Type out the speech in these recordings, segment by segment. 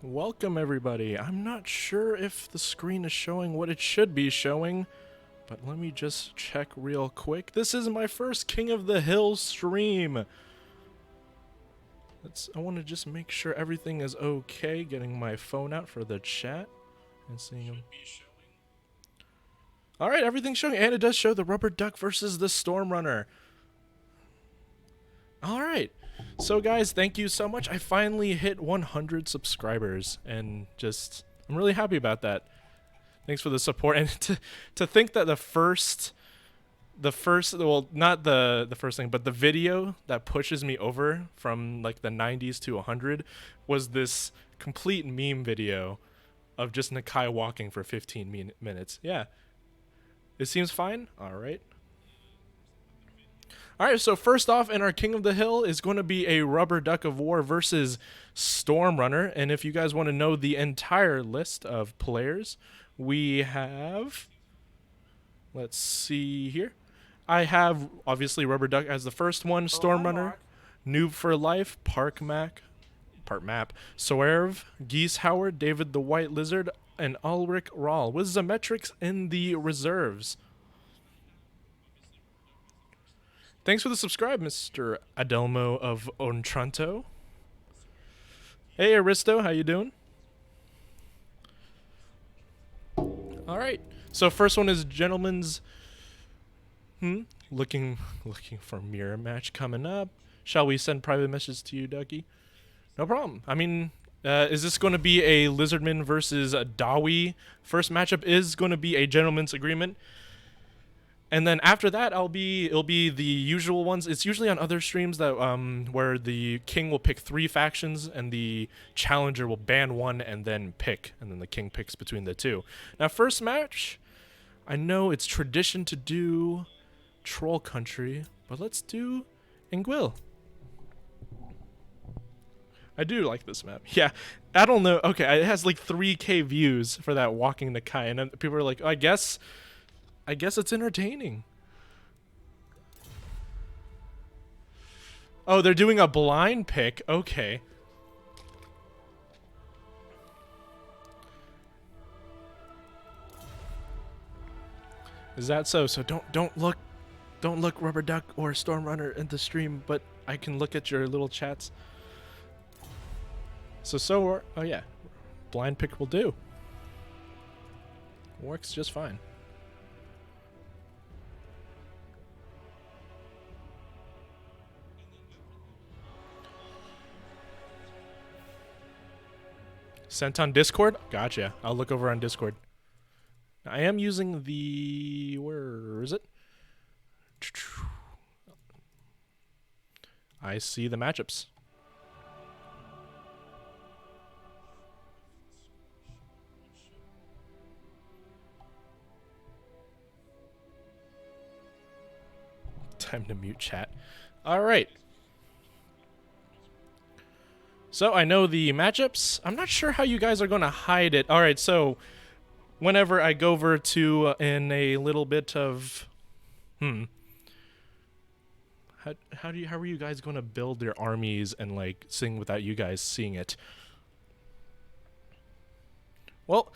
Welcome everybody. I'm not sure if the screen is showing what it should be showing, but let me just check real quick. This is my first King of the Hill stream. I want to just make sure everything is okay. Getting my phone out for the chat and seeing them. Alright, everything's showing, and it does show the Rubber Duck versus the Storm Runner. Alright, so guys, thank you so much. I finally hit 100 subscribers, and I'm really happy about that. Thanks for the support, and to think that the first, well, not the first thing, but the video that pushes me over from like the 90s to 100 was this complete meme video of just Nakai walking for 15 minutes. Yeah. It seems fine? Alright. Alright, so first off in our King of the Hill is going to be a Rubber Duck of War versus Storm Runner. And if you guys want to know the entire list of players, we have... Let's see here. I have, obviously, Rubber Duck as the first one. Storm Runner, Noob for Life, Part Map, Soerv, Geese Howard, David the White Lizard, and Ulrich Rahl, with Zemetrix in the reserves. Thanks for the subscribe, Mr. Adelmo of Ontranto. Hey, Aristo, how you doing? Alright, so first one is Gentleman's... Looking for mirror match coming up. Shall we send private message to you, Ducky? No problem. I mean... is this going to be a Lizardman versus a Dawi? First matchup is going to be a gentleman's agreement. And then after that, it'll be the usual ones. It's usually on other streams that where the king will pick 3 factions and the challenger will ban one and then pick, and then the king picks between the 2. Now, first match, I know it's tradition to do Troll Country, but let's do Ingwil. I do like this map. Yeah, I don't know. Okay, it has like 3K views for that walking the Kai, and then people are like, oh, I guess it's entertaining. Oh, they're doing a blind pick. Okay. Is that so? So don't look Rubber Duck or Storm Runner in the stream, but I can look at your little chats. Oh yeah, blind pick will do. Works just fine. Sent on Discord? Gotcha. I'll look over on Discord. I am using the... Where is it? I see the matchups. Time to mute chat. Alright. So I know the matchups. I'm not sure how you guys are going to hide it. Alright, so whenever I go over to in a little bit of... How are you guys going to build your armies and like sing without you guys seeing it? Well,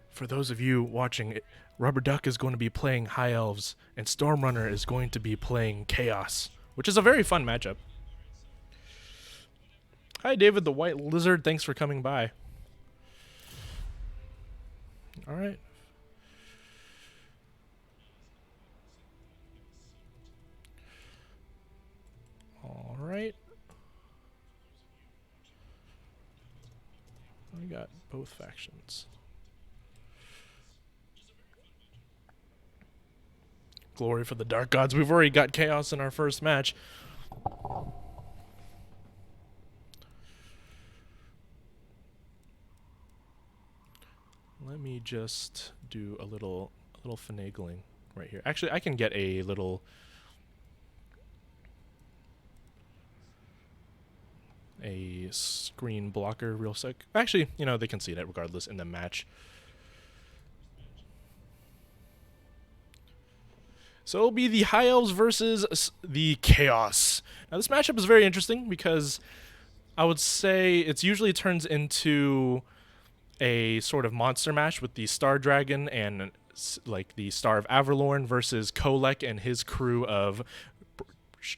for those of you watching, Rubber Duck is going to be playing High Elves, and Storm Runner is going to be playing Chaos, which is a very fun matchup. Hi, David the White Lizard. Thanks for coming by. All right. All right. We got both factions. Glory for the Dark Gods. We've already got Chaos in our first match. Let me just do a little finagling right here. Actually, I can get a little screen blocker real sick. Actually, you know, they can see that regardless in the match. So it'll be the High Elves versus the Chaos. Now this matchup is very interesting because I would say it's usually turns into a sort of monster match with the Star Dragon and like the Star of Averlorn versus Kolek and his crew of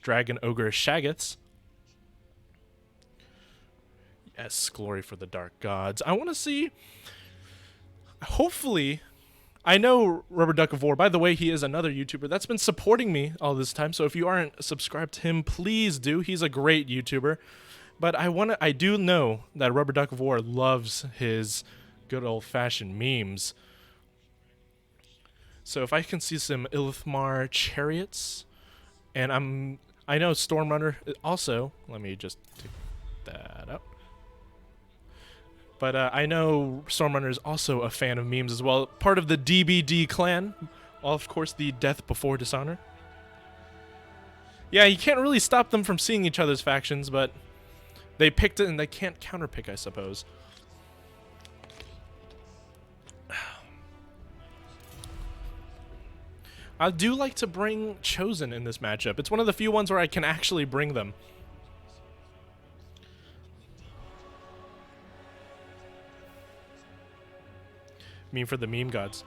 Dragon Ogre Shaggoths. Yes, glory for the dark gods. I want to see. Hopefully, I know Rubber Duck of War. By the way, he is another YouTuber that's been supporting me all this time. So if you aren't subscribed to him, please do. He's a great YouTuber. But I do know that Rubber Duck of War loves his good old-fashioned memes. So if I can see some Ilithmar chariots, and I know Stormrunner also. Let me just take that out. But I know Stormrunner is also a fan of memes as well. Part of the DBD clan. Of course, the Death Before Dishonor. Yeah, you can't really stop them from seeing each other's factions, but they picked it and they can't counterpick, I suppose. I do like to bring Chosen in this matchup. It's one of the few ones where I can actually bring them. For the meme gods.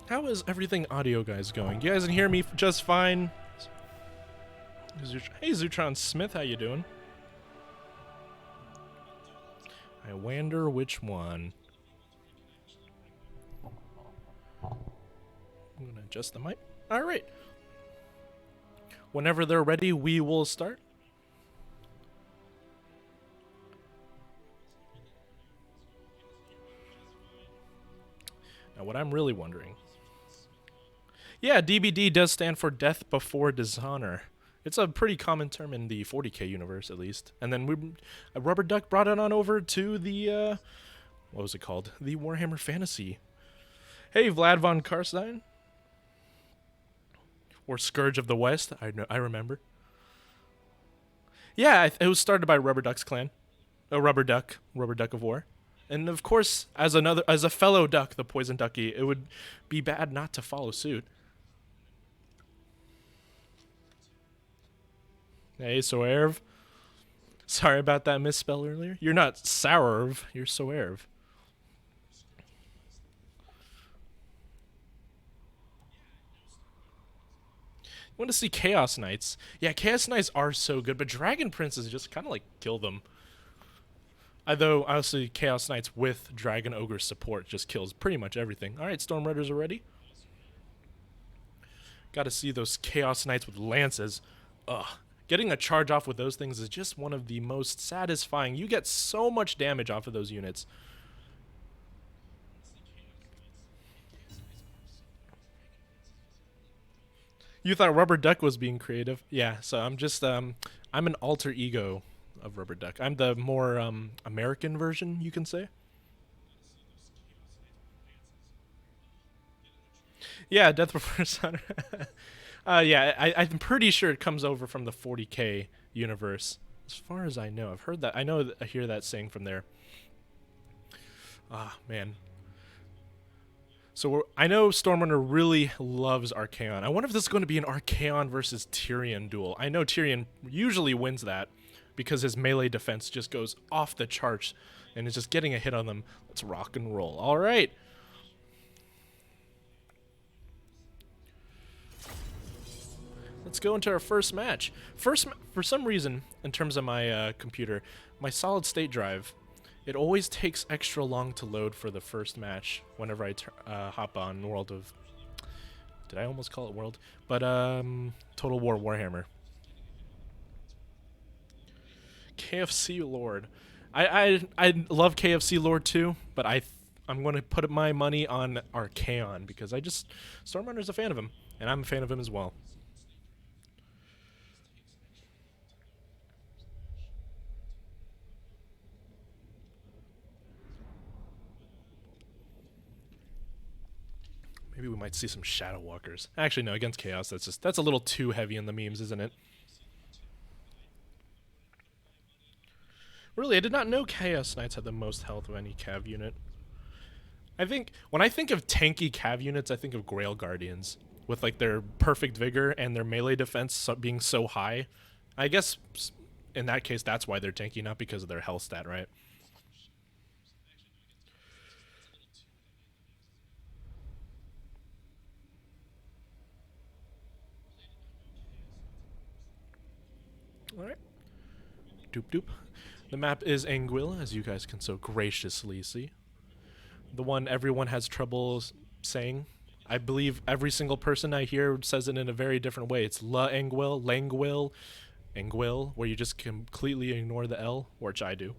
How is everything audio guys going? You guys can hear me just fine? Hey Zutron Smith, how you doing? I wonder which one. I'm gonna adjust the mic. Alright. Whenever they're ready, we will start. Now, what I'm really wondering... Yeah, DBD does stand for Death Before Dishonor. It's a pretty common term in the 40k universe, at least. And then Rubber Duck brought it on over to the... what was it called? The Warhammer Fantasy. Hey, Vlad von Karstein. Or Scourge of the West. I remember. Yeah, it was started by Rubber Duck's clan. Rubber Duck of War. And of course, as a fellow duck, the Poison Ducky, it would be bad not to follow suit. Hey, Soerv. Sorry about that misspell earlier. You're not Sourv, you're Soerv. You want to see Chaos Knights? Yeah, Chaos Knights are so good, but Dragon Princes just kind of like kill them. Although, honestly, Chaos Knights with Dragon Ogre support just kills pretty much everything. Alright, Storm Raiders are ready. Gotta see those Chaos Knights with lances. Ugh. Getting a charge off with those things is just one of the most satisfying. You get so much damage off of those units. You thought Rubber Duck was being creative? Yeah, so I'm just, I'm an alter ego of Rubber Duck. I'm the more American version, you can say. Yeah, Death Before Dishonor. Yeah, I'm pretty sure it comes over from the 40k universe. As far as I know, I've heard that. I hear that saying from there. Ah, man. So I know Stormrunner really loves Archaon. I wonder if this is going to be an Archaon versus Tyrion duel. I know Tyrion usually wins that because his melee defense just goes off the charts and is just getting a hit on them. Let's rock and roll. All right. Let's go into our first match. For some reason, in terms of my computer, my solid state drive, it always takes extra long to load for the first match whenever I hop on World of... Did I almost call it World? But, Total War Warhammer. KFC Lord. I love KFC Lord too, but I'm going to put my money on Archaon because Stormrunner's a fan of him, and I'm a fan of him as well. Maybe we might see some Shadow Walkers. Actually, no, against Chaos, that's a little too heavy in the memes, isn't it? Really, I did not know Chaos Knights had the most health of any Cav unit. When I think of tanky Cav units, I think of Grail Guardians with like their perfect vigor and their melee defense being so high. I guess in that case, that's why they're tanky, not because of their health stat, right? All right. Doop doop. The map is Anguilla, as you guys can so graciously see. The one everyone has trouble saying. I believe every single person I hear says it in a very different way. It's La Anguille, Languille, Anguille, where you just completely ignore the L, which I do.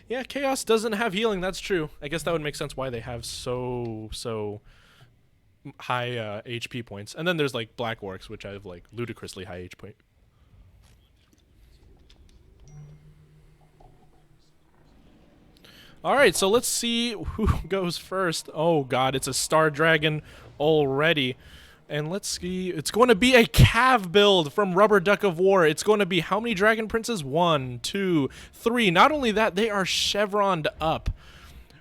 Yeah, Chaos doesn't have healing, that's true. I guess that would make sense why they have so high HP points. And then there's like Black Orcs, which have like ludicrously high HP. All right, so let's see who goes first. Oh god, it's a Star Dragon already. And let's see, it's going to be a Cav build from Rubber Duck of War. It's going to be how many Dragon Princes? 1, 2, 3. Not only that, they are chevroned up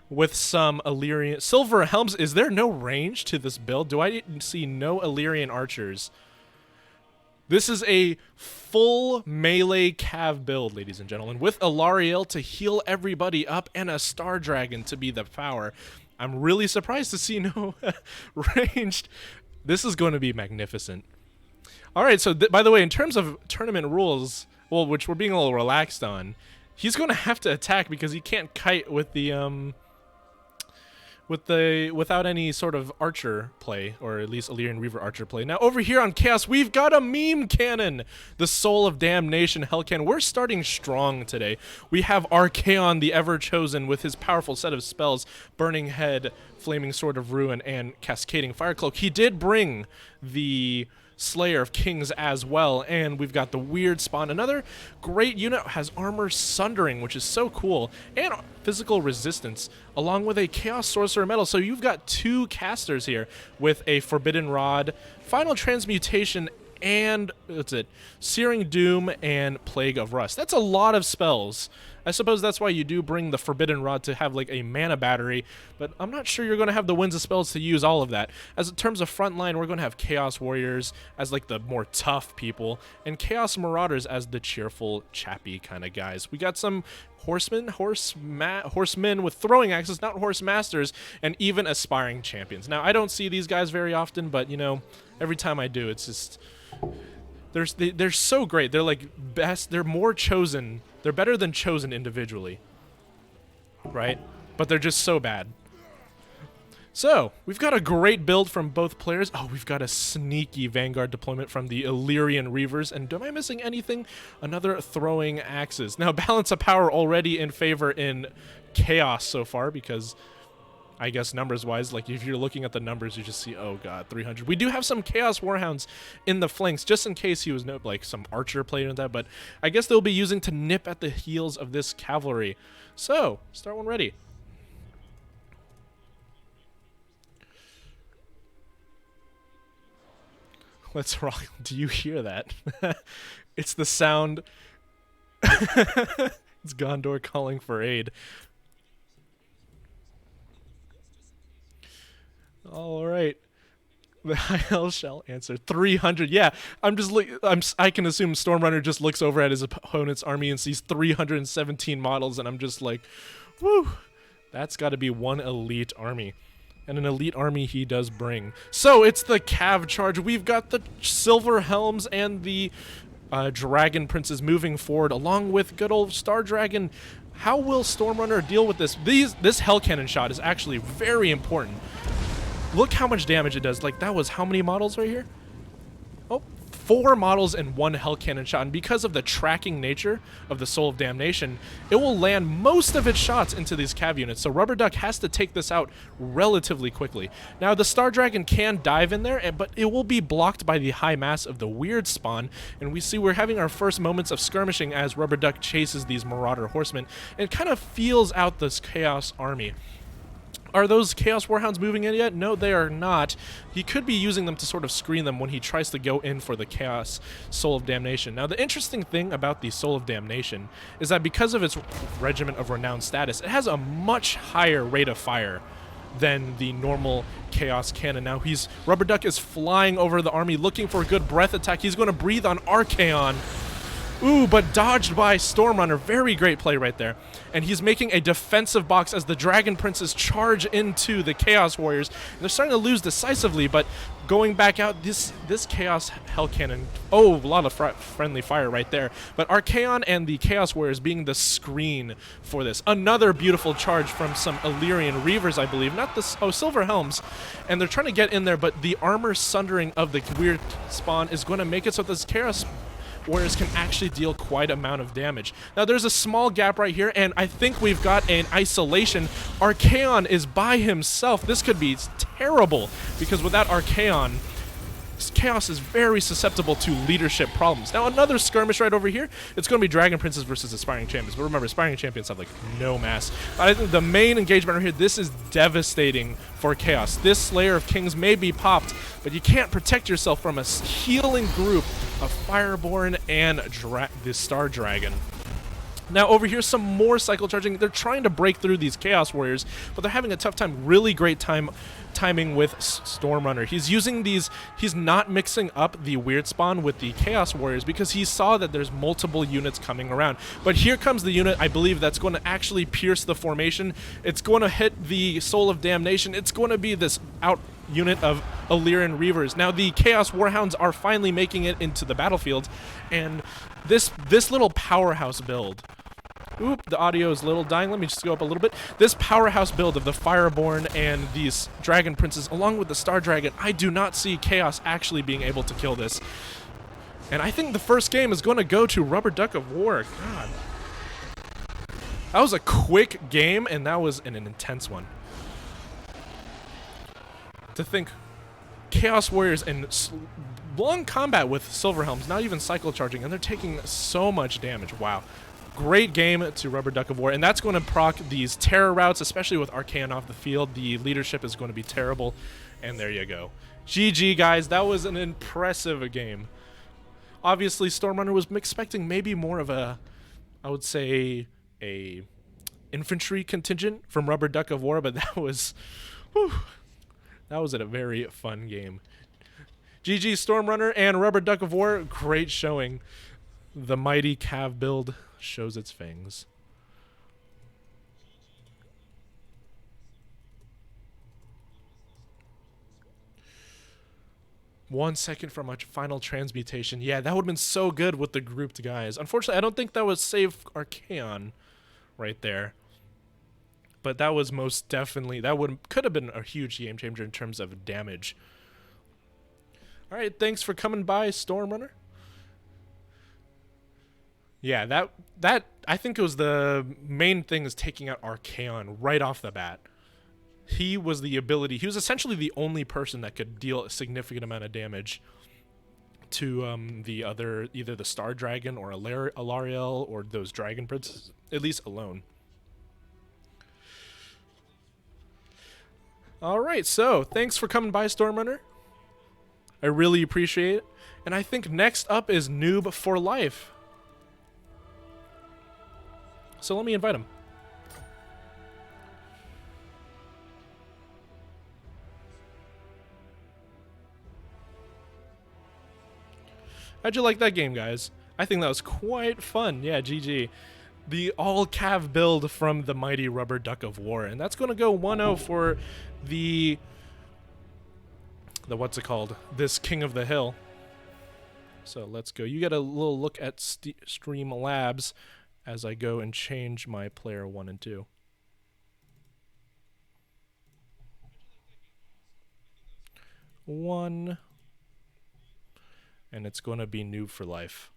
with some Illyrian silver helms. Is there no range to this build? Do I see no Illyrian archers? This is a full melee Cav build, ladies and gentlemen, with Alariel to heal everybody up and a Star Dragon to be the power. I'm really surprised to see no ranged. This is going to be magnificent. All right, so by the way, in terms of tournament rules, well, which we're being a little relaxed on, he's going to have to attack because he can't kite with the without any sort of archer play, or at least Illyrian Reaver archer play. Now over here on Chaos, we've got a meme cannon, the Soul of Damnation Hell Cannon. We're starting strong today. We have Archaon, the Ever Chosen, with his powerful set of spells, Burning Head, Flaming Sword of Ruin, and Cascading Fire Cloak. He did bring the Slayer of Kings as well, and we've got the Weird Spawn. Another great unit has Armor Sundering, which is so cool, and Physical Resistance, along with a Chaos Sorcerer Medal. So you've got 2 casters here with a Forbidden Rod, Final Transmutation, and what's it? Searing Doom and Plague of Rust. That's a lot of spells. I suppose that's why you do bring the Forbidden Rod to have like a mana battery, but I'm not sure you're going to have the Winds of Spells to use all of that. As in terms of frontline, we're going to have Chaos Warriors as like the more tough people, and Chaos Marauders as the cheerful, chappy kind of guys. We got some horsemen with throwing axes, not horse masters, and even aspiring champions. Now, I don't see these guys very often, but you know, every time I do, it's just they're so great. They're like best. They're more chosen. They're better than chosen individually, right? But they're just so bad. So, we've got a great build from both players. Oh, we've got a sneaky Vanguard deployment from the Illyrian Reavers. And am I missing anything? Another throwing axes. Now, balance of power already in favor in Chaos so far, because I guess numbers-wise, like if you're looking at the numbers, you just see, oh god, 300. We do have some Chaos Warhounds in the flanks, just in case he was like some archer played in that, but I guess they'll be using to nip at the heels of this cavalry. So, start one ready. Let's rock. Do you hear that? It's the sound. It's Gondor calling for aid. All right. The IL shall answer 300. Yeah, I can assume Stormrunner just looks over at his opponent's army and sees 317 models, and I'm just like, woo, that's got to be one elite army. And an elite army he does bring. So it's the Cav charge. We've got the Silver Helms and the Dragon Princes moving forward, along with good old Star Dragon. How will Stormrunner deal with this? This Hell Cannon shot is actually very important. Look how much damage it does. Like, that was how many models right here? Oh, 4 models in 1 Hell Cannon shot. And because of the tracking nature of the Soul of Damnation, it will land most of its shots into these Cav units. So Rubber Duck has to take this out relatively quickly. Now, the Star Dragon can dive in there, but it will be blocked by the high mass of the Weird Spawn. And we see we're having our first moments of skirmishing as Rubber Duck chases these Marauder Horsemen and kind of feels out this Chaos army. Are those Chaos Warhounds moving in yet? No, they are not. He could be using them to sort of screen them when he tries to go in for the Chaos Soul of Damnation. Now, the interesting thing about the Soul of Damnation is that because of its Regiment of Renown status, it has a much higher rate of fire than the normal Chaos Cannon. Now, Rubber Duck is flying over the army looking for a good breath attack. He's going to breathe on Archaon. Ooh, but dodged by Stormrunner. Very great play right there. And he's making a defensive box as the Dragon Princes charge into the Chaos Warriors. And they're starting to lose decisively, but going back out, this Chaos Hell Cannon. Oh, a lot of friendly fire right there. But Archaon and the Chaos Warriors being the screen for this. Another beautiful charge from some Illyrian Reavers, I believe. Not the Silver Helms. And they're trying to get in there, but the armor sundering of the weird spawn is going to make it so this Chaos Warriors can actually deal quite amount of damage. Now there's a small gap right here, and I think we've got an isolation. Archaon is by himself. This could be terrible, because without Archaon, Chaos is very susceptible to leadership problems. Now another skirmish right over here. It's going to be Dragon Princes versus Aspiring Champions. But remember, Aspiring Champions have like no mass. I think the main engagement right here, this is devastating for Chaos. This Slayer of Kings may be popped, but you can't protect yourself from a healing group of Fireborn and the Star Dragon. Now over here, some more cycle charging. They're trying to break through these Chaos Warriors, but they're having a tough time. Really great timing with Stormrunner. He's using these, he's not mixing up the weird spawn with the Chaos Warriors because he saw that there's multiple units coming around. But here comes the unit, I believe, that's going to actually pierce the formation. It's going to hit the Soul of Damnation. It's going to be this out unit of Illyrian Reavers. Now the Chaos Warhounds are finally making it into the battlefield, and this little powerhouse build. Oop, the audio is a little dying. Let me just go up a little bit. This powerhouse build of the Fireborn and these Dragon Princes, along with the Star Dragon, I do not see Chaos actually being able to kill this. And I think the first game is going to go to Rubber Duck of War. God. That was a quick game, and that was an intense one. To think, Chaos Warriors in long combat with Silver Helms, not even cycle charging, and they're taking so much damage. Wow. Great game to Rubber Duck of War, and that's going to proc these terror routes, especially with Archaon off the field. The leadership is going to be terrible, and there you go. GG, guys. That was an impressive game. Obviously, Stormrunner was expecting maybe more of a, I would say, a infantry contingent from Rubber Duck of War, but that was, whew, that was a very fun game. GG, Stormrunner and Rubber Duck of War. Great showing. The mighty Cav build shows its fangs. One second from a final transmutation. Yeah, that would have been so good with the grouped guys. Unfortunately, I don't think that would save Archaon right there. But that was most definitely, that could have been a huge game changer in terms of damage. Alright, thanks for coming by, Stormrunner. Yeah, that I think it was the main thing, is taking out Archaon right off the bat. He was the ability, he was essentially the only person that could deal a significant amount of damage to the other, either the Star Dragon or Alariel or those Dragon Princes, at least alone. Alright, so thanks for coming by, Stormrunner. I really appreciate it. And I think next up is Noob for Life. So let me invite him. How'd you like that game, guys? I think that was quite fun. Yeah, GG. The all-cav build from the mighty Rubber Duck of War. And that's going to go 1-0 for the what's it called? This King of the Hill. So let's go. You get a little look at Streamlabs as I go and change my player 1 and 2. One. And it's going to be Noob for Life.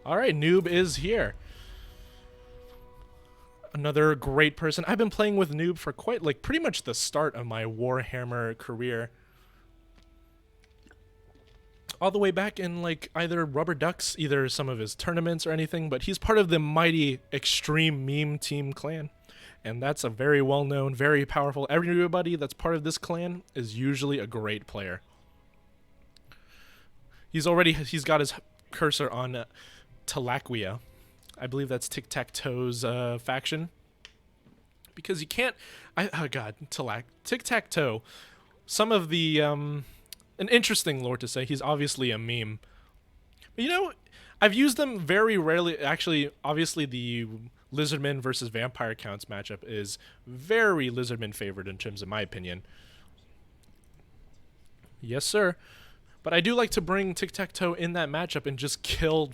Alright, Noob is here. Another great person. I've been playing with Noob for pretty much the start of my Warhammer career. All the way back in either Rubber Ducks, either some of his tournaments or anything, but he's part of the mighty Extreme Meme Team clan. And that's a very well-known, very powerful, everybody that's part of this clan is usually a great player. He's got his cursor on Talaquia. I believe that's Tic-Tac-Toe's faction. Because you can't... oh, God. Tic-Tac-Toe. Some of the... an interesting lore to say. He's obviously a meme. But, you know, I've used them very rarely. Actually, obviously, the Lizardman versus Vampire Counts matchup is very Lizardman favored in terms of my opinion. Yes, sir. But I do like to bring Tic-Tac-Toe in that matchup and just kill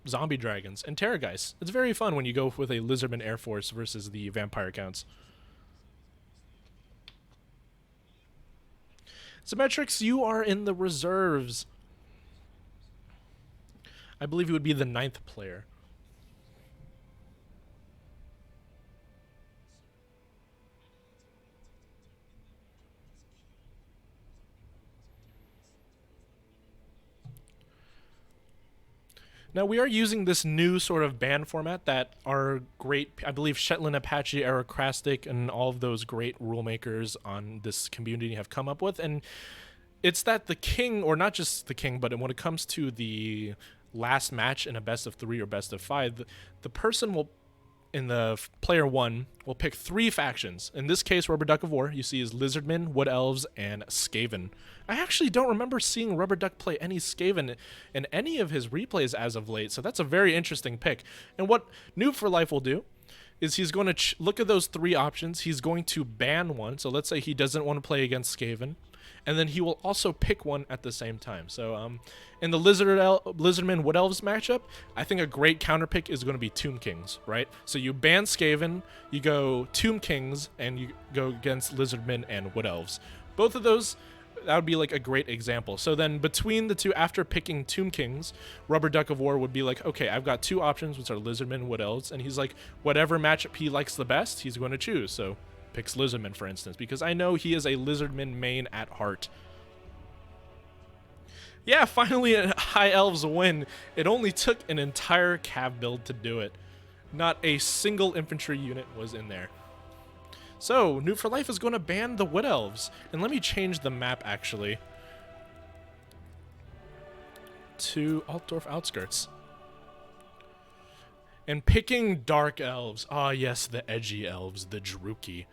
zombie dragons and Terrorgeist. It's very fun when you go with a Lizardman Air Force versus the Vampire Counts. Symmetrix, you are in the reserves. I believe you would be the 9th player. Now, we are using this new sort of band format that our great, I believe, Shetland Apache, Aerocrastic, and all of those great rule makers on this community have come up with. And it's that the king, or not just the king, but when it comes to the last match in a best of 3 or best of 5, the person will, in the player 1, will pick 3 factions. In this case, Rubber Duck of War, you see, is Lizardmen, Wood Elves, and Skaven. I actually don't remember seeing Rubber Duck play any Skaven in any of his replays as of late, so that's a very interesting pick. And what Noob for Life will do is he's going to look at those 3 options. He's going to ban one. So let's say he doesn't want to play against Skaven. And then he will also pick one at the same time. So in the Lizardman Wood Elves matchup, I think a great counter pick is going to be Tomb Kings, right? So you ban Skaven, you go Tomb Kings, and you go against Lizardmen and Wood Elves. Both of those, that would be like a great example. So then between the two, after picking Tomb Kings, Rubber Duck of War would be like, okay, I've got 2 options, which are Lizardmen, Wood Elves, and he's like, whatever matchup he likes the best, he's going to choose. So picks Lizardman, for instance, because I know he is a Lizardman main at heart. Yeah, finally a High Elves win. It only took an entire cav build to do it. Not a single infantry unit was in there. So, Noob for Life is going to ban the Wood Elves. And let me change the map, actually, to Altdorf Outskirts. And picking Dark Elves. Ah, yes, the edgy elves, the Druki.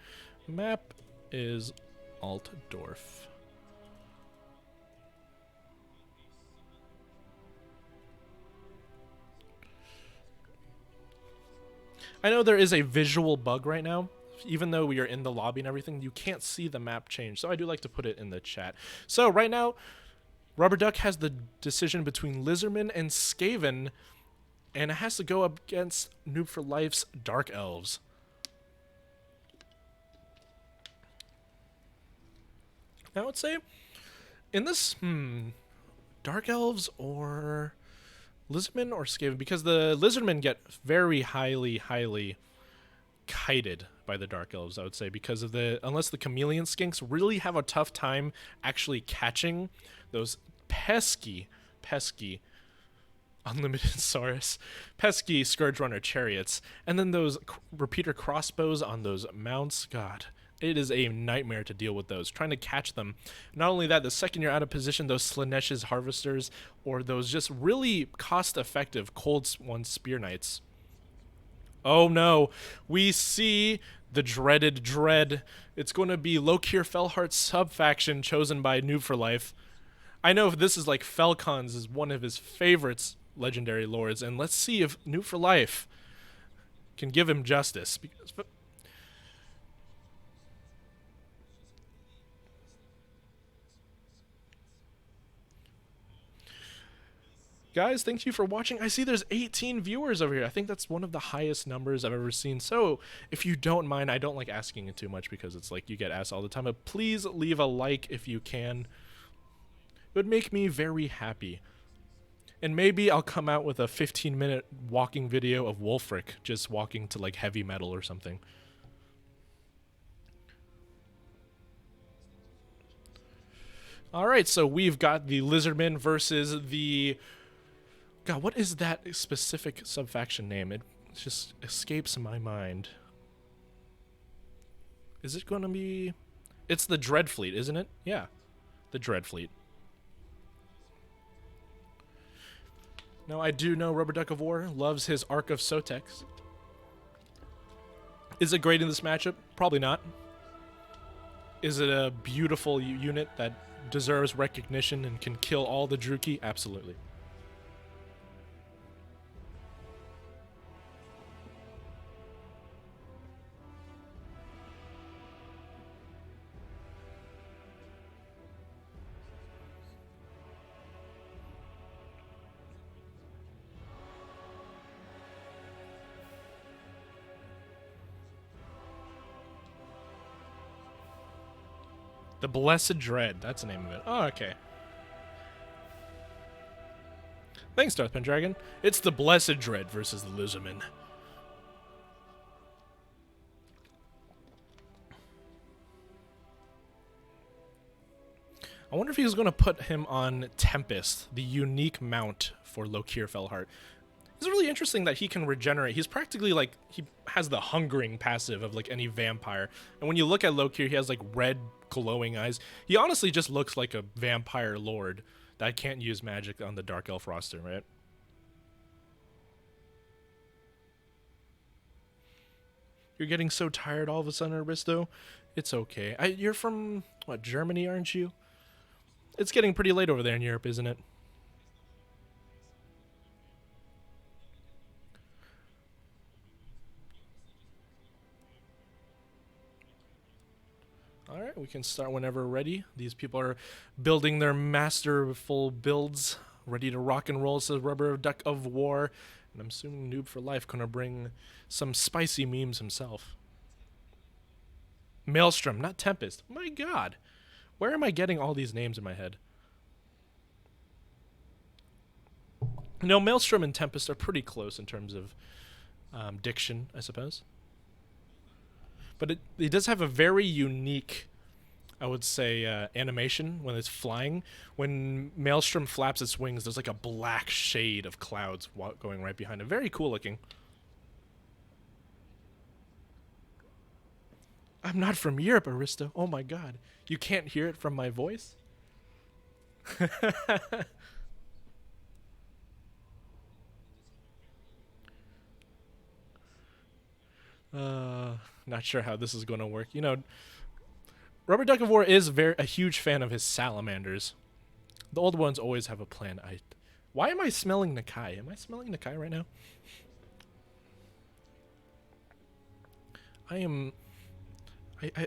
Map is Altdorf. I know there is a visual bug right now. Even though we are in the lobby and everything, you can't see the map change. So I do like to put it in the chat. So right now, Rubber Duck has the decision between Lizardman and Skaven, and it has to go up against Noob for Life's Dark Elves. Now I would say, in this, Dark Elves or Lizardmen or Skaven, because the Lizardmen get very highly kited by the Dark Elves, I would say, because of unless the Chameleon Skinks really have a tough time actually catching those pesky Unlimited Saurus, pesky Scourge Runner chariots, and then those repeater crossbows on those mounts. God, it is a nightmare to deal with those, trying to catch them. Not only that, the second you're out of position, those Slaanesha's Harvesters, or those just really cost-effective Cold One Spear Knights. Oh no, we see the dreaded Dread. It's going to be Lokir Felhart's sub-faction chosen by Noob for Life. I know if this is like Felcon's is one of his favorites, legendary lords, and let's see if Noob for Life can give him justice. Guys, thank you for watching. I see there's 18 viewers over here. I think that's one of the highest numbers I've ever seen. So if you don't mind, I don't like asking it too much because it's like you get asked all the time, but please leave a like if you can. It would make me very happy. And maybe I'll come out with a 15-minute walking video of Wolfric just walking to like heavy metal or something. Alright, so we've got the Lizardmen versus the... God, what is that specific sub-faction name? It just escapes my mind. Is it going to be... It's the Dreadfleet, isn't it? Yeah, the Dreadfleet. Now, I do know Rubber Duck of War loves his Arc of Sotex. Is it great in this matchup? Probably not. Is it a beautiful unit that deserves recognition and can kill all the Druki? Absolutely. The Blessed Dread. That's the name of it. Oh, okay. Thanks, Darth Pendragon. It's the Blessed Dread versus the Lizardman. I wonder if he's going to put him on Tempest, the unique mount for Lokir Fellheart. It's really interesting that he can regenerate. He's practically like, he has the hungering passive of like any vampire. And when you look at Lokir, he has like red glowing eyes. He honestly just looks like a vampire lord that can't use magic on the Dark Elf roster, right? You're getting so tired all of a sudden, Aristo. It's okay. You're from, what, Germany, aren't you? It's getting pretty late over there in Europe, isn't it? All right, we can start whenever ready. These people are building their masterful builds, ready to rock and roll, says Rubber Duck of War. And I'm assuming Noob for Life gonna bring some spicy memes himself. Maelstrom, not Tempest. My god. Where am I getting all these names in my head? No, Maelstrom and Tempest are pretty close in terms of diction, I suppose. But it does have a very unique, I would say, animation when it's flying. When Maelstrom flaps its wings, there's like a black shade of clouds going right behind it. Very cool looking. I'm not from Europe, Aristo. Oh my god. You can't hear it from my voice? Not sure how this is going to work. You know, Rubber Duck of War is a huge fan of his salamanders. The old ones always have a plan. Why am I smelling Nakai? Am I smelling Nakai right now?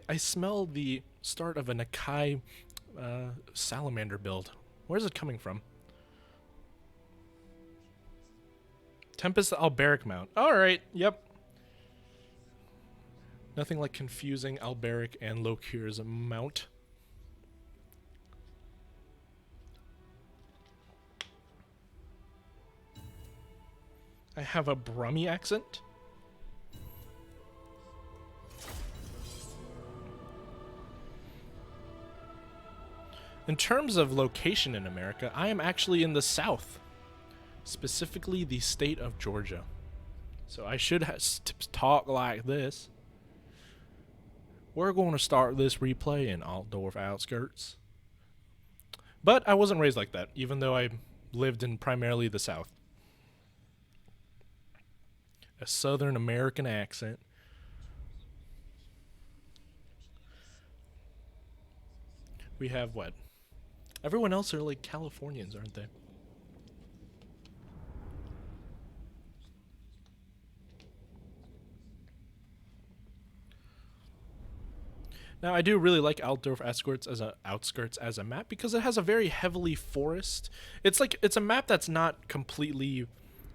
I smell the start of a Nakai salamander build. Where's it coming from? Tempest Alberic mount. Alright, yep. Nothing like confusing Alberic and Lokir's mount. I have a Brummy accent. In terms of location in America, I am actually in the South, specifically the state of Georgia. So I should talk like this. We're going to start this replay in Altdorf outskirts. But I wasn't raised like that, even though I lived in primarily the South. A Southern American accent. We have what? Everyone else are like Californians, aren't they? Now, I do really like Altdorf Outskirts as a map because it has a very heavily forest. It's a map that's not completely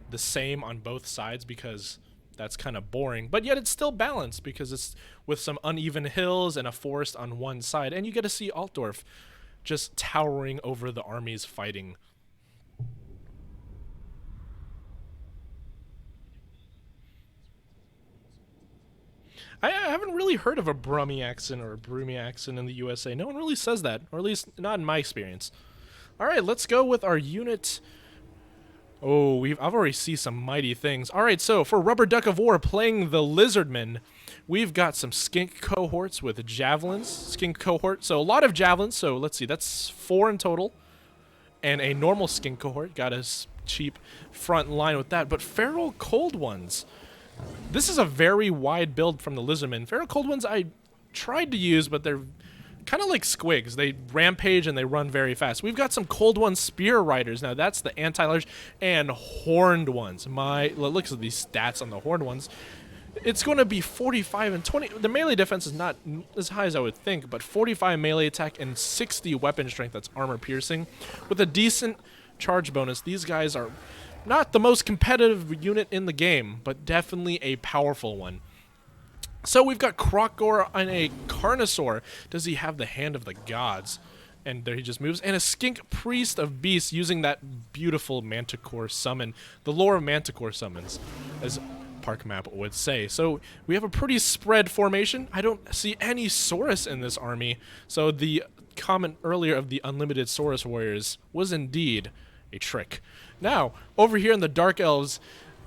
the same on both sides because that's kind of boring, but yet it's still balanced because it's with some uneven hills and a forest on one side, and you get to see Altdorf just towering over the armies fighting. I haven't really heard of a Brummy accent or a Broomy accent in the USA. No one really says that, or at least not in my experience. All right, let's go with our unit. Oh, I've already seen some mighty things. All right, so for Rubber Duck of War playing the Lizardman, we've got some skink cohorts with javelins. Skink cohort, so a lot of javelins. So let's see, that's 4 in total. And a normal skink cohort got us cheap front line with that. But Feral Cold Ones. This is a very wide build from the Lizardmen. Feral Cold Ones I tried to use, but they're kind of like squigs. They rampage and they run very fast. We've got some Cold One Spear Riders. Now that's the anti-large and Horned Ones. Look at these stats on the Horned Ones. It's going to be 45 and 20. The melee defense is not as high as I would think, but 45 melee attack and 60 weapon strength. That's armor piercing. With a decent charge bonus, these guys are not the most competitive unit in the game, but definitely a powerful one. So we've got Krokgor on a Carnosaur. Does he have the Hand of the Gods? And there he just moves. And a Skink Priest of Beasts using that beautiful Manticore summon. The lore of Manticore summons, as Park Map would say. So we have a pretty spread formation. I don't see any Saurus in this army. So the comment earlier of the unlimited Saurus warriors was indeed a trick. Now, over here in the Dark Elves,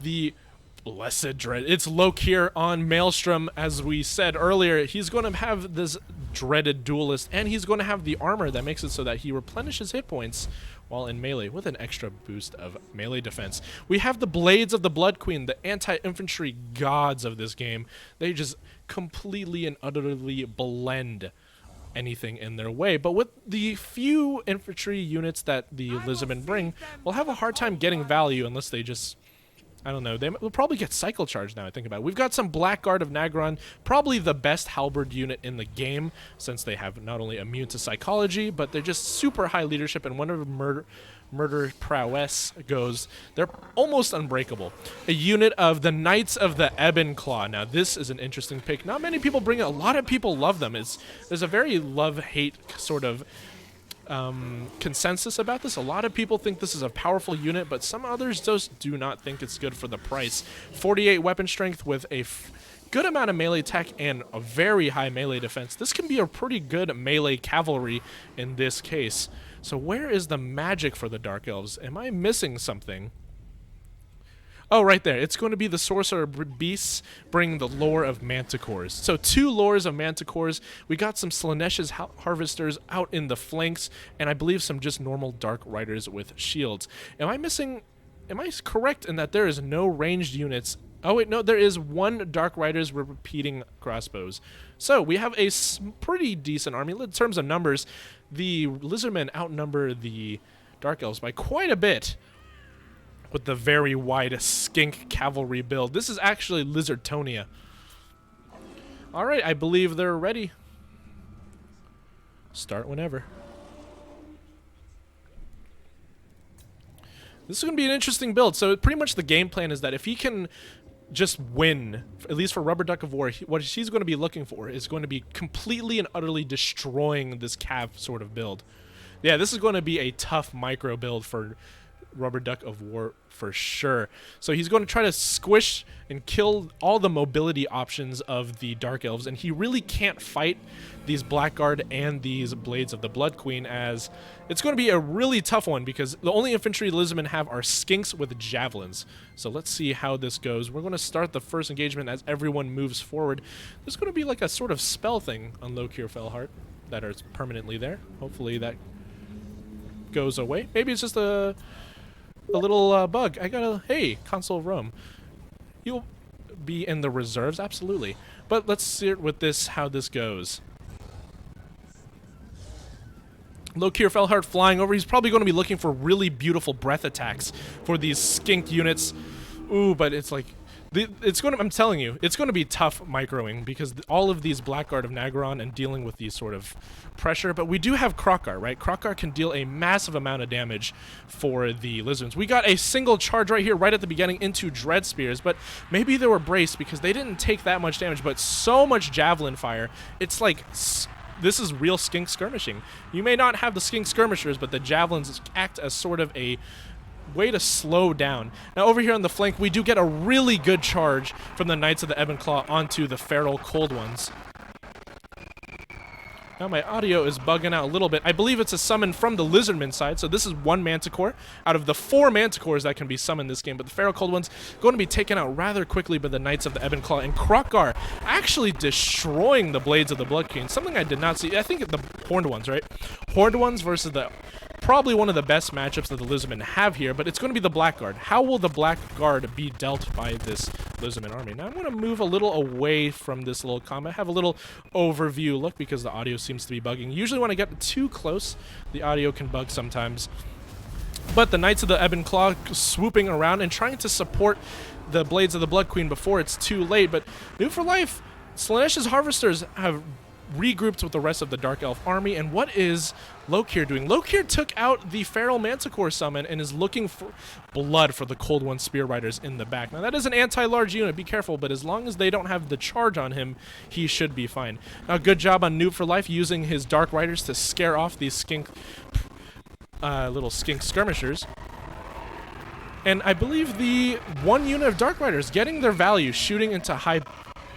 the Blessed Dread. It's Lokir on Maelstrom, as we said earlier. He's going to have this dreaded duelist, and he's going to have the armor that makes it so that he replenishes hit points while in melee with an extra boost of melee defense. We have the Blades of the Blood Queen, the anti-infantry gods of this game. They just completely and utterly blend anything in their way. But with the few infantry units that the Lizardmen bring, we'll have a hard time getting value unless they just, I don't know, they will probably get cycle charge now I think about it. We've got some Blackguard of Nagron, probably the best halberd unit in the game, since they have not only immune to psychology, but they're just super high leadership, and whenever murder prowess goes, they're almost unbreakable. A unit of the Knights of the Ebon Claw. Now this is an interesting pick. Not many people bring it. A lot of people love them. There's a very love-hate sort of consensus about this. A lot of people think this is a powerful unit, but some others just do not think it's good for the price. 48 weapon strength with a good amount of melee attack and a very high melee defense. This can be a pretty good melee cavalry in this case. So where is the magic for the Dark Elves? Am I missing something? Oh, right there. It's going to be the Sorcerer Beasts bring the lore of Manticores. So 2 lores of Manticores. We got some Slaanesha's Harvesters out in the flanks, and I believe some just normal Dark Riders with shields. Am I correct in that there is no ranged units? Oh, wait, no, there is 1 Dark Riders with repeating crossbows. So we have a pretty decent army. In terms of numbers, the Lizardmen outnumber the Dark Elves by quite a bit with the very wide skink cavalry build. This is actually Lizardtonia. All right, I believe they're ready. Start whenever. This is going to be an interesting build. So pretty much the game plan is that if he can just win, at least for Rubber Duck of War, what she's going to be looking for is going to be completely and utterly destroying this cav sort of build. Yeah, this is going to be a tough micro build for Rubber Duck of War for sure. So he's going to try to squish and kill all the mobility options of the Dark Elves, and he really can't fight these Blackguard and these Blades of the Blood Queen, as it's going to be a really tough one because the only infantry Lizardmen have are skinks with javelins. So let's see how this goes. We're going to start the first engagement as everyone moves forward. There's going to be like a sort of spell thing on Lokir Felheart that is permanently there. Hopefully that goes away. Maybe it's just a little bug. Hey, Consul of Rome. You'll be in the reserves, absolutely. But let's see it with this, how this goes. Lokir Felheart flying over. He's probably going to be looking for really beautiful breath attacks for these skink units. Ooh, but it's like, I'm telling you, it's going to be tough microing because all of these Blackguard of Nagron and dealing with these sort of pressure. But we do have Krokgar, right? Krokgar can deal a massive amount of damage for the Lizards. We got a single charge right here, right at the beginning, into Dread Spears, but maybe they were braced because they didn't take that much damage, but so much Javelin fire. It's like, this is real skink skirmishing. You may not have the skink skirmishers, but the Javelins act as sort of a way to slow down. Now over here on the flank, we do get a really good charge from the Knights of the Ebon Claw onto the Feral Cold Ones. Now my audio is bugging out a little bit. I believe it's a summon from the Lizardman side, so this is 1 Manticore out of the 4 Manticores that can be summoned this game, but the Feral Cold Ones going to be taken out rather quickly by the Knights of the Ebon Claw, and Krokgar actually destroying the Blades of the Blood Queen, something I did not see. I think the Horned Ones, right? Horned Ones versus the probably one of the best matchups that the Lizardmen have here, but it's going to be the Blackguard. How will the Blackguard be dealt by this Lizardmen army? Now I'm going to move a little away from this little combat, have a little overview look because the audio seems to be bugging. Usually when I get too close, the audio can bug sometimes. But the Knights of the Ebon Claw swooping around and trying to support the Blades of the Blood Queen before it's too late. But New for Life, Slaaneash's Harvesters have regrouped with the rest of the Dark Elf army. And what is Lokir doing? Lokir took out the Feral Manticore summon and is looking for blood for the Cold One Spear Riders in the back. Now that is an anti-large unit, be careful, but as long as they don't have the charge on him, he should be fine. Now good job on Noob for Life using his Dark Riders to scare off these little skink skirmishers. And I believe the one unit of Dark Riders getting their value, shooting into high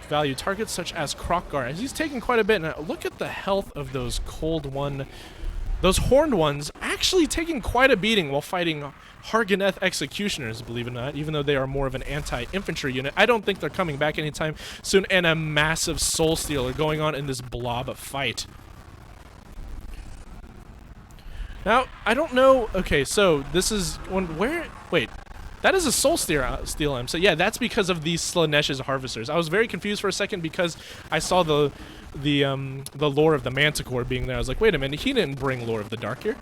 value targets such as Krokgar, as he's taking quite a bit. Now look at the health of those those horned ones actually taking quite a beating while fighting Harganeth Executioners, believe it or not, even though they are more of an anti-infantry unit. I don't think they're coming back anytime soon, and a massive Soul Stealer going on in this blob fight. Now, I don't know. Okay, so this is one where. Wait, that is a Soul Steal M. So yeah, that's because of these Slaaneash's Harvesters. I was very confused for a second because I saw the lore of the Manticore being there. I was like, wait a minute, he didn't bring Lore of the Dark here.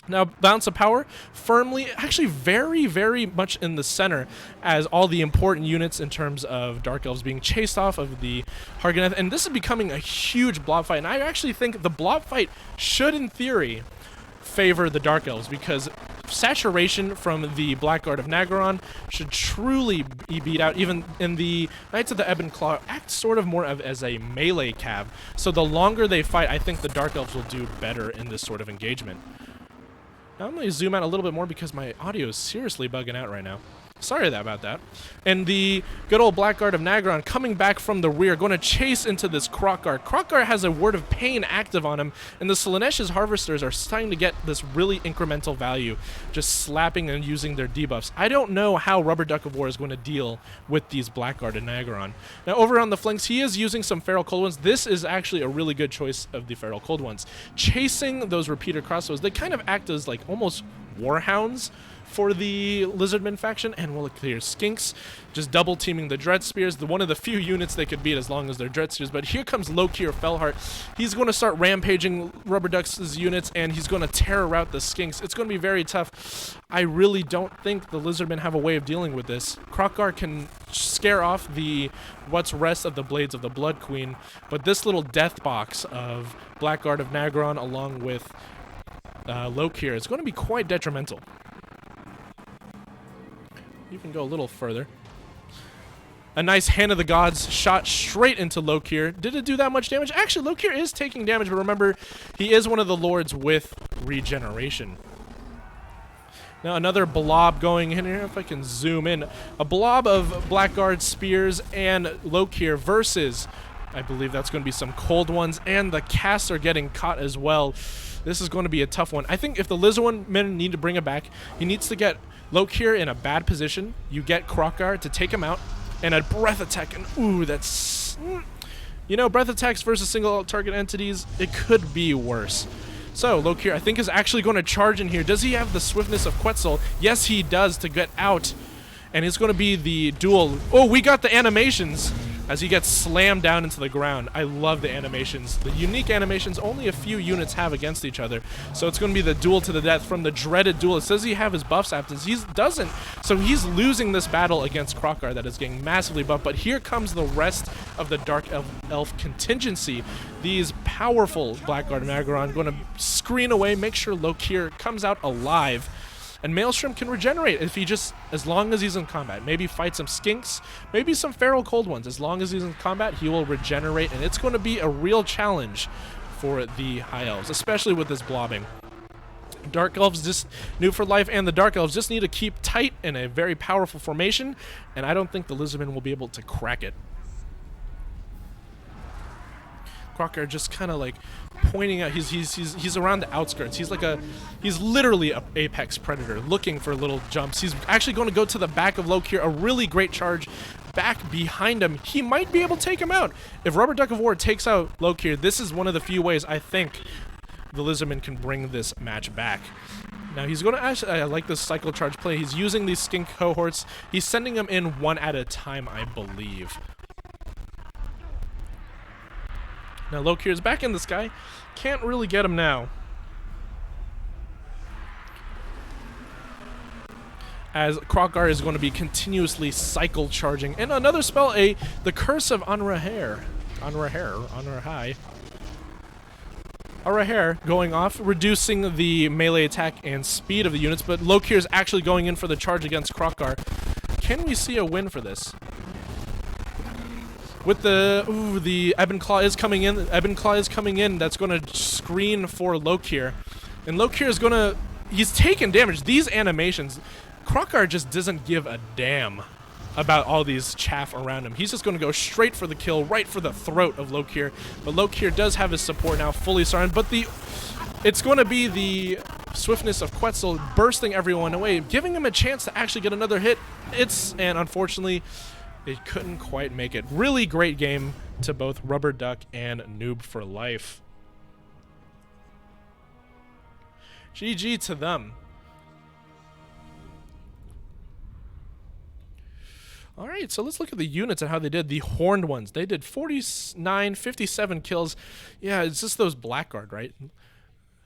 Now, Balance of Power firmly, actually very, very much in the center as all the important units in terms of Dark Elves being chased off of the Harganeth. And this is becoming a huge blob fight. And I actually think the blob fight should, in theory, favor the Dark Elves because saturation from the Blackguard of Nagaron should truly be beat out. Even in the Knights of the Ebon Claw act sort of more as a melee cav. So the longer they fight, I think the Dark Elves will do better in this sort of engagement. Now I'm going to zoom out a little bit more because my audio is seriously bugging out right now. Sorry about that. And the good old Blackguard of Nagaron coming back from the rear, going to chase into this Krokgar. Krokgar has a Word of Pain active on him, and the Slaaneash's Harvesters are starting to get this really incremental value, just slapping and using their debuffs. I don't know how Rubber Duck of War is going to deal with these Blackguard of Nagaron. Now over on the flanks, he is using some Feral Cold Ones. This is actually a really good choice of the Feral Cold Ones. Chasing those repeater crossbows, they kind of act as like almost warhounds for the Lizardmen faction. And we'll look here, Skinks just double teaming the Dread Spears, one of the few units they could beat as long as they're Dread Spears. But here comes Lokir Fellheart. He's going to start rampaging Rubber Duck's units, and he's going to terror out the Skinks. It's going to be very tough. I really don't think the Lizardmen have a way of dealing with this. Krokgar can scare off what's rest of the Blades of the Blood Queen, but this little death box of Blackguard of Nagaron along with Lokir is going to be quite detrimental. You can go a little further. A nice Hand of the Gods shot straight into Lokir. Did it do that much damage? Actually, Lokir is taking damage, but remember, he is one of the lords with regeneration. Now another blob going in here, if I can zoom in. A blob of Blackguard Spears and Lokir versus, I believe that's going to be some Cold Ones, and the casts are getting caught as well. This is going to be a tough one. I think if the Lizardmen need to bring it back, he needs to get Lokir in a bad position. You get Krokgar to take him out, and a breath attack. And ooh, that's, you know, breath attacks versus single target entities, it could be worse. So Lokir, I think, is actually going to charge in here. Does he have the swiftness of Quetzal? Yes, he does, to get out. And it's going to be the duel. Oh, we got the animations as he gets slammed down into the ground. I love the animations. The unique animations only a few units have against each other. So it's going to be the duel to the death from the dreaded duelist. Does he have his buffs active? He doesn't. So he's losing this battle against Krokgar that is getting massively buffed. But here comes the rest of the Dark Elf contingency. These powerful Blackguard of Nagaron going to screen away, make sure Lokir comes out alive. And Maelstrom can regenerate if he just, as long as he's in combat. Maybe fight some Skinks, maybe some Feral Cold Ones. As long as he's in combat, he will regenerate, and it's going to be a real challenge for the High Elves, especially with this blobbing. Dark Elves, just New for Life, and the Dark Elves just need to keep tight in a very powerful formation, and I don't think the Lizardmen will be able to crack it. Krokgar just kind of like pointing out, he's around the outskirts. He's literally an apex predator looking for little jumps. He's actually going to go to the back of Lokir, a really great charge back behind him. He might be able to take him out. If Rubber Duck of War takes out Lokir, this is one of the few ways I think the Lizardman can bring this match back. Now he's going to actually, I like this cycle charge play. He's using these skink cohorts. He's sending them in one at a time, I believe. Now Lokir is back in the sky. Can't really get him now. As Krokgar is going to be continuously cycle charging. And another spell, the Curse of Anraher. Anrahai. Anraher going off, reducing the melee attack and speed of the units, but Lokir is actually going in for the charge against Krokgar. Can we see a win for this? With the Ebon Claw is coming in. Ebon Claw is coming in. That's going to screen for Lokir. And Lokir is going to... He's taking damage. These animations... Krokgar just doesn't give a damn about all these chaff around him. He's just going to go straight for the kill, right for the throat of Lokir. But Lokir does have his support now fully started. But it's going to be the swiftness of Quetzal bursting everyone away, giving him a chance to actually get another hit. And unfortunately... It couldn't quite make it. Really great game to both Rubber Duck and Noob for Life. GG to them. Alright, so let's look at the units and how they did. The horned ones, they did 49, 57 kills. Yeah, it's just those Blackguard, right?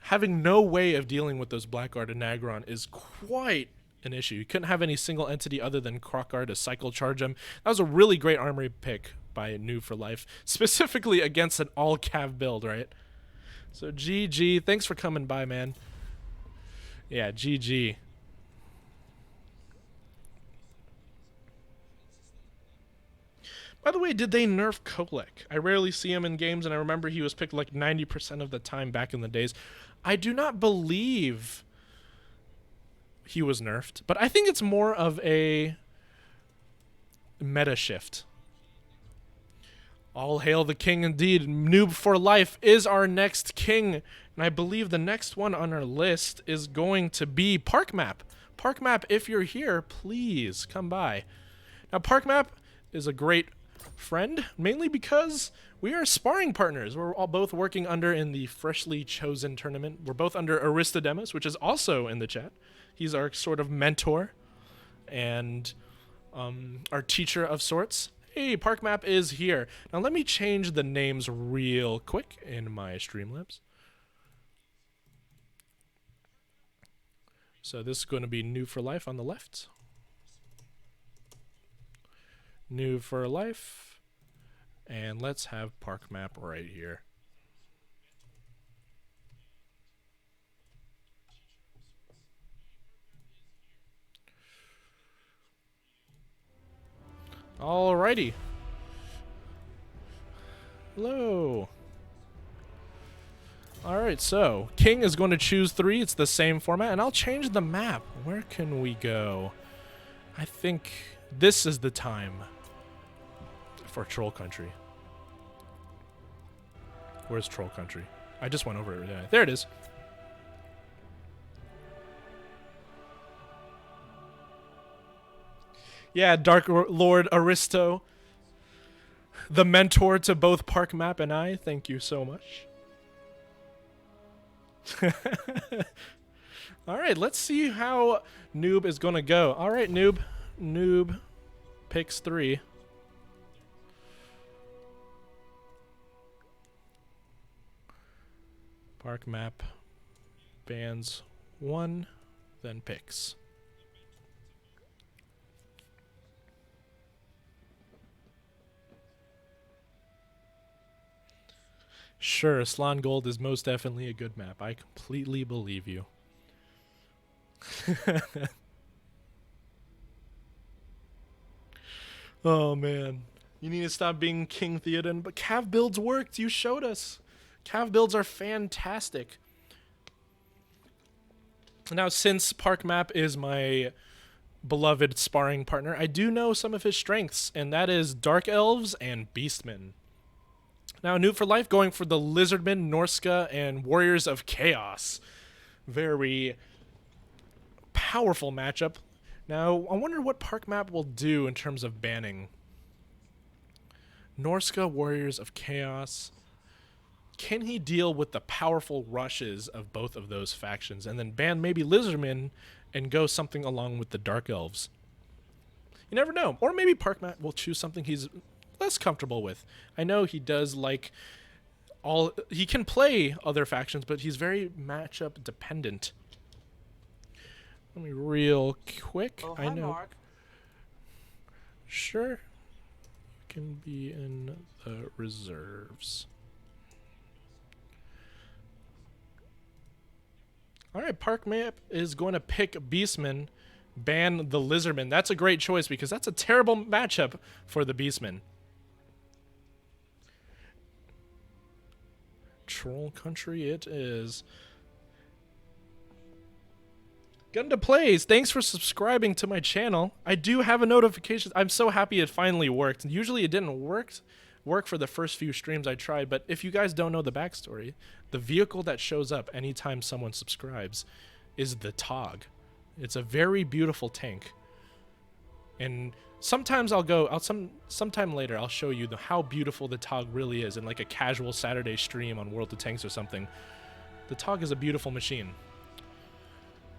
Having no way of dealing with those Blackguard and Nagron is quite an issue. You couldn't have any single entity other than Krokgar to cycle charge him. That was a really great armory pick by Noob for Life, specifically against an all-cav build, right? So GG. Thanks for coming by, man. Yeah, GG. By the way, did they nerf Kolek? I rarely see him in games, and I remember he was picked like 90% of the time back in the days. I do not believe he was nerfed, but I think it's more of a meta shift. All hail the king indeed. Noob for Life is our next king, and I believe the next one on our list is going to be Park Map. Park Map, if you're here, please come by. Now, Park Map is a great friend, mainly because we are sparring partners. We're all both working in the freshly chosen tournament. We're both under Aristodemus, which is also in the chat. He's our sort of mentor and our teacher of sorts. Hey, Park Map is here. Now let me change the names real quick in my Streamlabs. So this is going to be Noob for Life on the left. Noob for Life. And let's have Park Map right here. Alrighty. Hello. Alright, so King is going to choose 3. It's the same format, and I'll change the map. Where can we go? I think this is the time for Troll Country. Where's Troll Country? I just went over it. Yeah, there it is. Yeah, Dark Lord Aristo, the mentor to both Park Map and I. Thank you so much. All right, let's see how Noob is going to go. All right, Noob. Noob picks 3. Park Map bans 1, then picks. Sure, Slan Gold is most definitely a good map. I completely believe you. Oh, man. You need to stop being King Theoden. But Cav builds worked. You showed us. Cav builds are fantastic. Now, since Park Map is my beloved sparring partner, I do know some of his strengths, and that is Dark Elves and Beastmen. Now, Noob for Life going for the Lizardmen, Norska, and Warriors of Chaos. Very powerful matchup. Now, I wonder what Park Map will do in terms of banning. Norska, Warriors of Chaos. Can he deal with the powerful rushes of both of those factions and then ban maybe Lizardman and go something along with the Dark Elves? You never know. Or maybe Parkmat will choose something he's less comfortable with. I know he does like he can play other factions, but he's very matchup dependent. Let me real quick. Oh, I hi, know. Mark. Sure. Can be in the reserves. Alright, Park Map is going to pick Beastman, ban the Lizardman. That's a great choice because that's a terrible matchup for the Beastman. Troll Country it is. Gunda Plays, thanks for subscribing to my channel. I do have a notification. I'm so happy it finally worked. Usually it didn't work for the first few streams I tried, but if you guys don't know the backstory, the vehicle that shows up anytime someone subscribes is the Tog. It's a very beautiful tank. And sometimes sometime later I'll show you how beautiful the Tog really is in like a casual Saturday stream on World of Tanks or something. The Tog is a beautiful machine.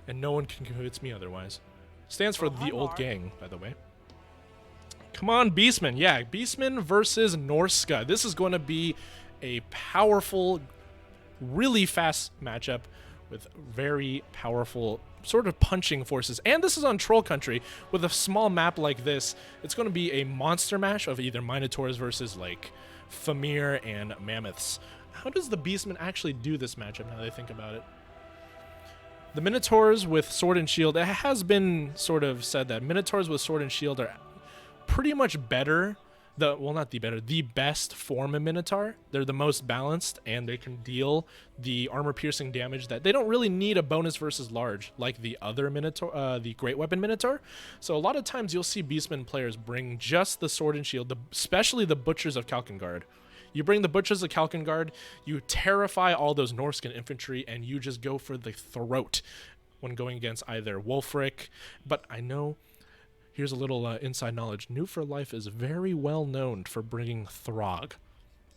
And no one can convince me otherwise. Stands for the old gang, by the way. Come on, Beastman. Yeah, Beastman versus Norska. This is going to be a powerful, really fast matchup with very powerful sort of punching forces. And this is on Troll Country. With a small map like this, it's going to be a monster mash of either Minotaurs versus like Famir and Mammoths. How does the Beastman actually do this matchup now that I think about it? The Minotaurs with Sword and Shield, it has been sort of said that Minotaurs with Sword and Shield are pretty much better. The best form of Minotaur. They're the most balanced, and they can deal the armor-piercing damage that they don't really need a bonus versus large like the other Minotaur, the Great Weapon Minotaur. So a lot of times you'll see Beastman players bring just the Sword and Shield, especially the Butchers of Kalkengard. You bring the Butchers of Kalkengard, you terrify all those Norscan infantry, and you just go for the throat when going against either Wulfric. But I know, here's a little inside knowledge. New for Life is very well known for bringing Throg.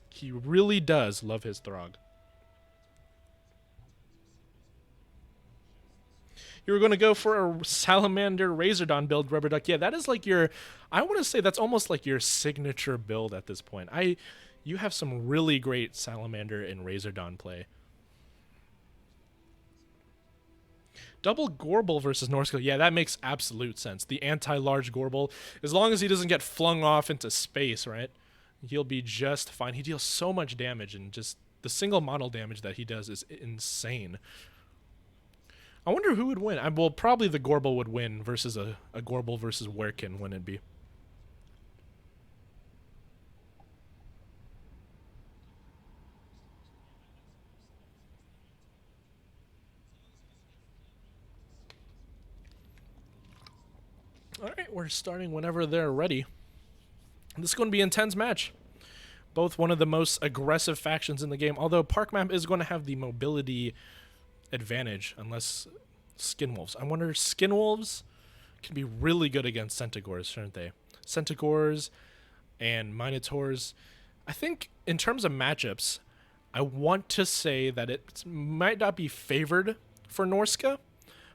He really does love his Throg. You were going to go for a Salamander Razordon build, Rubber Duck. Yeah, that is like your, I want to say that's almost like your signature build at this point. You have some really great Salamander and Razordon play. Double Gorbel versus Norska. Yeah, that makes absolute sense. The anti-large Gorbel, as long as he doesn't get flung off into space, right? He'll be just fine. He deals so much damage, and just the single model damage that he does is insane. I wonder who would win. Well, probably the Gorbel would win versus a Gorbel versus Werkin, wouldn't it be? Alright, we're starting whenever they're ready. This is going to be an intense match. Both one of the most aggressive factions in the game, although Parkmap is going to have the mobility advantage, unless Skinwolves. I wonder, Skinwolves can be really good against Centaurs, shouldn't they? Centaurs and Minotaurs. I think in terms of matchups, I want to say that it might not be favored for Norska,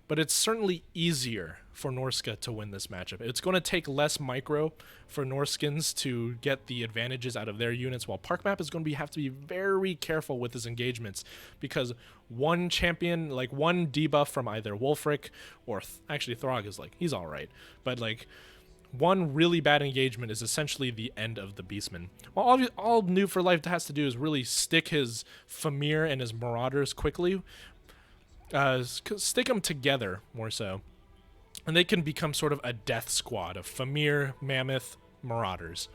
but it's certainly easier for Norska to win this matchup. It's going to take less micro for Norskins to get the advantages out of their units, while Parkmap is going to have to be very careful with his engagements, because one champion, like one debuff from either Wulfric or actually Throg is like, he's all right, but like one really bad engagement is essentially the end of the Beastman. Well, all New for Life has to do is really stick his Famir and his Marauders quickly, stick them together more so, and they can become sort of a death squad of Famir, Mammoth, Marauders.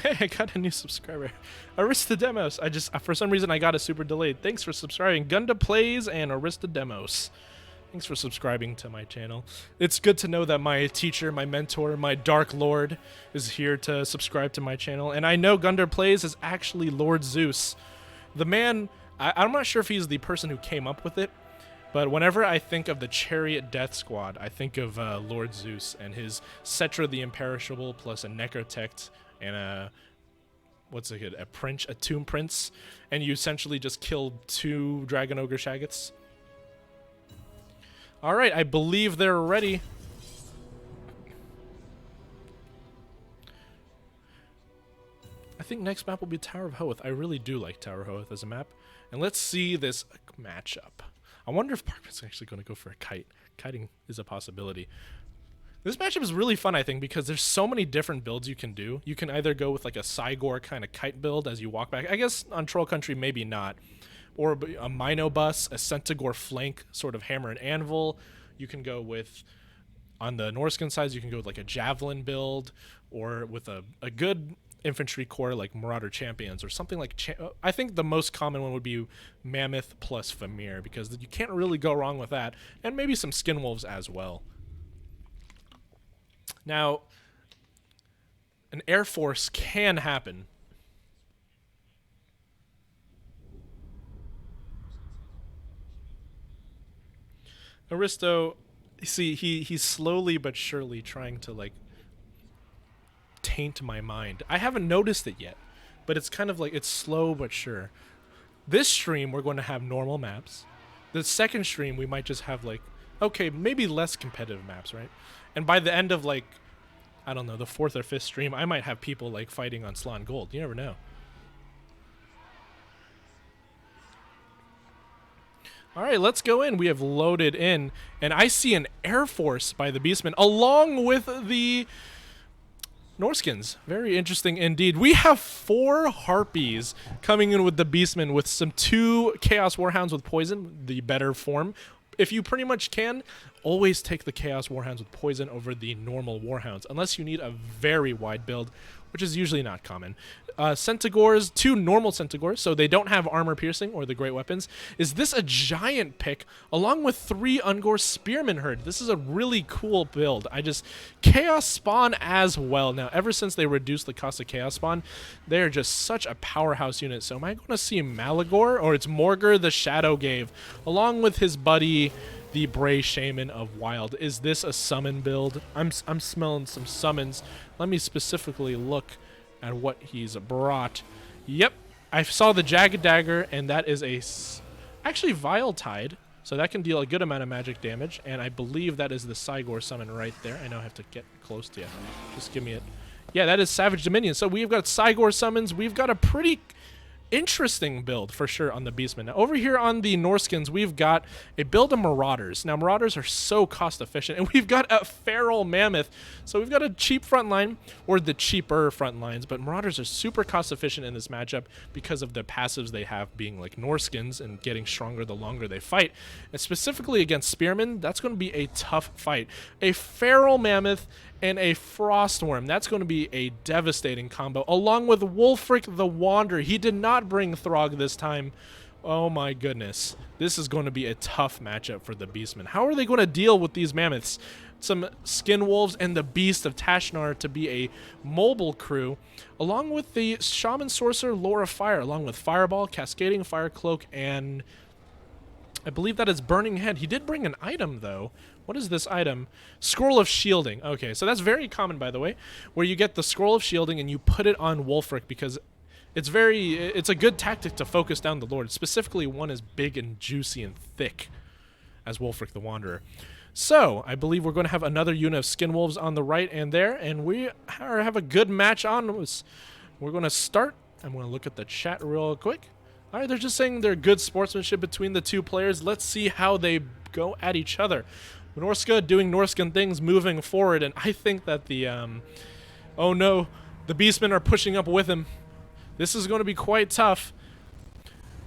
Hey, I got a new subscriber. Aristodemos. For some reason I got a super delayed. Thanks for subscribing. Gunda Plays and Aristodemos. Thanks for subscribing to my channel. It's good to know that my teacher, my mentor, my Dark Lord is here to subscribe to my channel. And I know Gundar Plays is actually Lord Zeus. The man, I'm not sure if he's the person who came up with it, but whenever I think of the Chariot Death Squad, I think of Lord Zeus and his Cetra the Imperishable plus a Necrotect and a... what's it? A Tomb Prince, and you essentially just killed 2 Dragon Ogre Shaggoths. All right, I believe they're ready. I think next map will be Tower of Hoth. I really do like Tower of Hoth as a map. And let's see this matchup. I wonder if Parkman's actually going to go for a kite. Kiting is a possibility. This matchup is really fun, I think, because there's so many different builds you can do. You can either go with like a Cygor kind of kite build as you walk back. I guess on Troll Country, maybe not. Or a Minobus, a Centaur flank, sort of hammer and anvil. You can go with, on the Norscan sides, you can go with like a Javelin build, or with a good infantry corps like Marauder Champions, or something like... I think the most common one would be Mammoth plus Famir, because you can't really go wrong with that. And maybe some Skinwolves as well. Now, an Air Force can happen. Aristo, see, he's slowly but surely trying to, like, taint my mind. I haven't noticed it yet, but it's kind of like, it's slow but sure. This stream, we're going to have normal maps. The second stream, we might just have, like, okay, maybe less competitive maps, right? And by the end of, like, I don't know, the 4th or 5th stream, I might have people, like, fighting on Slon Gold. You never know. All right, let's go in. We have loaded in, and I see an Air Force by the Beastmen along with the Norskins. Very interesting indeed. We have 4 Harpies coming in with the Beastmen with some 2 Chaos Warhounds with poison, the better form. If you pretty much can, always take the Chaos Warhounds with poison over the normal Warhounds, unless you need a very wide build, which is usually not common. Centaurs, 2 normal Centaurs, so they don't have armor piercing or the great weapons. Is this a giant pick, along with 3 Ungor Spearmen Herd? This is a really cool build. Chaos Spawn as well. Now, ever since they reduced the cost of Chaos Spawn, they are just such a powerhouse unit. So am I going to see Malagor, or it's Morgur the Shadowgave, along with his buddy, the Bray Shaman of Wild? Is this a summon build? I'm smelling some summons. Let me specifically look at what he's brought. Yep, I saw the Jagged Dagger, and that is actually Vile Tide, so that can deal a good amount of magic damage, and I believe that is the Cygor summon right there. I know I have to get close to you. Just give me it. Yeah, that is Savage Dominion. So we've got Cygor summons. We've got a pretty interesting build for sure on the Beastmen. Now over here on the Norskins, we've got a build of Marauders. Now Marauders are so cost efficient, and we've got a Feral Mammoth. So we've got a cheap front line, or the cheaper front lines, but Marauders are super cost efficient in this matchup because of the passives they have being like Norskins and getting stronger the longer they fight. And specifically against Spearmen, that's going to be a tough fight. A Feral Mammoth and a Frostworm. That's going to be a devastating combo, along with Wulfric the Wanderer. He did not bring Throg this time. Oh my goodness. This is going to be a tough matchup for the Beastmen. How are they going to deal with these Mammoths? Some Skinwolves and the Beast of Tashnar to be a mobile crew, along with the Shaman Sorcerer Lore of Fire, along with Fireball, Cascading Fire Cloak, and I believe that is Burning Head. He did bring an item, though. What is this item? Scroll of Shielding. Okay, so that's very common, by the way, where you get the Scroll of Shielding and you put it on Wulfric because it's a good tactic to focus down the Lord, specifically one as big and juicy and thick as Wulfric the Wanderer. So, I believe we're going to have another unit of Skinwolves on the right and there, and we have a good match on us. We're going to start. I'm going to look at the chat real quick. All right, they're just saying they're good sportsmanship between the 2 players. Let's see how they go at each other. Norska doing Norscan things, moving forward, and I think that the, oh no, the Beastmen are pushing up with him. This is going to be quite tough.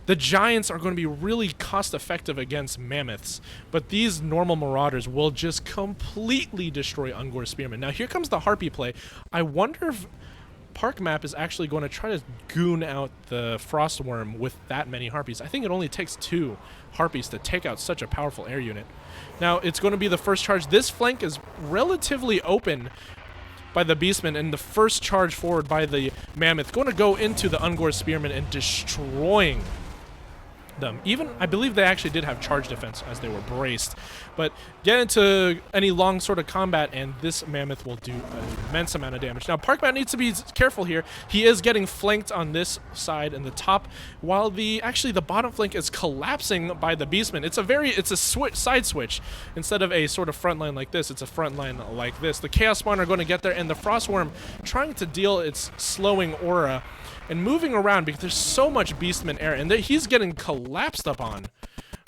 The Giants are going to be really cost-effective against Mammoths, but these normal Marauders will just completely destroy Ungor Spearmen. Now, here comes the Harpy play. I wonder if Park Map is actually going to try to goon out the Frostworm with that many Harpies. I think it only takes 2 Harpies to take out such a powerful air unit. Now, it's going to be the first charge. This flank is relatively open by the Beastmen, and the first charge forward by the Mammoth going to go into the Ungor Spearmen and destroying them. Even, I believe they actually did have charge defense as they were braced. But get into any long sort of combat, and this Mammoth will do an immense amount of damage. Now, Parkmat needs to be careful here. He is getting flanked on this side and the top, while the bottom flank is collapsing by the Beastmen. It's a side switch. Instead of a sort of front line like this, it's a front line like this. The Chaos Spawn are going to get there, and the Frostworm trying to deal its slowing aura and moving around because there's so much Beastman air, and he's getting collapsed upon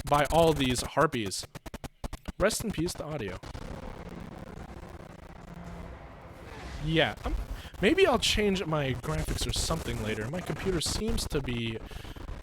by all these Harpies. Rest in peace to audio. Yeah, maybe I'll change my graphics or something later. My computer seems to be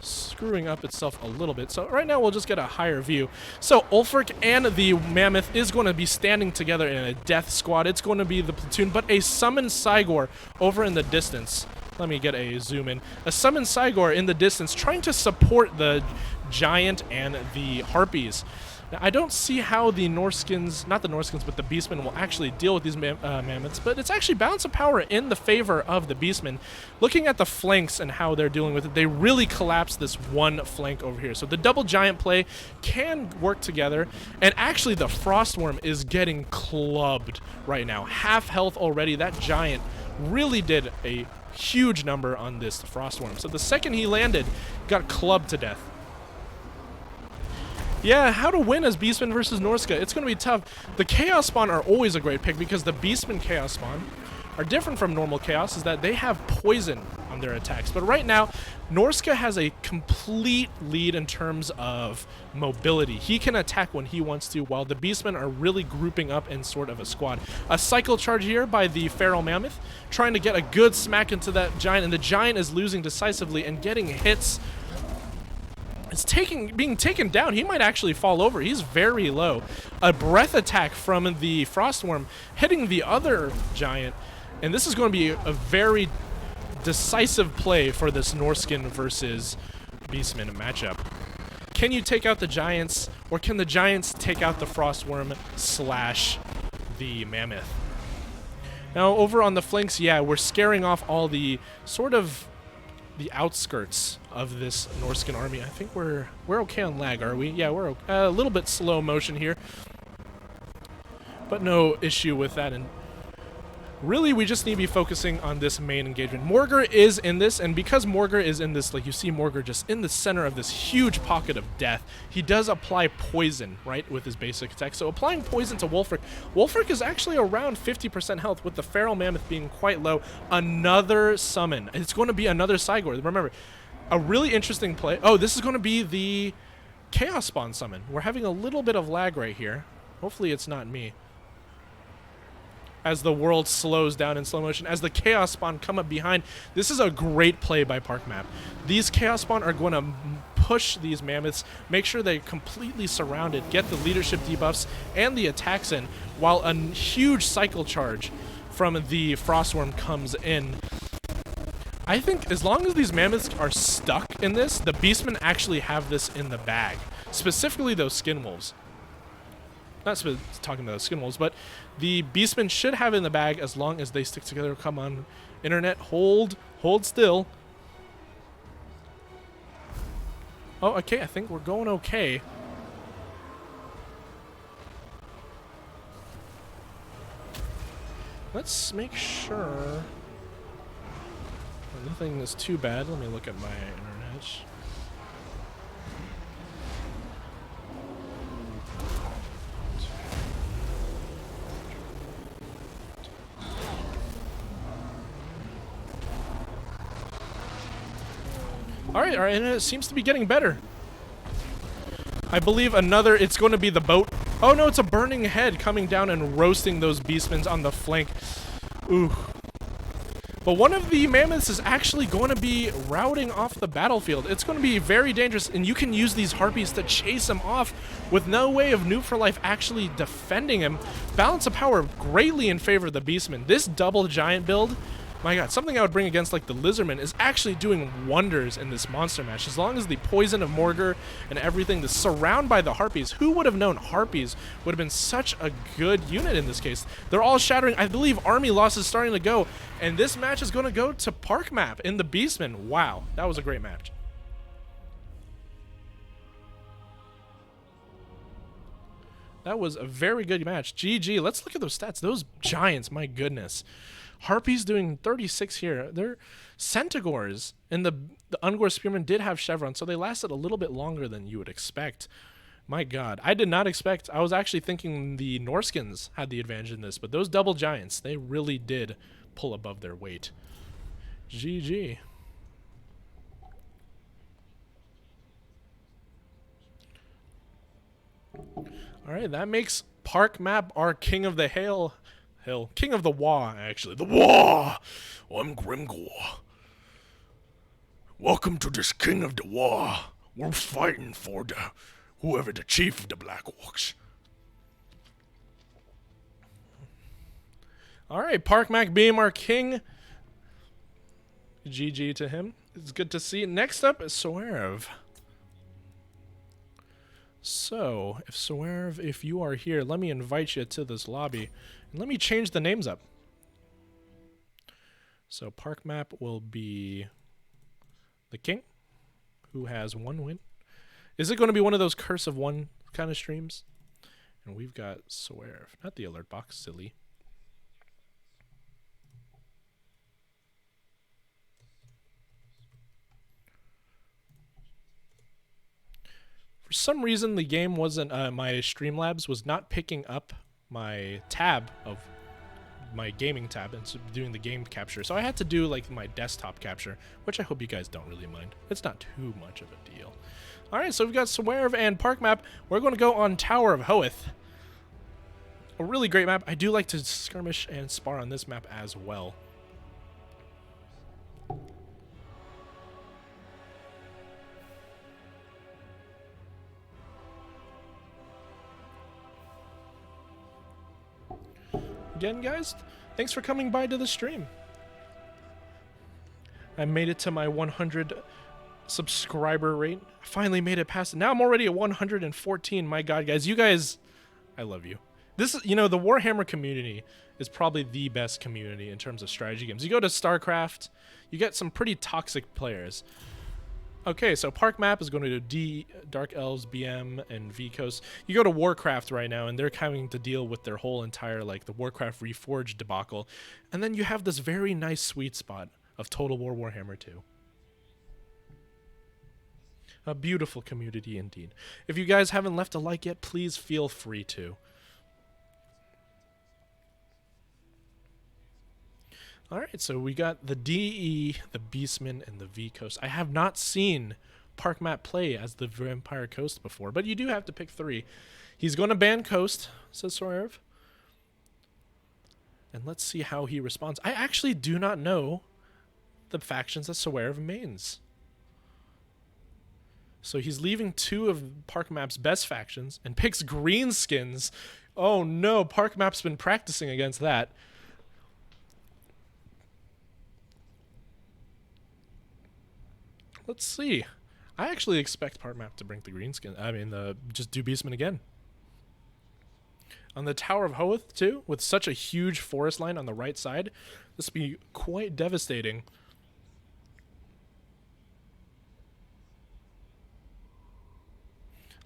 screwing up itself a little bit. So right now we'll just get a higher view. So Ulfric and the Mammoth is going to be standing together in a death squad. It's going to be the platoon, but a summoned Cygor over in the distance. Let me get a zoom in. A summoned Cygor in the distance trying to support the Giant and the Harpies. Now, I don't see how the Norskins, not the Norskins, but the Beastmen will actually deal with these Mammoths, but it's actually balance of power in the favor of the Beastmen. Looking at the flanks and how they're dealing with it, they really collapse this one flank over here. So the double Giant play can work together, and actually the Frostworm is getting clubbed right now. Half health already. That Giant really did a huge number on this Frostworm. So the second he landed, got clubbed to death. Yeah, how to win as Beastman versus Norska. It's going to be tough. The Chaos Spawn are always a great pick because the Beastman Chaos Spawn are different from normal Chaos is that they have poison on their attacks. But right now, Norska has a complete lead in terms of mobility. He can attack when he wants to, while the Beastmen are really grouping up in sort of a squad. A cycle charge here by the Feral Mammoth, trying to get a good smack into that Giant, and the Giant is losing decisively and getting hits. It's being taken down. He might actually fall over. He's very low. A breath attack from the Frostworm hitting the other Giant, and this is going to be a very decisive play for this Norskin versus Beastman matchup. Can you take out the Giants, or can the Giants take out the Frostworm / the Mammoth? Now, over on the flanks, yeah, we're scaring off all the sort of the outskirts of this Norskin army. I think we're okay on lag, are we? Yeah, we're okay. A little bit slow motion here, but no issue with that. And really, we just need to be focusing on this main engagement. Morgur is in this, and because Morgur is in this, like you see Morgur just in the center of this huge pocket of death, he does apply poison, right, with his basic attack. So applying poison to Wulfric. Wulfric is actually around 50% health, with the Feral Mammoth being quite low. Another summon. It's going to be another Cygor. Remember, a really interesting play. Oh, this is going to be the Chaos Spawn summon. We're having a little bit of lag right here. Hopefully it's not me. As the world slows down in slow motion, as the Chaos Spawn come up behind. This is a great play by Park Map. These Chaos Spawn are going to push these Mammoths, make sure they're completely surrounded, get the leadership debuffs and the attacks in, while a huge cycle charge from the Frostworm comes in. I think as long as these Mammoths are stuck in this, the Beastmen actually have this in the bag. Specifically those Skin Wolves. Not talking about the Skin Wolves, but the Beastmen should have it in the bag as long as they stick together. Come on, internet, hold still. Oh, okay, I think we're going okay. Let's make sure nothing is too bad. Let me look at my internet. Alright, and it seems to be getting better. I believe it's going to be the boat. Oh no, it's a burning head coming down and roasting those Beastmen on the flank. Ooh. But one of the Mammoths is actually going to be routing off the battlefield. It's going to be very dangerous, and you can use these Harpies to chase him off with no way of Noob for Life actually defending him. Balance of power greatly in favor of the Beastmen. This double Giant build My god, something I would bring against like the Lizardman is actually doing wonders in this monster match. As long as the poison of Morgar and everything, the surround by the Harpies, who would have known Harpies would have been such a good unit in this case? They're all shattering. I believe army loss is starting to go, and this match is going to go to Park Map in the Beastman. Wow, that was a great match. That was a very good match. GG. Let's look at those stats. Those giants, my goodness. Harpies doing 36 here. They're Centaurs, and the Ungor Spearmen did have Chevron, so they lasted a little bit longer than you would expect. My god. I did not expect. I was actually thinking the Norskins had the advantage in this, but those double giants, they really did pull above their weight. GG. All right, that makes Park Map our king of the king of the WAAAAAAGH, actually. The WAAAAAAAGH! I'm Grimgor. Welcome to this king of the WAAAAAAGH. We're fighting for whoever the chief of the Black Orcs. Alright, Park Map being our king. GG to him. It's good to see. Next up is Soerv. So, if you are here, let me invite you to this lobby. And let me change the names up. So, Park Map will be the king, who has 1 win. Is it going to be one of those Curse of One kind of streams? And we've got Soerv, not the alert box, silly. For some reason, the game wasn't, my Streamlabs was not picking up my tab of my gaming tab and doing the game capture. So I had to do like my desktop capture, which I hope you guys don't really mind. It's not too much of a deal. All right, so we've got Soerv and Park Map. We're going to go on Tower of Hoeth. A really great map. I do like to skirmish and spar on this map as well. Again, guys, thanks for coming by to the stream. I made it to my 100 subscriber rate. I finally made it past it. Now I'm already at 114. My god, guys, you guys, I love you. This is, you know, the Warhammer community is probably the best community in terms of strategy games. You go to StarCraft, you get some pretty toxic players. Okay, so Park Map is going to do Dark Elves, BM, and VCOS. You go to Warcraft right now, and they're having to deal with their whole entire, like, the Warcraft Reforged debacle. And then you have this very nice sweet spot of Total War Warhammer 2. A beautiful community indeed. If you guys haven't left a like yet, please feel free to. Alright, so we got the DE, the Beastman, and the V-Coast. I have not seen Park Map play as the Vampire Coast before, but you do have to pick 3. He's going to ban Coast, says Soerv. And let's see how he responds. I actually do not know the factions that Soerv mains. So he's leaving 2 of Park Map's best factions and picks Greenskins. Oh no, Park Map's been practicing against that. Let's see. I actually expect Park Map to bring the Greenskin. I mean, just do Beastman again. On the Tower of Hoeth, too, with such a huge forest line on the right side, this would be quite devastating.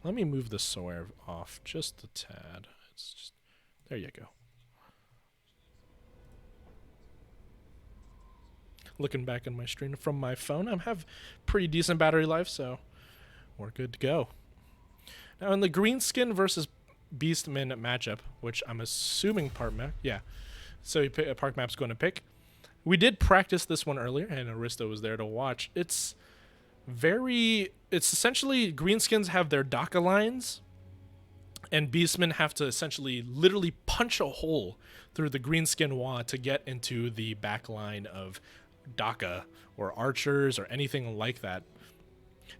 Let me move the Soerv off just a tad. It's just, there you go. Looking back on my screen from my phone, I have pretty decent battery life, so we're good to go. Now in the Greenskin versus Beastman matchup, which I'm assuming Park Map, yeah, so Park Map's going to pick. We did practice this one earlier, and Aristo was there to watch. It's essentially Greenskins have their DACA lines, and Beastmen have to essentially literally punch a hole through the Greenskin wall to get into the back line of DACA or archers or anything like that.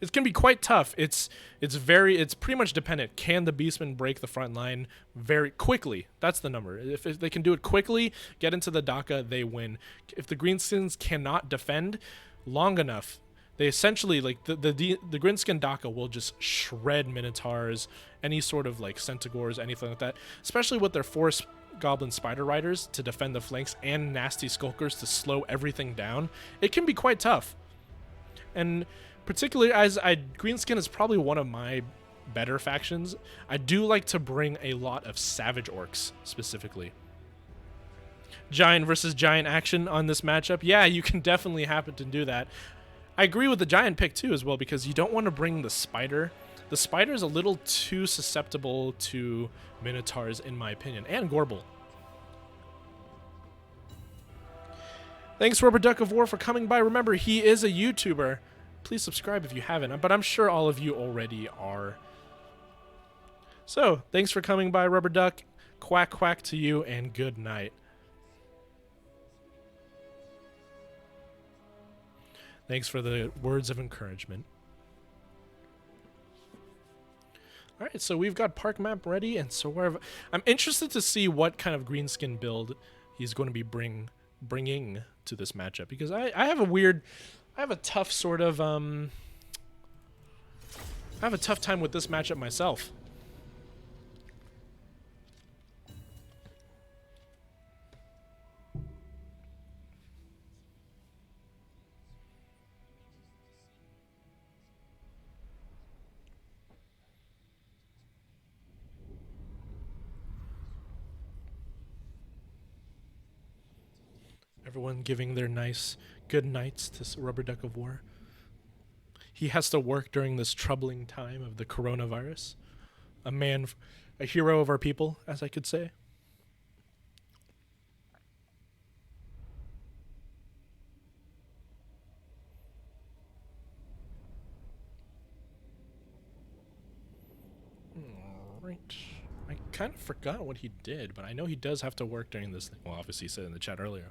It can be quite tough. It's pretty much dependent. Can the Beastmen break the front line very quickly? That's the number. If they can do it quickly, get into the Daka, they win. If the Greenskins cannot defend long enough, they essentially, like, the Greenskin Daka will just shred Minotaurs, any sort of like Centaurs, anything like that, especially with their Forest Goblin Spider Riders to defend the flanks and nasty Skulkers to slow everything down. It can be quite tough. And particularly as Greenskin is probably one of my better factions, I do like to bring a lot of Savage Orcs specifically. Giant versus Giant action on this matchup. Yeah, you can definitely happen to do that. I agree with the Giant pick too as well, because you don't want to bring the Spider. The Spider is a little too susceptible to Minotaurs in my opinion, and Gorbel. Thanks Rubber Duck of War for coming by. Remember, he is a YouTuber. Please subscribe if you haven't, but I'm sure all of you already are. So, thanks for coming by, Rubber Duck. Quack quack to you, and good night. Thanks for the words of encouragement. All right, so we've got Park Map ready, and so I'm interested to see what kind of Greenskin build he's going to be bringing to this matchup, because I have a tough sort of I have a tough time with this matchup myself. Everyone giving their nice good nights to Rubber Duck of War. He has to work during this troubling time of the coronavirus. A hero of our people, as I could say. All right. I kind of forgot what he did, but I know he does have to work during this thing. Well, obviously he said in the chat earlier.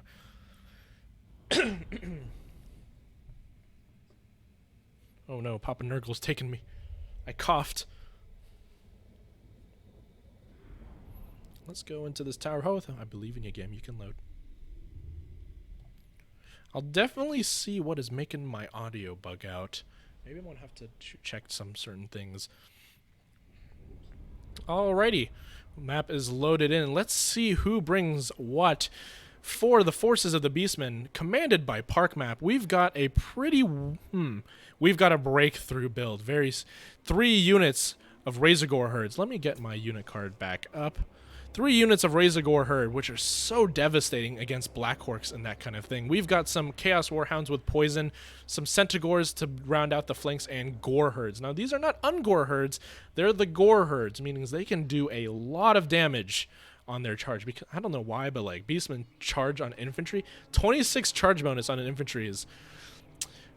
Oh no, Papa Nurgle's taken me. I coughed. Let's go into this tower. Oh, I believe in you, game. You can load. I'll definitely see what is making my audio bug out. Maybe I'm going to have to check some certain things. Alrighty. Map is loaded in. Let's see who brings what. For the forces of the Beastmen, commanded by Park Map, we've got a we've got a breakthrough build. 3 units of Razorgore herds. Let me get my unit card back up. 3 units of Razorgore herd, which are so devastating against Black Orcs and that kind of thing. We've got some Chaos Warhounds with poison, some Centaurs to round out the flanks, and Gore herds. Now, these are not Ungore herds. They're the Gore herds, meaning they can do a lot of damage on their charge. Because I don't know why, but like Beastmen charge on infantry, 26 charge bonus on an infantry is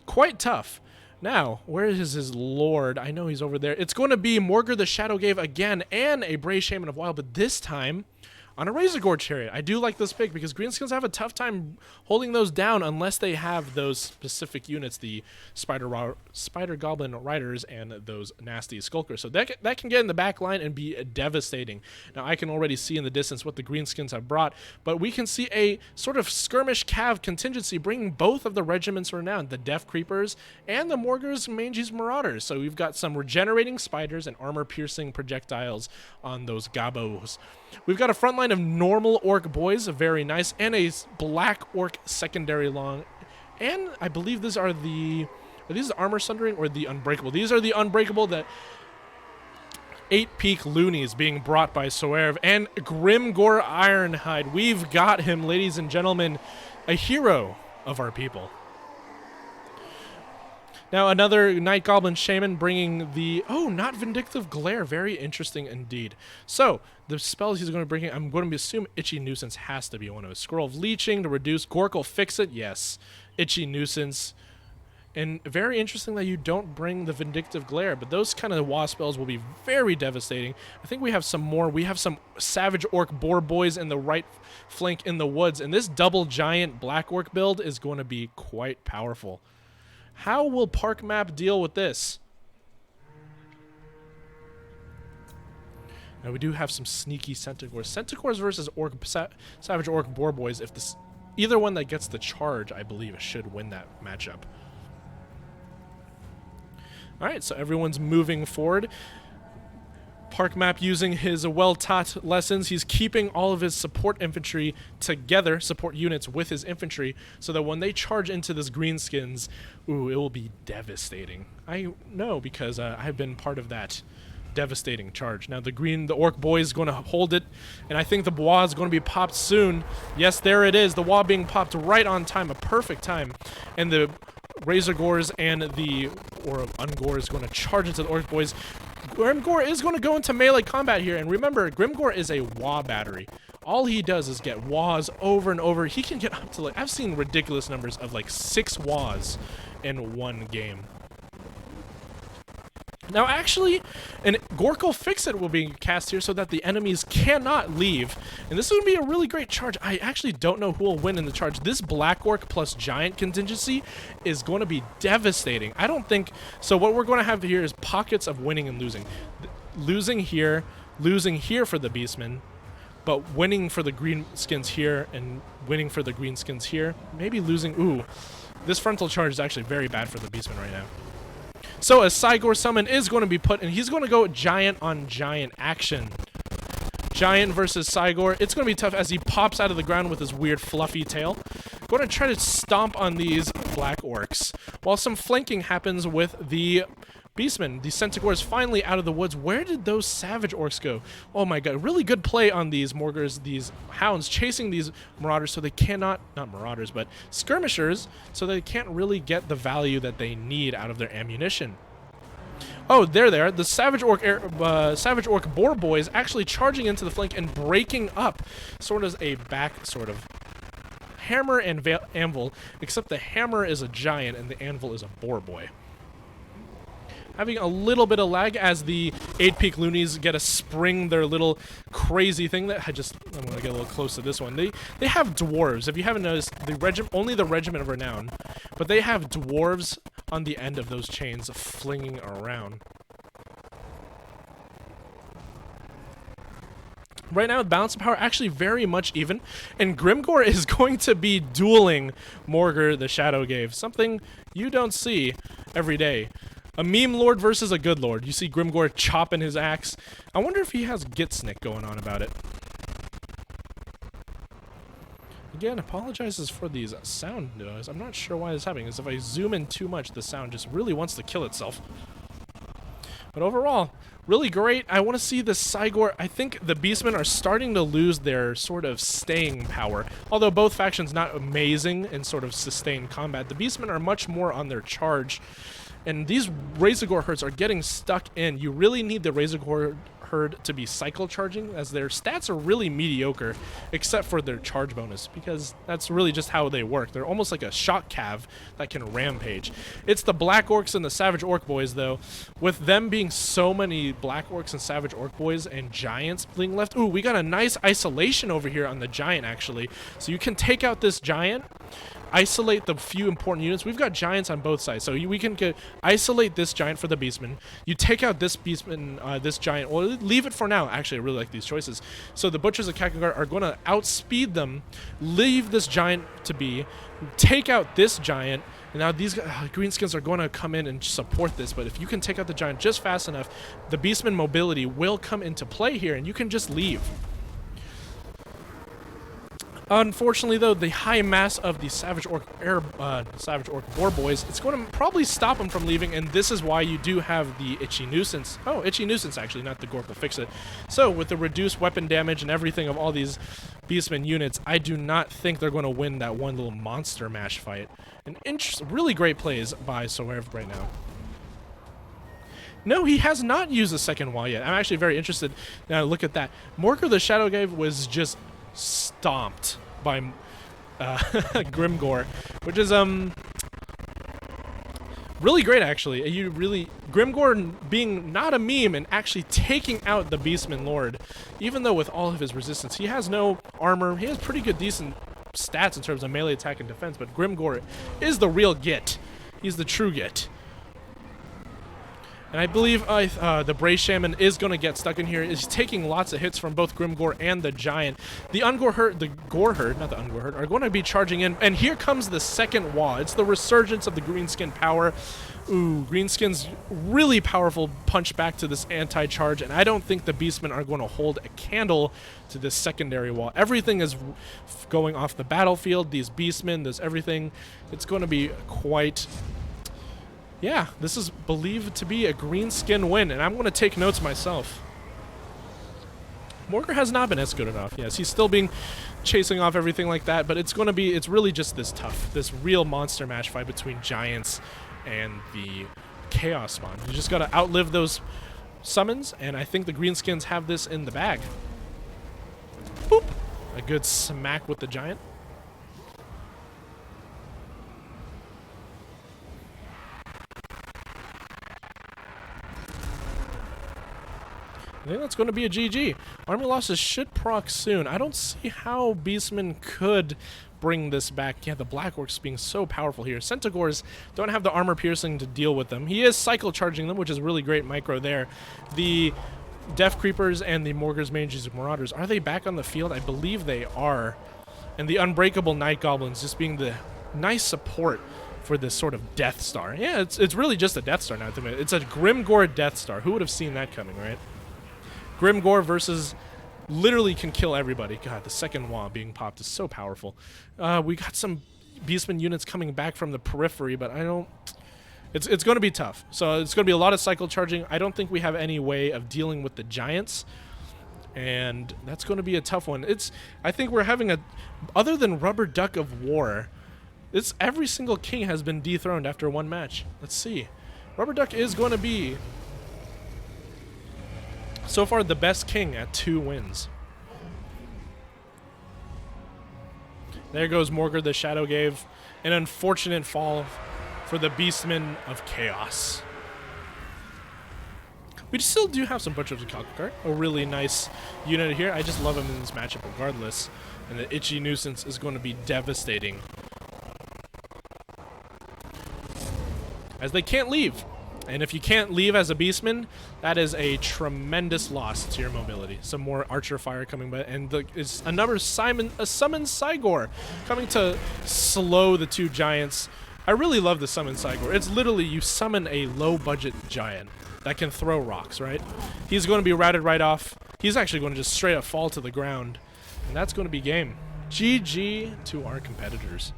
quite tough. Now, where is his lord? I know he's over there. It's going to be Morgur the Shadowgave again and a Brave Shaman of Wild, but this time on a Razorgore Chariot. I do like this pick because Greenskins have a tough time holding those down unless they have those specific units, the Spider Goblin Riders and those nasty Skulkers. So that can get in the back line and be devastating. Now, I can already see in the distance what the Greenskins have brought, but we can see a sort of skirmish cav contingency bringing both of the regiments renowned, the Death Creepers and the Morgur's Mangy's Marauders. So we've got some regenerating spiders and armor-piercing projectiles on those Gabos. We've got a front line of normal orc boys, very nice, and a black orc secondary long. And I believe these are these the armor sundering or the unbreakable? These are the unbreakable, that 8-peak loonies being brought by Soerv and Grimgore Ironhide. We've got him, ladies and gentlemen, a hero of our people. Now, another Night Goblin Shaman bringing the... Oh, not Vindictive Glare. Very interesting indeed. So, the spells he's going to bring in, I'm going to assume Itchy Nuisance has to be one of his. Scroll of Leeching to reduce. Gork'll Fix It. Yes. Itchy Nuisance. And very interesting that you don't bring the Vindictive Glare, but those kind of wasp spells will be very devastating. I think we have some more. We have some Savage Orc Boar Boys in the right flank in the woods, and this double giant Black Orc build is going to be quite powerful. How will Park Map deal with this? Now we do have some sneaky Centaurs. Centaurs versus Savage Orc Boar Boys. If this, either one that gets the charge, I believe, should win that matchup. All right, so everyone's moving forward. Park Map using his well-taught lessons. He's keeping all of his support infantry together, support units with his infantry, so that when they charge into this greenskins, ooh, it will be devastating. I know because I've been part of that devastating charge. Now the Orc boy is going to hold it, and I think the Bois is going to be popped soon. Yes, there it is. The Bois being popped right on time, a perfect time, and the Razor Gores and the Ungor is going to charge into the Orc boys. Grimgor is going to go into melee combat here, and remember, Grimgor is a Wah battery. All he does is get Wahs over and over. He can get up to, like, I've seen ridiculous numbers of like 6 Wahs in one game. Now, actually, an Gorkle Fix-It will be cast here so that the enemies cannot leave. And this would be a really great charge. I actually don't know who will win in the charge. This Black Orc plus Giant contingency is going to be devastating. I don't think... So what we're going to have here is pockets of winning and losing. Losing here for the Beastmen, but winning for the Greenskins here and winning for the Greenskins here. Maybe losing... Ooh, this frontal charge is actually very bad for the Beastmen right now. So a Cygor summon is going to be put, and he's going to go Giant on Giant action. Giant versus Cygor. It's going to be tough as he pops out of the ground with his weird fluffy tail. Going to try to stomp on these Black Orcs, while some flanking happens with the Beastmen. The Centaur is finally out of the woods. Where did those Savage Orcs go? Oh my god, really good play on these Morgurs, these Hounds, chasing these Marauders so they cannot, not Marauders, but Skirmishers, so they can't really get the value that they need out of their ammunition. Oh, there. The Savage Orc Boar Boys actually charging into the flank and breaking up, sort of a back sort of hammer and anvil, except the hammer is a giant and the anvil is a boar boy. Having a little bit of lag as the 8-peak loonies get to spring their little crazy thing that I'm going to get a little close to this one. They have dwarves. If you haven't noticed, only the Regiment of Renown, but they have dwarves on the end of those chains flinging around. Right now, the balance of power actually very much even, and Grimgor is going to be dueling Morgur the Shadowgave, something you don't see every day. A meme lord versus a good lord. You see Grimgor chopping his axe. I wonder if he has Gitsnick going on about it. Again, apologizes for these sound noise. I'm not sure why this is happening. As if I zoom in too much, the sound just really wants to kill itself. But overall, really great. I want to see the Cygor. I think the Beastmen are starting to lose their sort of staying power. Although both factions not amazing in sort of sustained combat, the Beastmen are much more on their charge. And these Razorgore herds are getting stuck in. You really need the Razorgore herd to be cycle charging, as their stats are really mediocre, except for their charge bonus, because that's really just how they work. They're almost like a shock cav that can rampage. It's the Black Orcs and the Savage Orc Boys, though. With them being so many Black Orcs and Savage Orc Boys and Giants being left. Ooh, we got a nice isolation over here on the Giant, actually. So you can take out this Giant, isolate the few important units. We've got Giants on both sides, so we can isolate this Giant for the Beastmen. You take out this Beastman, this Giant, or leave it for now. Actually, I really like these choices. So the Butchers of Kakangar are going to outspeed them, leave this Giant to be, take out this Giant, and now these Greenskins are going to come in and support this, but if you can take out the Giant just fast enough, the Beastman mobility will come into play here, and you can just leave. Unfortunately, though, the high mass of the Savage Orc Boar Boys, it's going to probably stop them from leaving, and this is why you do have the Itchy Nuisance. Oh, Itchy Nuisance, actually, not the Gorkle Fix-It. So, with the reduced weapon damage and everything of all these Beastman units, I do not think they're going to win that one little monster mash fight. And really great plays by Soev right now. No, he has not used the second wall yet. I'm actually very interested. Now, look at that. Morgur the Shadowgave was just stomped by Grimgor, which is really great, actually. Grimgor being not a meme and actually taking out the Beastman Lord, even though with all of his resistance, he has no armor. He has pretty good, decent stats in terms of melee attack and defense, but Grimgor is the real git. He's the true git. And I believe the Brace Shaman is going to get stuck in here. He's taking lots of hits from both Grimgore and the Giant. The Gore Herd, not the Ungore Herd, are going to be charging in. And here comes the second WAAAAAAGH. It's the resurgence of the Greenskin power. Ooh, Greenskin's really powerful punch back to this anti-charge. And I don't think the Beastmen are going to hold a candle to this secondary wall. Everything is going off the battlefield. These Beastmen, there's everything. It's going to be quite... Yeah, this is believed to be a Greenskin win, and I'm going to take notes myself. Morgar has not been as good enough. Yes, he's still chasing off everything like that, but it's really just this real monster match fight between Giants and the Chaos Spawn. You just got to outlive those summons, and I think the Greenskins have this in the bag. Boop! A good smack with the Giant. I think that's going to be a GG. Army losses should proc soon. I don't see how Beastmen could bring this back. Yeah, the Blackworks being so powerful here. Centaurs don't have the armor piercing to deal with them. He is cycle charging them, which is really great micro there. The Death Creepers and the Morgars, Mages, and Marauders, are they back on the field? I believe they are. And the Unbreakable Night Goblins just being the nice support for this sort of Death Star. Yeah, it's really just a Death Star now. It's a Grimgore Death Star. Who would have seen that coming, right? Grimgore versus literally can kill everybody. God, the second wall being popped is so powerful. We got some Beastmen units coming back from the periphery, but I don't... It's going to be tough. So it's going to be a lot of cycle charging. I don't think we have any way of dealing with the Giants, and that's going to be a tough one. I think we're having a... Other than Rubber Duck of War, every single king has been dethroned after one match. Let's see. Rubber Duck is going to be... so far, the best king at 2 wins. There goes Morgar the Shadow Gave. An unfortunate fall for the Beastmen of Chaos. We still do have some Butchers of Calcart. A really nice unit here. I just love him in this matchup regardless. And the Itchy Nuisance is going to be devastating. As they can't leave. And if you can't leave as a Beastman, that is a tremendous loss to your mobility. Some more Archer Fire coming by, and it's another Summoned Cygor coming to slow the 2 Giants. I really love the Summoned Cygor. It's literally you summon a low-budget Giant that can throw rocks, right? He's going to be routed right off. He's actually going to just straight up fall to the ground, and that's going to be game. GG to our competitors.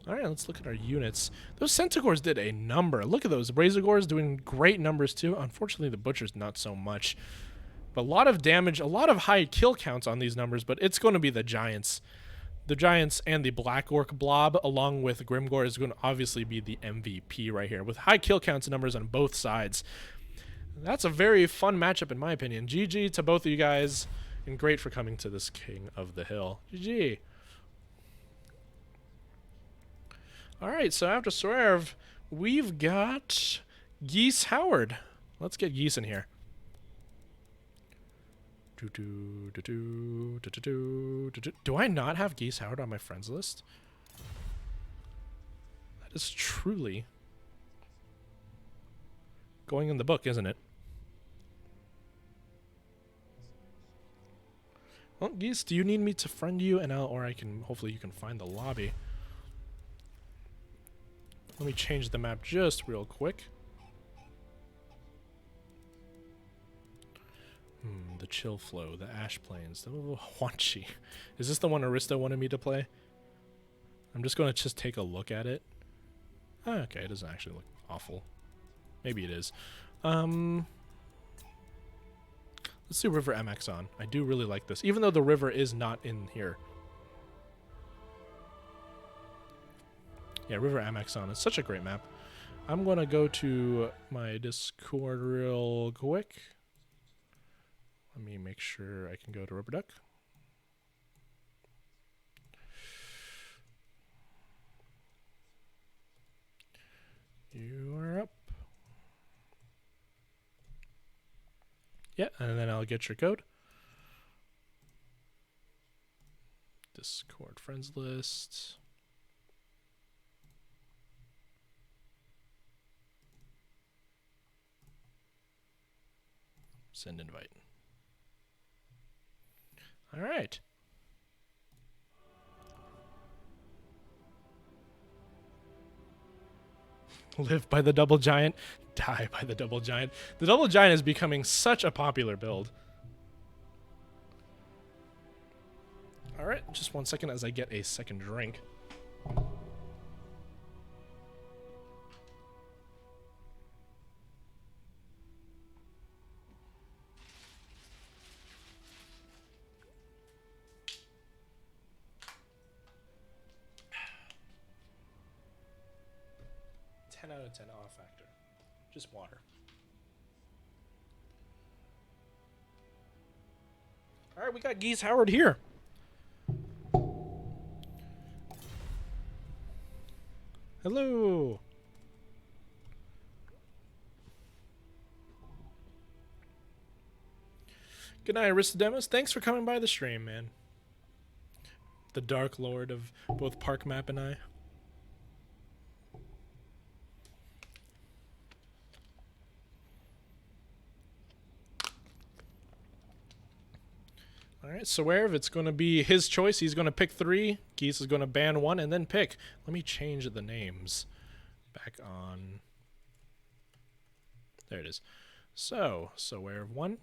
All right, let's look at our units. Those Centaurs did a number. Look at those. The Razorgores doing great numbers too. Unfortunately, the Butchers not so much. But a lot of damage, a lot of high kill counts on these numbers, but it's going to be the Giants. The Giants and the Black Orc Blob, along with Grimgore, is going to obviously be the MVP right here, with high kill counts numbers on both sides. That's a very fun matchup in my opinion. GG to both of you guys, and great for coming to this King of the Hill. GG. Alright, so after Swerve, we've got Geese Howard. Let's get Geese in here. Do I not have Geese Howard on my friends list? That is truly going in the book, isn't it? Well, Geese, do you need me to friend you? Or I can, hopefully you can find the lobby. Let me change the map just real quick. The Chill Flow, the Ash Plains, the Huanchi. Is this the one Arista wanted me to play? I'm just going to just take a look at it. Oh, okay, it doesn't actually look awful. Maybe it is. Let's do River MX on. I do really like this, even though the river is not in here. Yeah, River Amaxon is such a great map. I'm going to go to my Discord real quick. Let me make sure I can go to Rubber Duck. You are up. Yeah, and then I'll get your code. Discord friends list. Send invite. All right. Live by the double giant, die by the double giant. The double giant is becoming such a popular build. All right, just 1 second as I get a second drink. Out of 10 off factor. Just water. All right, we got Geese Howard here. Hello. Good night, Aristodemus. Thanks for coming by the stream, man. The Dark Lord of both Park Map and I. All right, so wherever it's going to be his choice, he's going to pick 3. Geese is going to ban 1 and then pick. Let me change the names back on. There it is. So where of 1.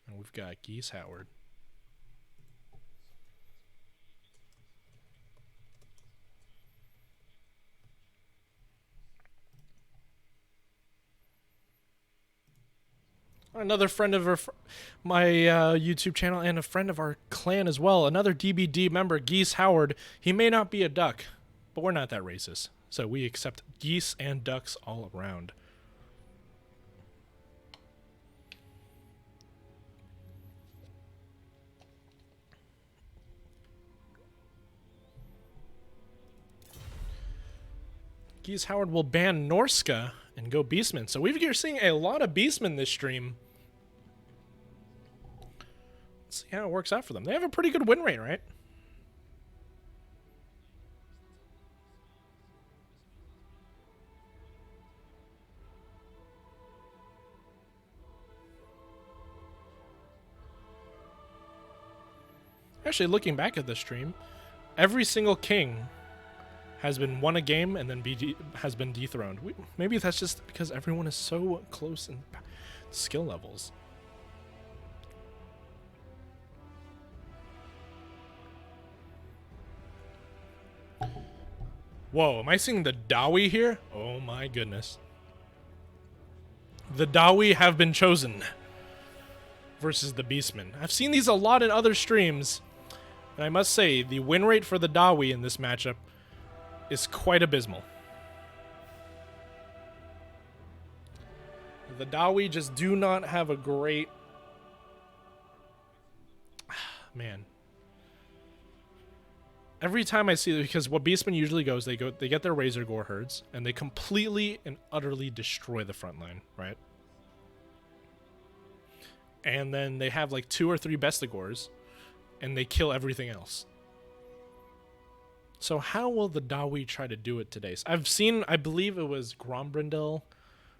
And we've got Geese Howard. Another friend of my YouTube channel and a friend of our clan as well. Another DBD member, Geese Howard. He may not be a duck, but we're not that racist. So we accept geese and ducks all around. Geese Howard will ban Norska and go Beastman. So we're seeing a lot of Beastmen this stream. Let's see how it works out for them. They have a pretty good win rate, right? Actually, looking back at the stream, every single king has been won a game and then has been dethroned. Maybe that's just because everyone is so close in skill levels. Whoa, am I seeing the Dawi here? Oh my goodness. The Dawi have been chosen versus the Beastmen. I've seen these a lot in other streams, and I must say, the win rate for the Dawi in this matchup is quite abysmal. The Dawi just do not have a great... Man. Every time I see it, because what Beastmen usually goes, they get their Razor Gore herds, and they completely and utterly destroy the front line, right? And then they have like 2 or 3 Bestigors, and they kill everything else. So how will the Dawi try to do it today? So I've seen, I believe it was Grombrindel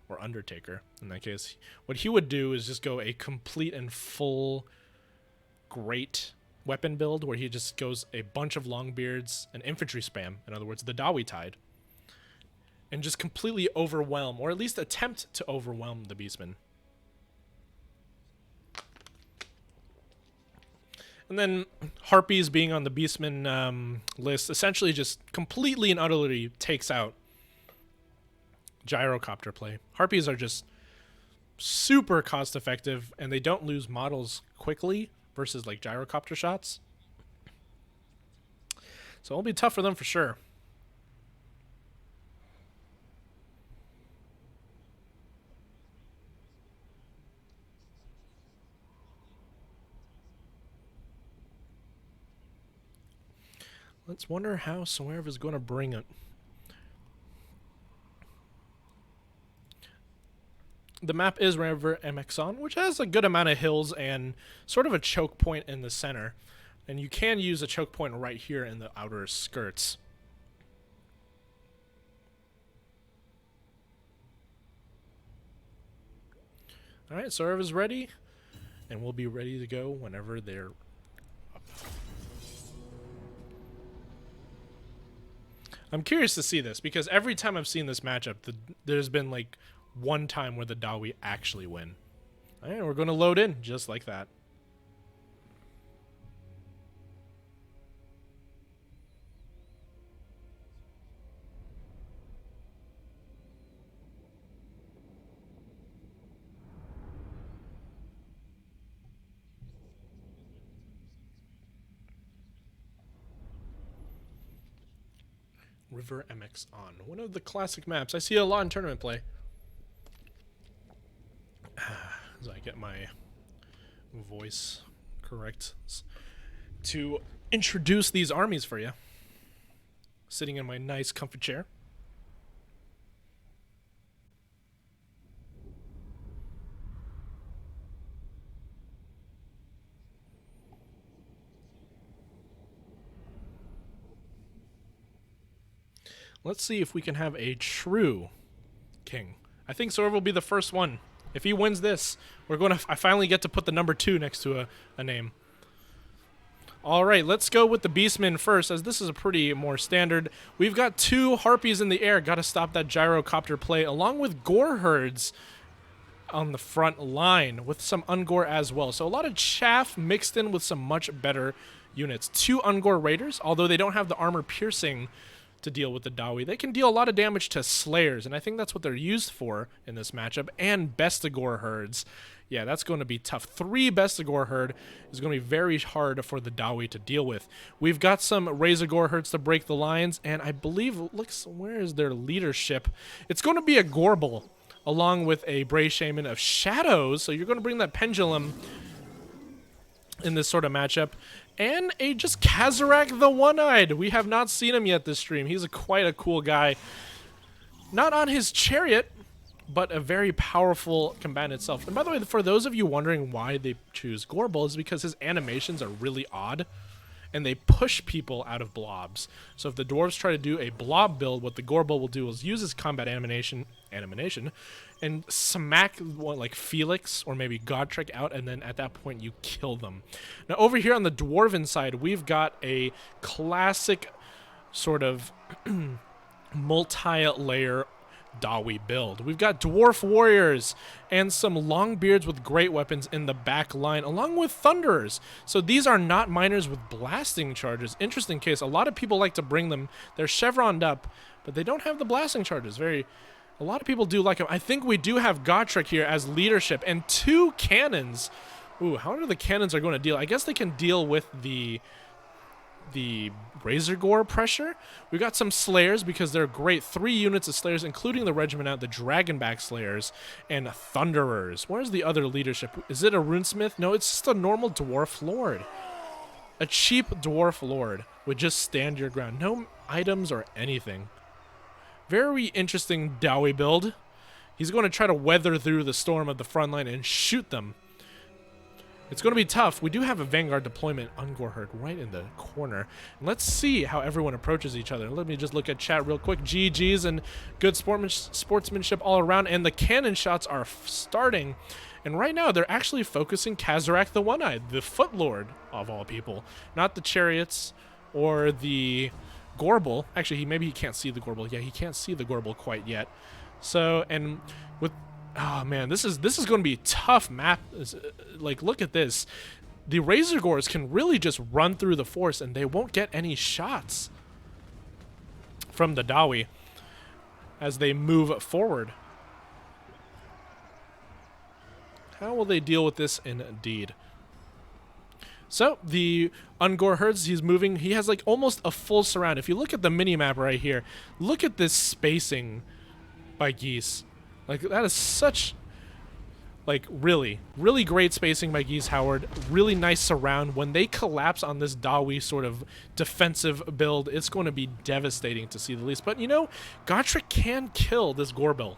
or Undertaker in that case. What he would do is just go a complete and full great weapon build where he just goes a bunch of Longbeards and infantry spam, in other words, the Dawi Tide, and just completely overwhelm, or at least attempt to overwhelm the Beastmen. And then Harpies being on the Beastman list essentially just completely and utterly takes out gyrocopter play. Harpies are just super cost effective and they don't lose models quickly versus like gyrocopter shots. So it'll be tough for them for sure. Let's wonder how Soev is going to bring it. The map is River MX, which has a good amount of hills and sort of a choke point in the center. And you can use a choke point right here in the outer skirts. Alright, serve is ready, and we'll be ready to go whenever they're up. I'm curious to see this, because every time I've seen this matchup, there's been like one time where the Dawi actually win. Alright, we're going to load in just like that. River MX on. One of the classic maps. I see a lot in tournament play. As I get my voice correct to introduce these armies for you. Sitting in my nice comfy chair. Let's see if we can have a true king. I think Sorv will be the first one. If he wins this, I finally get to put the number 2 next to a name. All right, let's go with the Beastman first, as this is a pretty more standard. We've got 2 Harpies in the air. Got to stop that gyrocopter play, along with Gore Herds on the front line, with some Ungor as well. So a lot of chaff mixed in with some much better units. 2 Ungor Raiders, although they don't have the armor piercing to deal with the Dawi. They can deal a lot of damage to Slayers, and I think that's what they're used for in this matchup, and Bestigor Herds. Yeah, that's going to be tough. 3 Bestigor Herd is going to be very hard for the Dawi to deal with. We've got some Razorgore Herds to break the lines, and I believe, where is their leadership? It's going to be a Gorbel, along with a Bray Shaman of Shadows, so you're going to bring that Pendulum in this sort of matchup. And a just Kazarak the One-Eyed. We have not seen him yet this stream. He's quite a cool guy. Not on his chariot, but a very powerful combatant itself. And by the way, for those of you wondering why they choose Gorbel, is because his animations are really odd, and they push people out of blobs. So if the dwarves try to do a blob build, what the Gorbel will do is use his combat animation, and smack one like Felix or maybe Godtrick out, and then at that point you kill them. Now over here on the dwarven side, we've got a classic sort of multi-layer Dawi build. We've got dwarf warriors and some Longbeards with great weapons in the back line, along with Thunderers. So these are not miners with blasting charges. Interesting case. A lot of people like to bring them. They're chevroned up, but they don't have the blasting charges. A lot of people do like them. I think we do have Godtrick here as leadership and 2 cannons. Ooh, how are the cannons are going to deal? I guess they can deal with the Razorgore pressure. We got some Slayers because they're great. 3 units of Slayers, including the regiment out, the Dragonback Slayers, and Thunderers. Where's the other leadership? Is it a Runesmith? No, it's just a normal Dwarf Lord. A cheap Dwarf Lord would just stand your ground. No items or anything. Very interesting Dawi build. He's going to try to weather through the storm of the front line and shoot them. It's going to be tough. We do have a Vanguard deployment Ungor Herd right in the corner. And let's see how everyone approaches each other. Let me just look at chat real quick. GG's and good sportsmanship all around. And the cannon shots are starting. And right now, they're actually focusing Kazarak the One-Eyed, the Footlord of all people. Not the chariots or the Gorbel. Actually, maybe he can't see the Gorbel. Yeah, he can't see the Gorbel quite yet. So, and with... Oh man, this is going to be a tough map. Like, look at this. The Razorgores can really just run through the force, and they won't get any shots from the Dawi as they move forward. How will they deal with this indeed? So, the Ungor Herds, he's moving. He has like almost a full surround. If you look at the mini-map right here, look at this spacing by Geese. Like, that is such, like, really, really great spacing by Geese Howard. Really nice surround. When they collapse on this Dawi sort of defensive build, it's going to be devastating to see the least. But, you know, Godtrick can kill this Gorbel.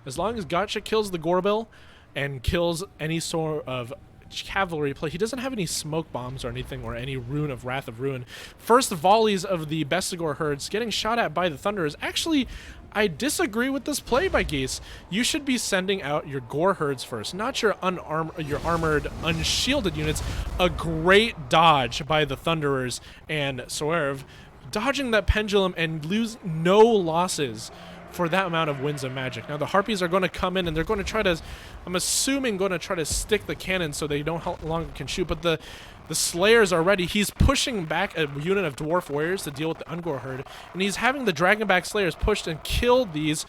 As long as Gotcha kills the Gorbil and kills any sort of cavalry play, he doesn't have any smoke bombs or anything, or any Rune of Wrath of Ruin. First volleys of the Bestigor herds getting shot at by the Thunderers. Actually, I disagree with this play by Geese. You should be sending out your Gore herds first, not your armored, unshielded units. A great dodge by the Thunderers and Swerve, dodging that pendulum and lose no losses for that amount of winds of magic. Now the Harpies are going to come in and they're going to try to, I'm assuming, going to try to stick the cannons so they don't longer can shoot, but the Slayers are ready. He's pushing back a unit of Dwarf Warriors to deal with the Ungor herd, and he's having the Dragonback Slayers pushed and killed these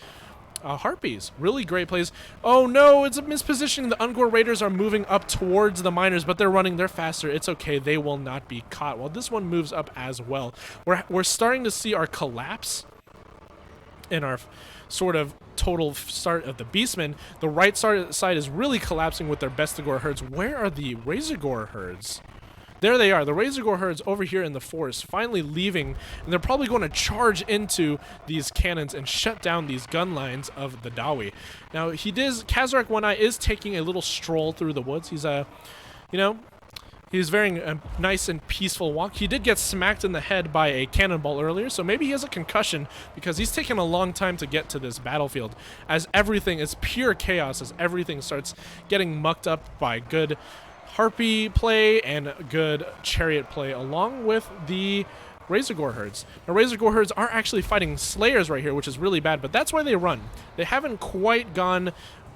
Harpies. Really great plays. Oh no, it's a mispositioning. The Ungor Raiders are moving up towards the miners, but they're running. They're faster. It's okay. They will not be caught. Well, this one moves up as well. We're starting to see our collapse in our sort of total start of the Beastmen. The right side is really collapsing with their Bestigor herds. Where are the Razorgore herds? There they are, the Razorgore herds over here in the forest, finally leaving, and they're probably going to charge into these cannons and shut down these gun lines of the Dawi. Now, Kazarak One Eye is taking a little stroll through the woods. He's he's very nice and peaceful walk. He did get smacked in the head by a cannonball earlier, so maybe he has a concussion because he's taken a long time to get to this battlefield, as everything is pure chaos, as everything starts getting mucked up by good Harpy play and good Chariot play, along with the Razorgore herds. Now, Razorgore herds are actually fighting Slayers right here, which is really bad, but that's why they run. They haven't quite gone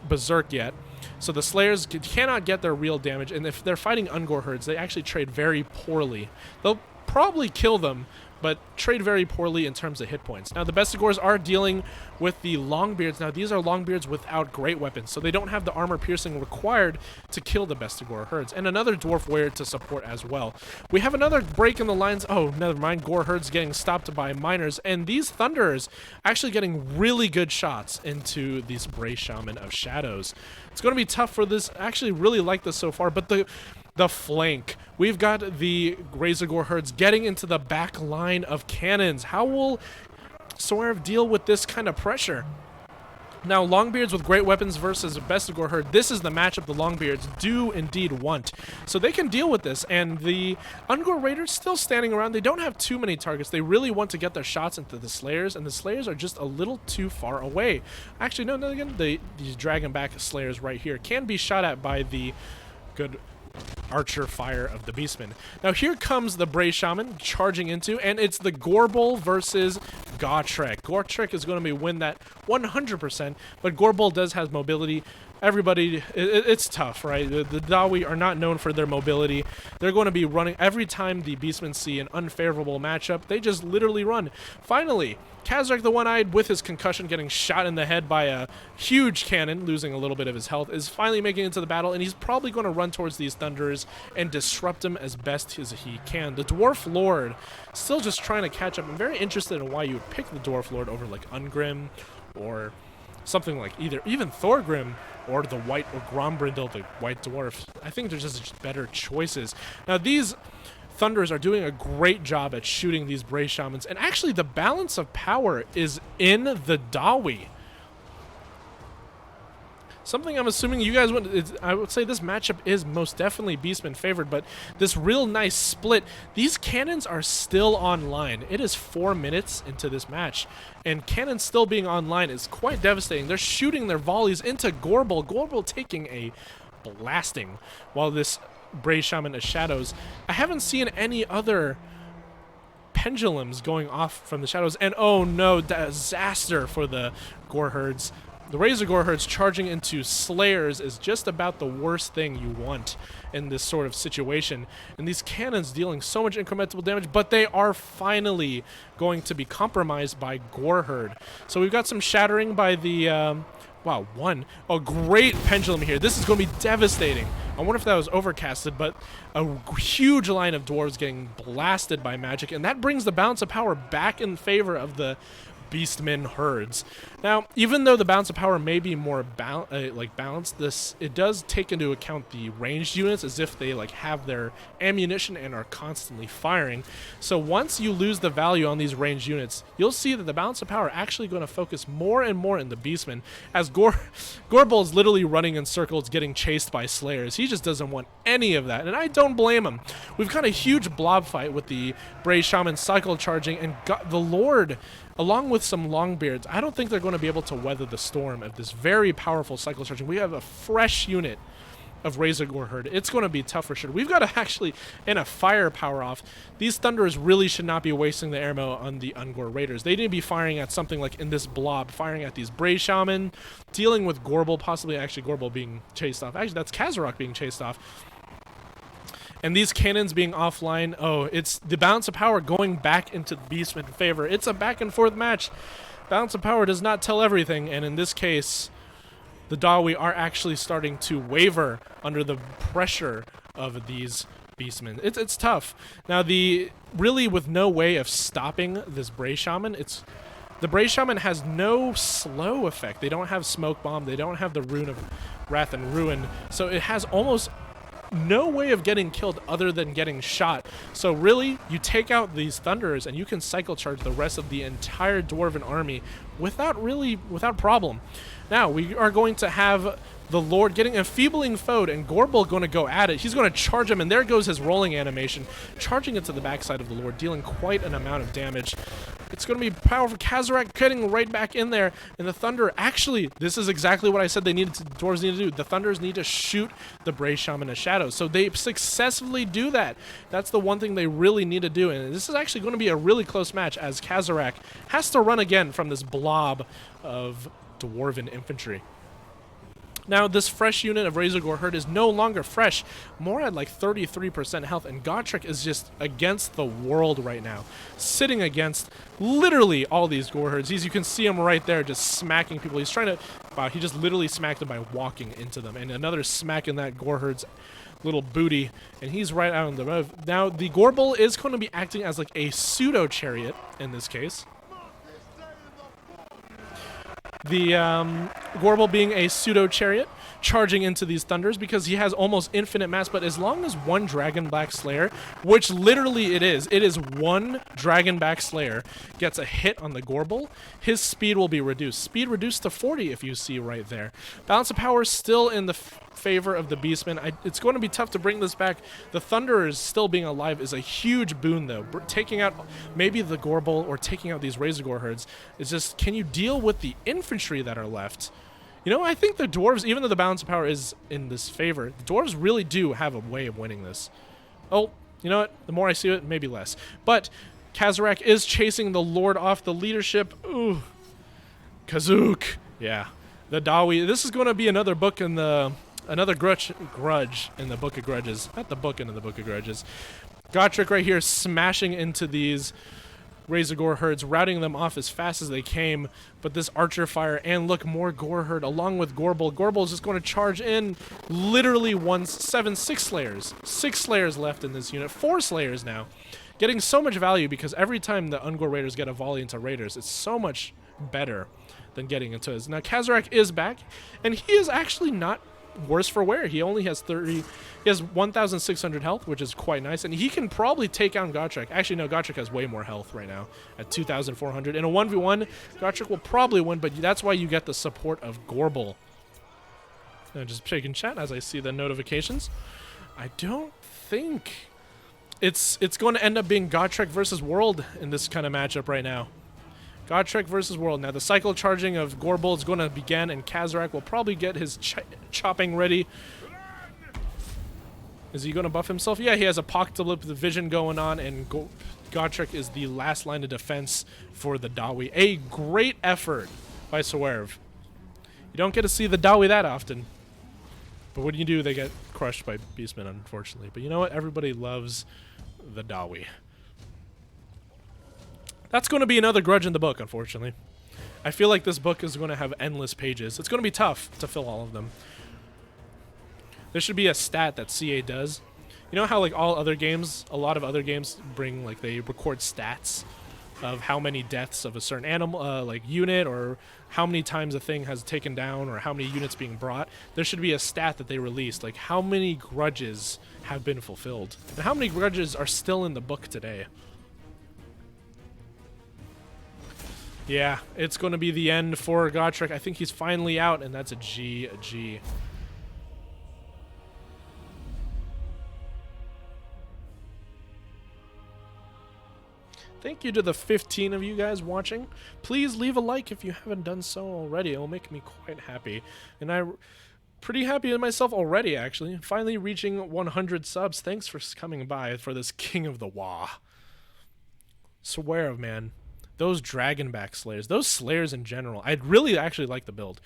berserk yet, so the Slayers cannot get their real damage, and if they're fighting Ungor herds, they actually trade very poorly. They'll probably kill them, but trade very poorly in terms of hit points. Now, the Bestigors are dealing with the Longbeards. Now, these are Longbeards without great weapons, so they don't have the armor piercing required to kill the Bestigor herds, and another Dwarf Warrior to support as well. We have another break in the lines. Oh, never mind. Gore herds getting stopped by miners, and these Thunderers actually getting really good shots into these Bray Shaman of Shadows. It's going to be tough for this. I actually really like this so far, but the flank. We've got the Razorgore herds getting into the back line of cannons. How will Swerve deal with this kind of pressure? Now, Longbeards with great weapons versus a Bestigor herd. This is the matchup the Longbeards do indeed want. So they can deal with this, and the Ungor Raiders still standing around. They don't have too many targets. They really want to get their shots into the Slayers, and the Slayers are just a little too far away. Actually, no, again, these Dragonback Slayers right here can be shot at by the good archer fire of the Beastmen. Now here comes the Bray Shaman charging into, and it's the Gorbel versus Gotrek. Gotrek is going to win that 100%, but Gorbel does have mobility. Everybody, it's tough, right? The Dawi are not known for their mobility. They're going to be running every time the Beastmen see an unfavorable matchup. They just literally run. Finally, Kazarak the One-Eyed, with his concussion, getting shot in the head by a huge cannon, losing a little bit of his health, is finally making it into the battle, and he's probably going to run towards these Thunderers and disrupt them as best as he can. The Dwarf Lord still just trying to catch up. I'm very interested in why you would pick the Dwarf Lord over like Ungrim or something like even Thorgrim or the White or Grombrindle, the White Dwarf. I think there's just better choices. Now these Thunderers are doing a great job at shooting these Bray Shamans, and actually the balance of power is in the Dawi. Something I'm assuming you guys would, I would say this matchup is most definitely Beastman favored, but this real nice split. These cannons are still online. It is 4 minutes into this match, and cannons still being online is quite devastating. They're shooting their volleys into Gorbel. Gorbel taking a blasting, while this Bray Shaman of Shadows, I haven't seen any other pendulums going off from the shadows, and oh no, disaster for the Gore herds. The Razorgore herds charging into Slayers is just about the worst thing you want in this sort of situation. And these cannons dealing so much incremental damage, but they are finally going to be compromised by Gore herd. So we've got some shattering by the wow, a great pendulum here. This is going to be devastating. I wonder if that was overcasted, but a huge line of dwarves getting blasted by magic, and that brings the balance of power back in favor of the Beastmen herds. Now, even though the balance of power may be more balanced, it does take into account the ranged units as if they like have their ammunition and are constantly firing. So once you lose the value on these ranged units, you'll see that the balance of power actually going to focus more and more in the Beastmen, as Gorbel is literally running in circles getting chased by Slayers. He just doesn't want any of that, and I don't blame him. We've got a huge blob fight with the Bray Shaman cycle charging, and the Lord, along with some Longbeards, I don't think they're going to be able to weather the storm of this very powerful cycle charging. We have a fresh unit of Razor Gore Herd. It's going to be tough for sure. We've got to actually, in a firepower off, these Thunderers really should not be wasting the ammo on the Ungor Raiders. They need to be firing at something like in this blob, firing at these Bray Shaman, dealing with Gorbel, possibly actually Gorbel being chased off. Actually, that's Kazarak being chased off. And these cannons being offline, oh, it's the balance of power going back into the Beastmen favor. It's a back and forth match. Balance of power does not tell everything, and in this case, the Dawi are actually starting to waver under the pressure of these Beastmen. It's tough. Now, really with no way of stopping this Bray Shaman, the Bray Shaman has no slow effect. They don't have Smoke Bomb. They don't have the Rune of Wrath and Ruin. So it has almost no way of getting killed other than getting shot. So really, you take out these Thunderers and you can cycle charge the rest of the entire Dwarven army without problem. Now, we are going to have the Lord getting enfeebling foe, and Gorbel going to go at it. He's going to charge him, and there goes his rolling animation, charging it to the backside of the Lord, dealing quite an amount of damage. It's going to be powerful. Kazarak getting right back in there, and the Thunder, actually, this is exactly what I said the Dwarves need to do. The Thunders need to shoot the Bray Shaman of Shadows, so they successfully do that. That's the one thing they really need to do, and this is actually going to be a really close match, as Kazarak has to run again from this blob of Dwarven infantry. Now, this fresh unit of Razor Gore Herd is no longer fresh, more at like 33% health, and Gotrek is just against the world right now, sitting against literally all these Gore Herds. You can see him right there just smacking people. He's trying to, wow, he just literally smacked them by walking into them, and another smack in that Gore Herd's little booty, and he's right out on the move. Now, the Gorbel is going to be acting as like a pseudo-chariot in this case. The Gorbel being a pseudo-chariot, charging into these Thunders because he has almost infinite mass, but as long as one Dragonback Slayer, which literally it is one Dragonback Slayer, gets a hit on the Gorbel, his speed will be reduced. Speed reduced to 40 if you see right there. Balance of power still in the favor of the Beastmen. It's going to be tough to bring this back. The Thunderers still being alive is a huge boon, though. Taking out maybe the Gorbel or taking out these Razor Gore Herds is just, can you deal with the infantry that are left? You know, I think the Dwarves, even though the balance of power is in this favor, the Dwarves really do have a way of winning this. Oh, you know what? The more I see it, maybe less. But Kazarak is chasing the Lord off the leadership. Ooh. Kazook. Yeah. The Dawi. This is going to be another book in the... Another grudge in the Book of Grudges. Not the book in the Book of Grudges. Gotrek right here smashing into these Razor Gore Herds, routing them off as fast as they came. But this Archer Fire, and look, more Gore Herd along with Gorbel. Gorbel is just going to charge in. Literally 6 Slayers. 6 Slayers left in this unit. 4 Slayers now. Getting so much value because every time the Ungor Raiders get a volley into Raiders, it's so much better than getting into his. Now, Kazarak is back, and he is actually not worse for wear. He only has 1,600 health, which is quite nice, and he can probably take on Gotrek. Actually, no, Gotrek has way more health right now at 2,400. In a 1v1, Gotrek will probably win, but that's why you get the support of Gorbel. Now, just checking chat as I see the notifications. I don't think it's going to end up being Gotrek versus World in this kind of matchup right now. Gotrek versus World. Now, the cycle charging of Gorbel is going to begin, and Kazarak will probably get his chopping ready. Is he going to buff himself? Yeah, he has Apocalypse Vision going on, and Gotrek is the last line of defense for the Dawi. A great effort by Swerve. You don't get to see the Dawi that often. But when you do, they get crushed by Beastmen, unfortunately. But you know what? Everybody loves the Dawi. That's going to be another grudge in the book, unfortunately. I feel like this book is going to have endless pages. It's going to be tough to fill all of them. There should be a stat that CA does. You know how like all other games, a lot of other games bring, like they record stats of how many deaths of a certain animal, like unit, or how many times a thing has taken down, or how many units being brought. There should be a stat that they released, like how many grudges have been fulfilled, and how many grudges are still in the book today. Yeah, it's going to be the end for Gotrek. I think he's finally out, and that's a GG. Thank you to the 15 of you guys watching. Please leave a like if you haven't done so already. It'll make me quite happy. And I'm pretty happy with myself already, actually. Finally reaching 100 subs. Thanks for coming by for this King of the WAAAAAAGH. Swear, man. Those Dragonback Slayers, those Slayers in general, I'd really actually like the build.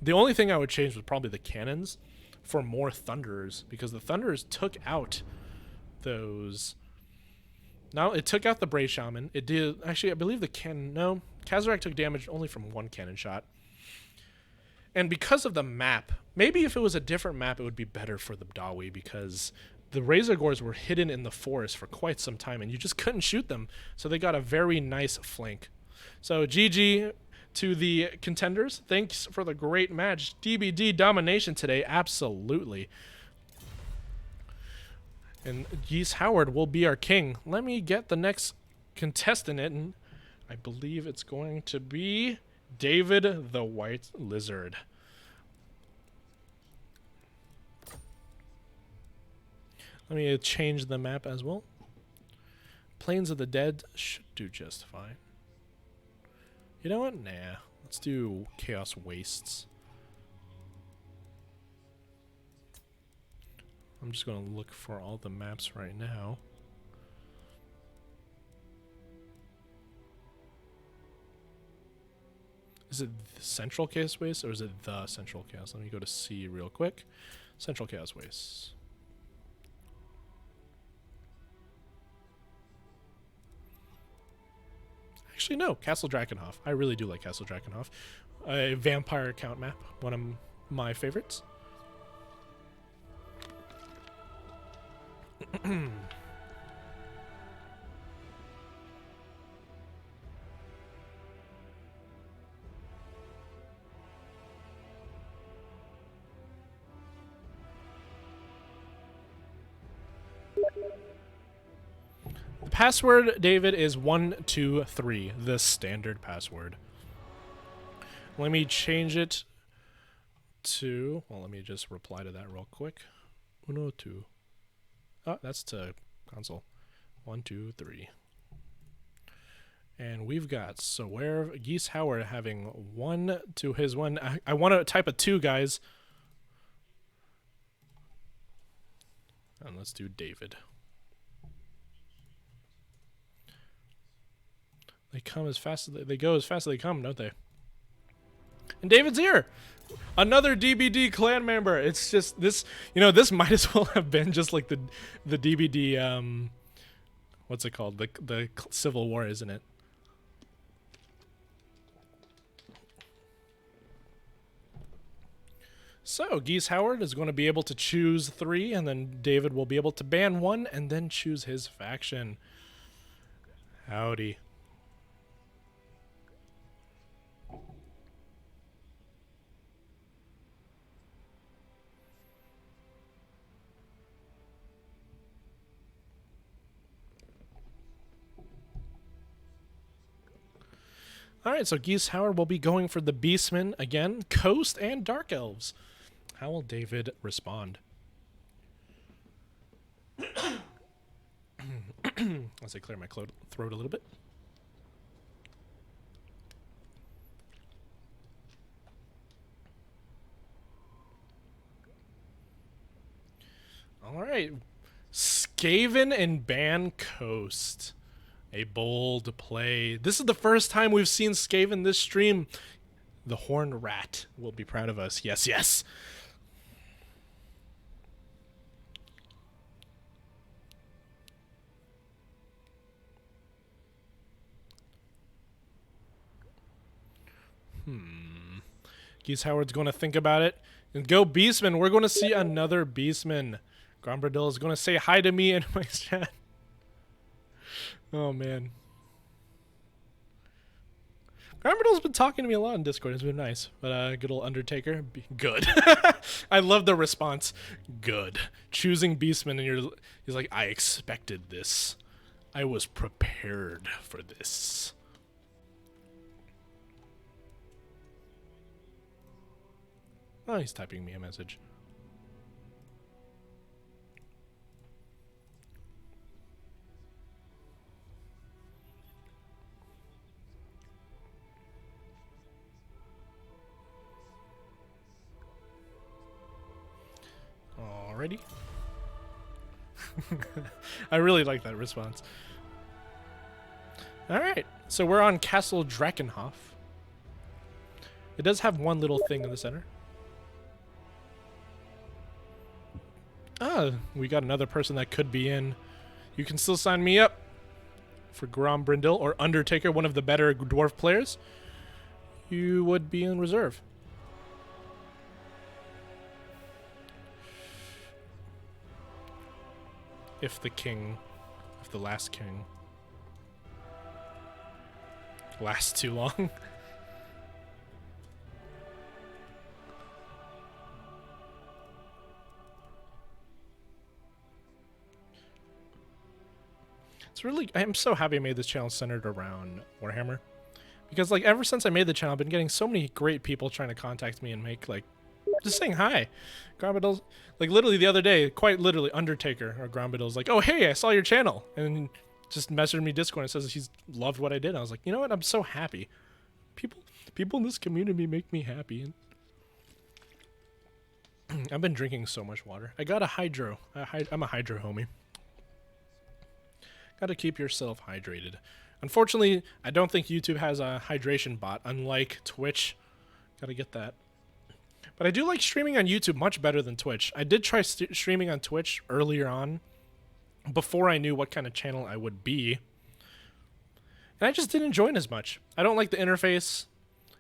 The only thing I would change was probably the cannons for more Thunderers, because the Thunderers took out those... Now, it took out the Bray Shaman. It did... Actually, I believe the cannon... No, Kazarak took damage only from one cannon shot. And because of the map, maybe if it was a different map, it would be better for the Dawi, because... the Razor Gores were hidden in the forest for quite some time, and you just couldn't shoot them, so they got a very nice flank. So GG to the contenders. Thanks for the great match. DBD domination today, absolutely. And Geese Howard will be our king. Let me get the next contestant in. I believe it's going to be David the White Lizard. Let me change the map as well. Plains of the Dead should do just fine. You know what? Nah. Let's do Chaos Wastes. I'm just going to look for all the maps right now. Is it the Central Chaos Wastes or is it the Central Chaos? Let me go to C real quick. Central Chaos Wastes. Actually, no, Castle Drakenhof. I really do like Castle Drakenhof. A vampire count map, one of my favorites. The password, David, is 123, the standard password. Let me change it to, well, let me just reply to that real quick. 102. Oh, that's to console. 123. And we've got Swear Geese Howard having 1 to his 1. I want to type a 2, guys. And let's do David. They come as fast as they go as fast as they come, don't they? And David's here. Another DBD clan member. It's just this, you know, this might as well have been just like the DBD what's it called? The Civil War, isn't it? So, Geese Howard is going to be able to choose 3, and then David will be able to ban 1 and then choose his faction. Howdy. Alright, so Geese Howard will be going for the Beastmen again, Coast and Dark Elves. How will David respond? As I clear my throat a little bit. Alright, Skaven and ban Coast. A bold play. This is the first time we've seen Skaven this stream. The Horned Rat will be proud of us. Yes, yes. Geese Howard's going to think about it. And go Beastman. We're going to see another Beastman. Grombradil is going to say hi to me in my chat. Oh, man. Garmadil's been talking to me a lot in Discord. It's been nice. But good old Undertaker, good. I love the response. Good. Choosing Beastman, and he's like, I expected this. I was prepared for this. Oh, he's typing me a message. Alrighty. I really like that response. Alright, so we're on Castle Drakenhof. It does have one little thing in the center. Ah, we got another person that could be in. You can still sign me up for Grombrindal or Undertaker, one of the better dwarf players. You would be in reserve. If the last king lasts too long. It's really, I'm so happy I made this channel centered around Warhammer. Because, like, ever since I made the channel, I've been getting so many great people trying to contact me and make, like, just saying hi. Grombrindal's, like, literally the other day, quite literally, Undertaker or Grombrindal's like, oh, hey, I saw your channel. And just messaged me Discord and says he's loved what I did. I was like, you know what? I'm so happy. People in this community make me happy. And I've been drinking so much water. I got a hydro. I'm a hydro homie. Gotta keep yourself hydrated. Unfortunately, I don't think YouTube has a hydration bot, unlike Twitch. Gotta get that. But I do like streaming on YouTube much better than Twitch. I did try streaming on Twitch earlier on, before I knew what kind of channel I would be. And I just didn't enjoy it as much. I don't like the interface.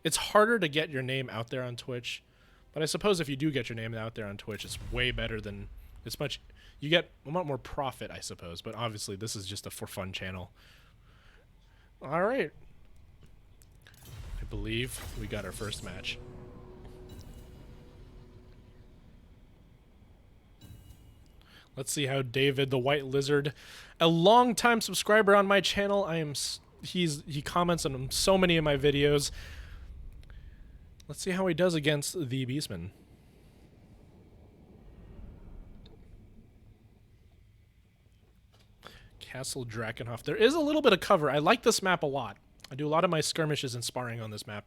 It's harder to get your name out there on Twitch. But I suppose if you do get your name out there on Twitch, it's way better than... It's much... You get a lot more profit, I suppose. But obviously, this is just a for-fun channel. Alright. I believe we got our first match. Let's see how David, the White Lizard, a long-time subscriber on my channel. He comments on so many of my videos. Let's see how he does against the Beastman. Castle Drakenhof. There is a little bit of cover. I like this map a lot. I do a lot of my skirmishes and sparring on this map.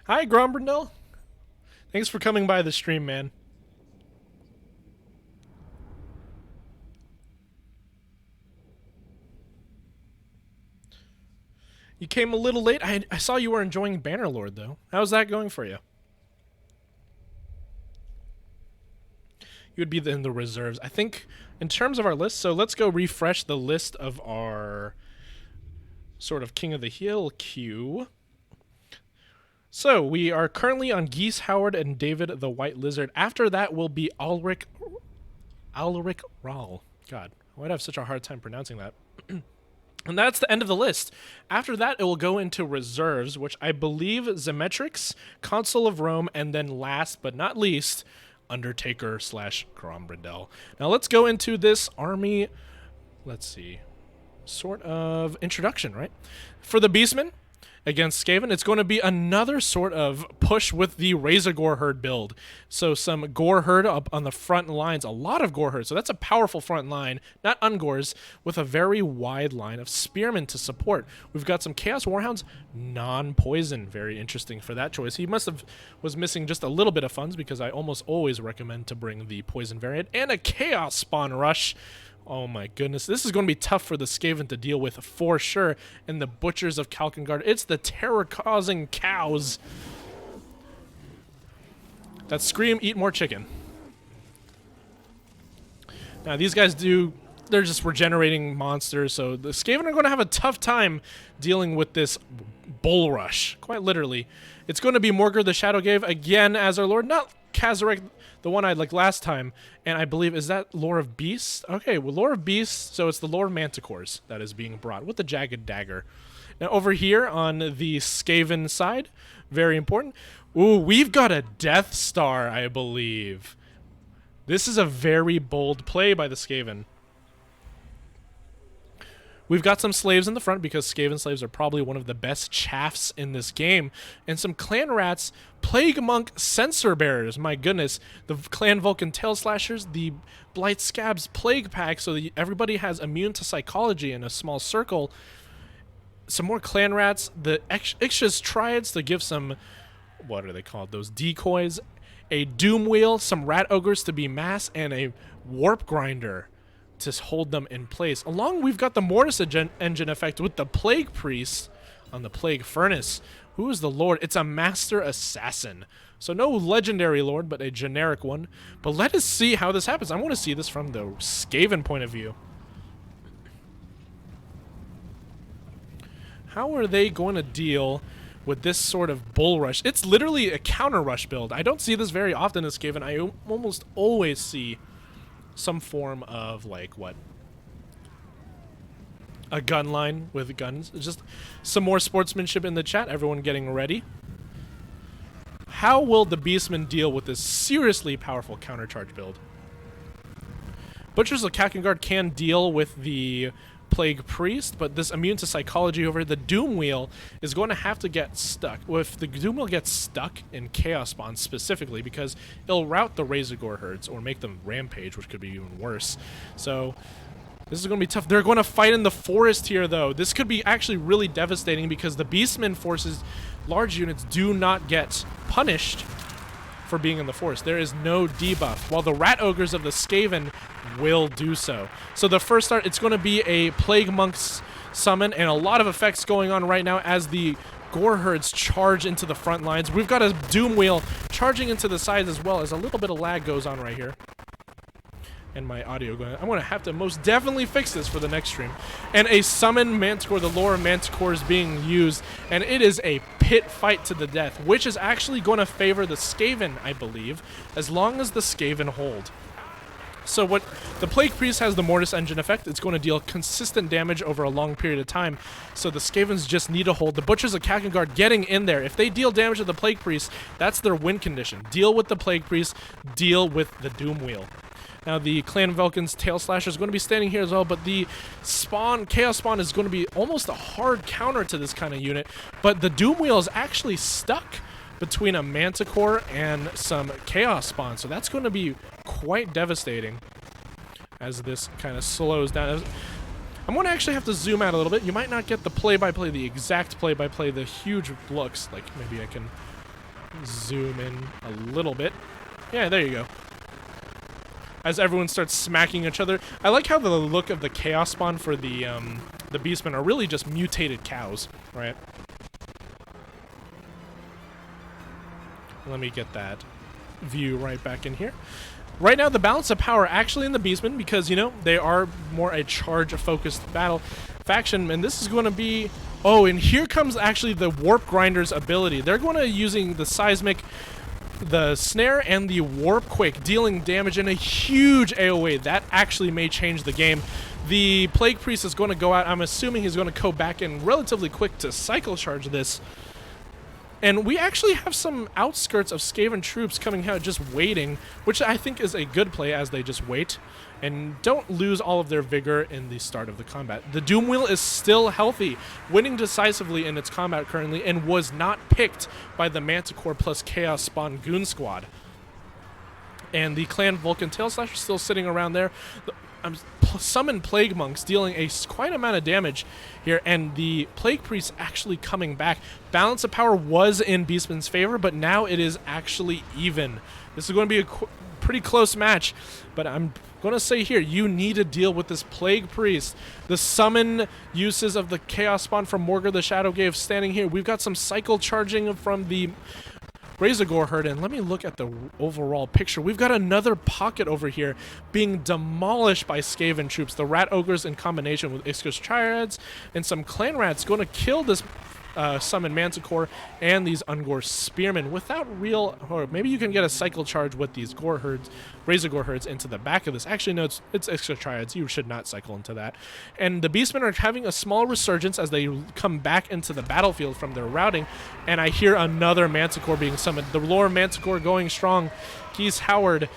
Hi, Grombrindal. Thanks for coming by the stream, man. You came a little late. I saw you were enjoying Bannerlord, though. How's that going for you? You would be in the reserves. I think in terms of our list, so let's go refresh the list of our sort of King of the Hill queue. So we are currently on Geese Howard and David the White Lizard. After that will be Alric Rahl. God, why'd I have such a hard time pronouncing that? And that's the end of the list. After that, it will go into reserves, which I believe Zemetrix, Consul of Rome, and then last but not least, Undertaker / Grombrindal. Now let's go into this army, let's see, sort of introduction, right? For the Beastman against Skaven, it's going to be another sort of push with the Razor Gore Herd build. So some Gore Herd up on the front lines, a lot of Gore Herd. So that's a powerful front line, not Ungores, with a very wide line of Spearmen to support. We've got some Chaos Warhounds, non-poison. Very interesting for that choice. He was missing just a little bit of funds because I almost always recommend to bring the poison variant and a Chaos Spawn Rush. Oh my goodness, this is going to be tough for the Skaven to deal with for sure. And the Butchers of Kalkengard, it's the terror-causing cows that scream, eat more chicken. Now these guys they're just regenerating monsters, so the Skaven are going to have a tough time dealing with this bull rush, quite literally. It's going to be Morgur the Shadowgrave again as our lord, not Kazarek the one I like last time, and I believe, is that Lore of Beasts? Okay, well, Lore of Beasts, so it's the Lore of Manticores that is being brought with the Jagged Dagger. Now, over here on the Skaven side, very important. Ooh, we've got a Death Star, I believe. This is a very bold play by the Skaven. We've got some slaves in the front because Skaven slaves are probably one of the best chaffs in this game. And some Clan Rats, Plague Monk Censor Bearers. My goodness. The Clan Vulcan Tail Slashers, the Blight Scabs Plague Pack, so that everybody has immune to psychology in a small circle. Some more Clan Rats, the Ixchia's Triads to give some, what are they called? Those decoys. A Doom Wheel, some Rat Ogres to be mass, and a Warp Grinder to hold them in place. Along, we've got the Mortis engine effect with the Plague Priest on the Plague Furnace. Who is the Lord? It's a Master Assassin. So no legendary Lord, but a generic one. But let us see how this happens. I want to see this from the Skaven point of view. How are they going to deal with this sort of bull rush? It's literally a counter rush build. I don't see this very often as Skaven. I almost always see some form of, like, what? A gun line with guns. Just some more sportsmanship in the chat. Everyone getting ready. How will the Beastmen deal with this seriously powerful countercharge build? Butchers of Kakengard can deal with the Plague Priest, but this immune to psychology over the Doom Wheel is going to have to get stuck. Well, if the Doom Wheel gets stuck in Chaos Spawn specifically, because it'll rout the Razorgore herds or make them rampage, which could be even worse. So this is going to be tough. They're going to fight in the forest here, though. This could be actually really devastating because the Beastmen forces, large units, do not get punished for being in the forest. There is no debuff, while the Rat Ogres of the Skaven will do so. So the first start, it's going to be a Plague Monk's summon, and a lot of effects going on right now as the Gore Herds charge into the front lines. We've got a Doom Wheel charging into the sides as well, as a little bit of lag goes on right here. And my audio going. I'm going to have to most definitely fix this for the next stream. And a summon Manticore, the Lore of Manticore is being used, and it is a pit fight to the death, which is actually going to favor the Skaven, I believe, as long as the Skaven hold. So what the Plague Priest has the Mortis engine effect. It's going to deal consistent damage over a long period of time. So the Skavens just need to hold. The Butchers of Kakengard getting in there. If they deal damage to the Plague Priest, that's their win condition. Deal with the Plague Priest, deal with the Doom Wheel. Now the Clan Vulcan's Tail Slasher is going to be standing here as well, but the Spawn, Chaos Spawn is going to be almost a hard counter to this kind of unit. But the Doom Wheel is actually stuck between a Manticore and some Chaos Spawn, so that's going to be quite devastating as this kind of slows down. I'm going to actually have to zoom out a little bit. You might not get the play-by-play, the exact play-by-play, the huge looks. Like, maybe I can zoom in a little bit. Yeah, there you go. As everyone starts smacking each other. I like how the look of the Chaos Spawn for the Beastmen are really just mutated cows, right? Let me get that view right back in here. Right now, the balance of power actually in the Beastmen, because, you know, they are more a charge-focused battle faction, and this is going to be... Oh, and here comes actually the Warp Grinder's ability. They're going to using the Seismic, the Snare, and the Warp Quake, dealing damage in a huge AoE. That actually may change the game. The Plague Priest is going to go out. I'm assuming he's going to go back in relatively quick to Cycle Charge this. And we actually have some outskirts of Skaven troops coming out just waiting, which I think is a good play as they just wait and don't lose all of their vigor in the start of the combat. The Doom Wheel is still healthy, winning decisively in its combat currently, and was not picked by the Manticore plus Chaos Spawn Goon Squad. And the Clan Vulcan Tail Slasher still sitting around there. Summon Plague Monks dealing a quite amount of damage here, and the Plague Priest actually coming back. Balance of power was in Beastman's favor, but now it is actually even. This is going to be a pretty close match, but I'm going to say here, you need to deal with this Plague Priest. The summon uses of the Chaos Spawn from Morgar the Shadow Gave standing here. We've got some cycle charging from the Razorgore herd, and let me look at the overall picture. We've got another pocket over here being demolished by Skaven troops. The Rat Ogres in combination with Ixchia's Triads and some Clan Rats going to kill this summon Manticore and these Ungor Spearmen without real, or maybe you can get a cycle charge with these Gore Herds, Razor Gore Herds into the back of this. Actually, no, it's extra triads. You should not cycle into that. And the Beastmen are having a small resurgence as they come back into the battlefield from their routing, and I hear another Manticore being summoned. The Lore Manticore going strong. Geese Howard.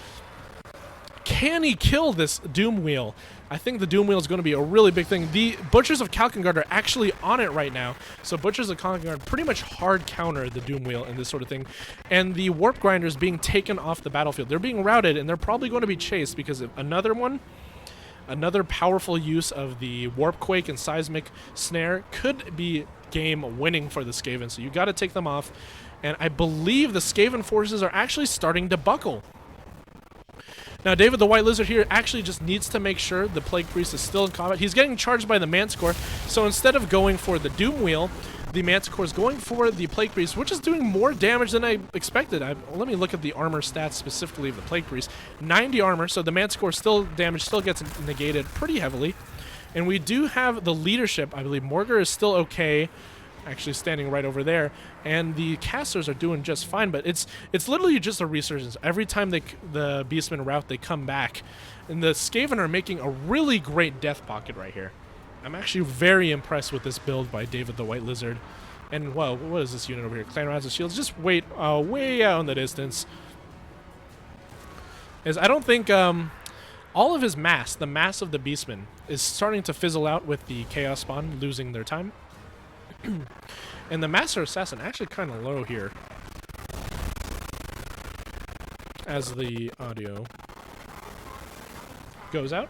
Can he kill this Doom Wheel? I think the Doom Wheel is going to be a really big thing. The Butchers of Kalkengard are actually on it right now. So Butchers of Kalkengard pretty much hard counter the Doom Wheel and this sort of thing. And the Warp Grinders being taken off the battlefield. They're being routed, and they're probably going to be chased because of another powerful use of the Warp Quake and Seismic Snare could be game winning for the Skaven. So you got to take them off. And I believe the Skaven forces are actually starting to buckle. Now, David the White Lizard here actually just needs to make sure the Plague Priest is still in combat. He's getting charged by the Manticore, so instead of going for the Doom Wheel, the Manticore is going for the Plague Priest, which is doing more damage than I expected. Let me look at the armor stats specifically of the Plague Priest. 90 armor, so the Manticore still gets negated pretty heavily. And we do have the leadership. I believe Morgar is still okay, actually standing right over there, and the casters are doing just fine, but it's literally just a resurgence. Every time the Beastmen rout, they come back, and the Skaven are making a really great death pocket right here. I'm actually very impressed with this build by David the White Lizard. And, well, what is this unit over here? Clan Rats of Shields. Just wait way out in the distance. As I don't think all of his mass, the mass of the Beastmen, is starting to fizzle out with the Chaos Spawn losing their time. And the Master Assassin actually kind of low here as the audio goes out.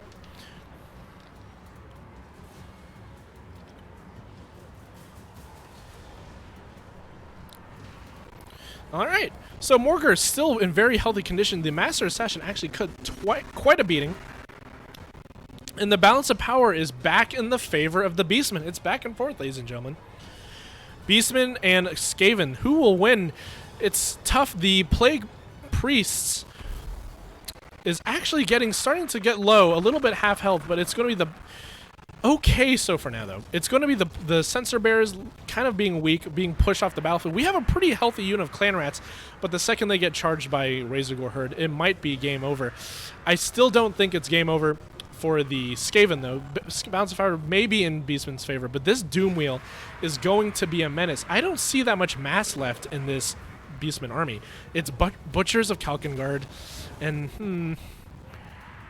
All right, so Morgar is still in very healthy condition. The Master Assassin actually cut quite a beating. And the balance of power is back in the favor of the Beastmen. It's back and forth, ladies and gentlemen. Beastmen and Skaven, who will win? It's tough. The Plague Priests is actually starting to get low, a little bit half health, but it's going to be okay so for now, though. It's going to be the Censor Bears kind of being weak, being pushed off the battlefield. We have a pretty healthy unit of Clan Rats, but the second they get charged by Razor Gore Herd, it might be game over. I still don't think it's game over for the Skaven, though. Balance of Power may be in Beastman's favor, but this Doom Wheel is going to be a menace. I don't see that much mass left in this Beastman army. It's Butchers of Kalkengard, and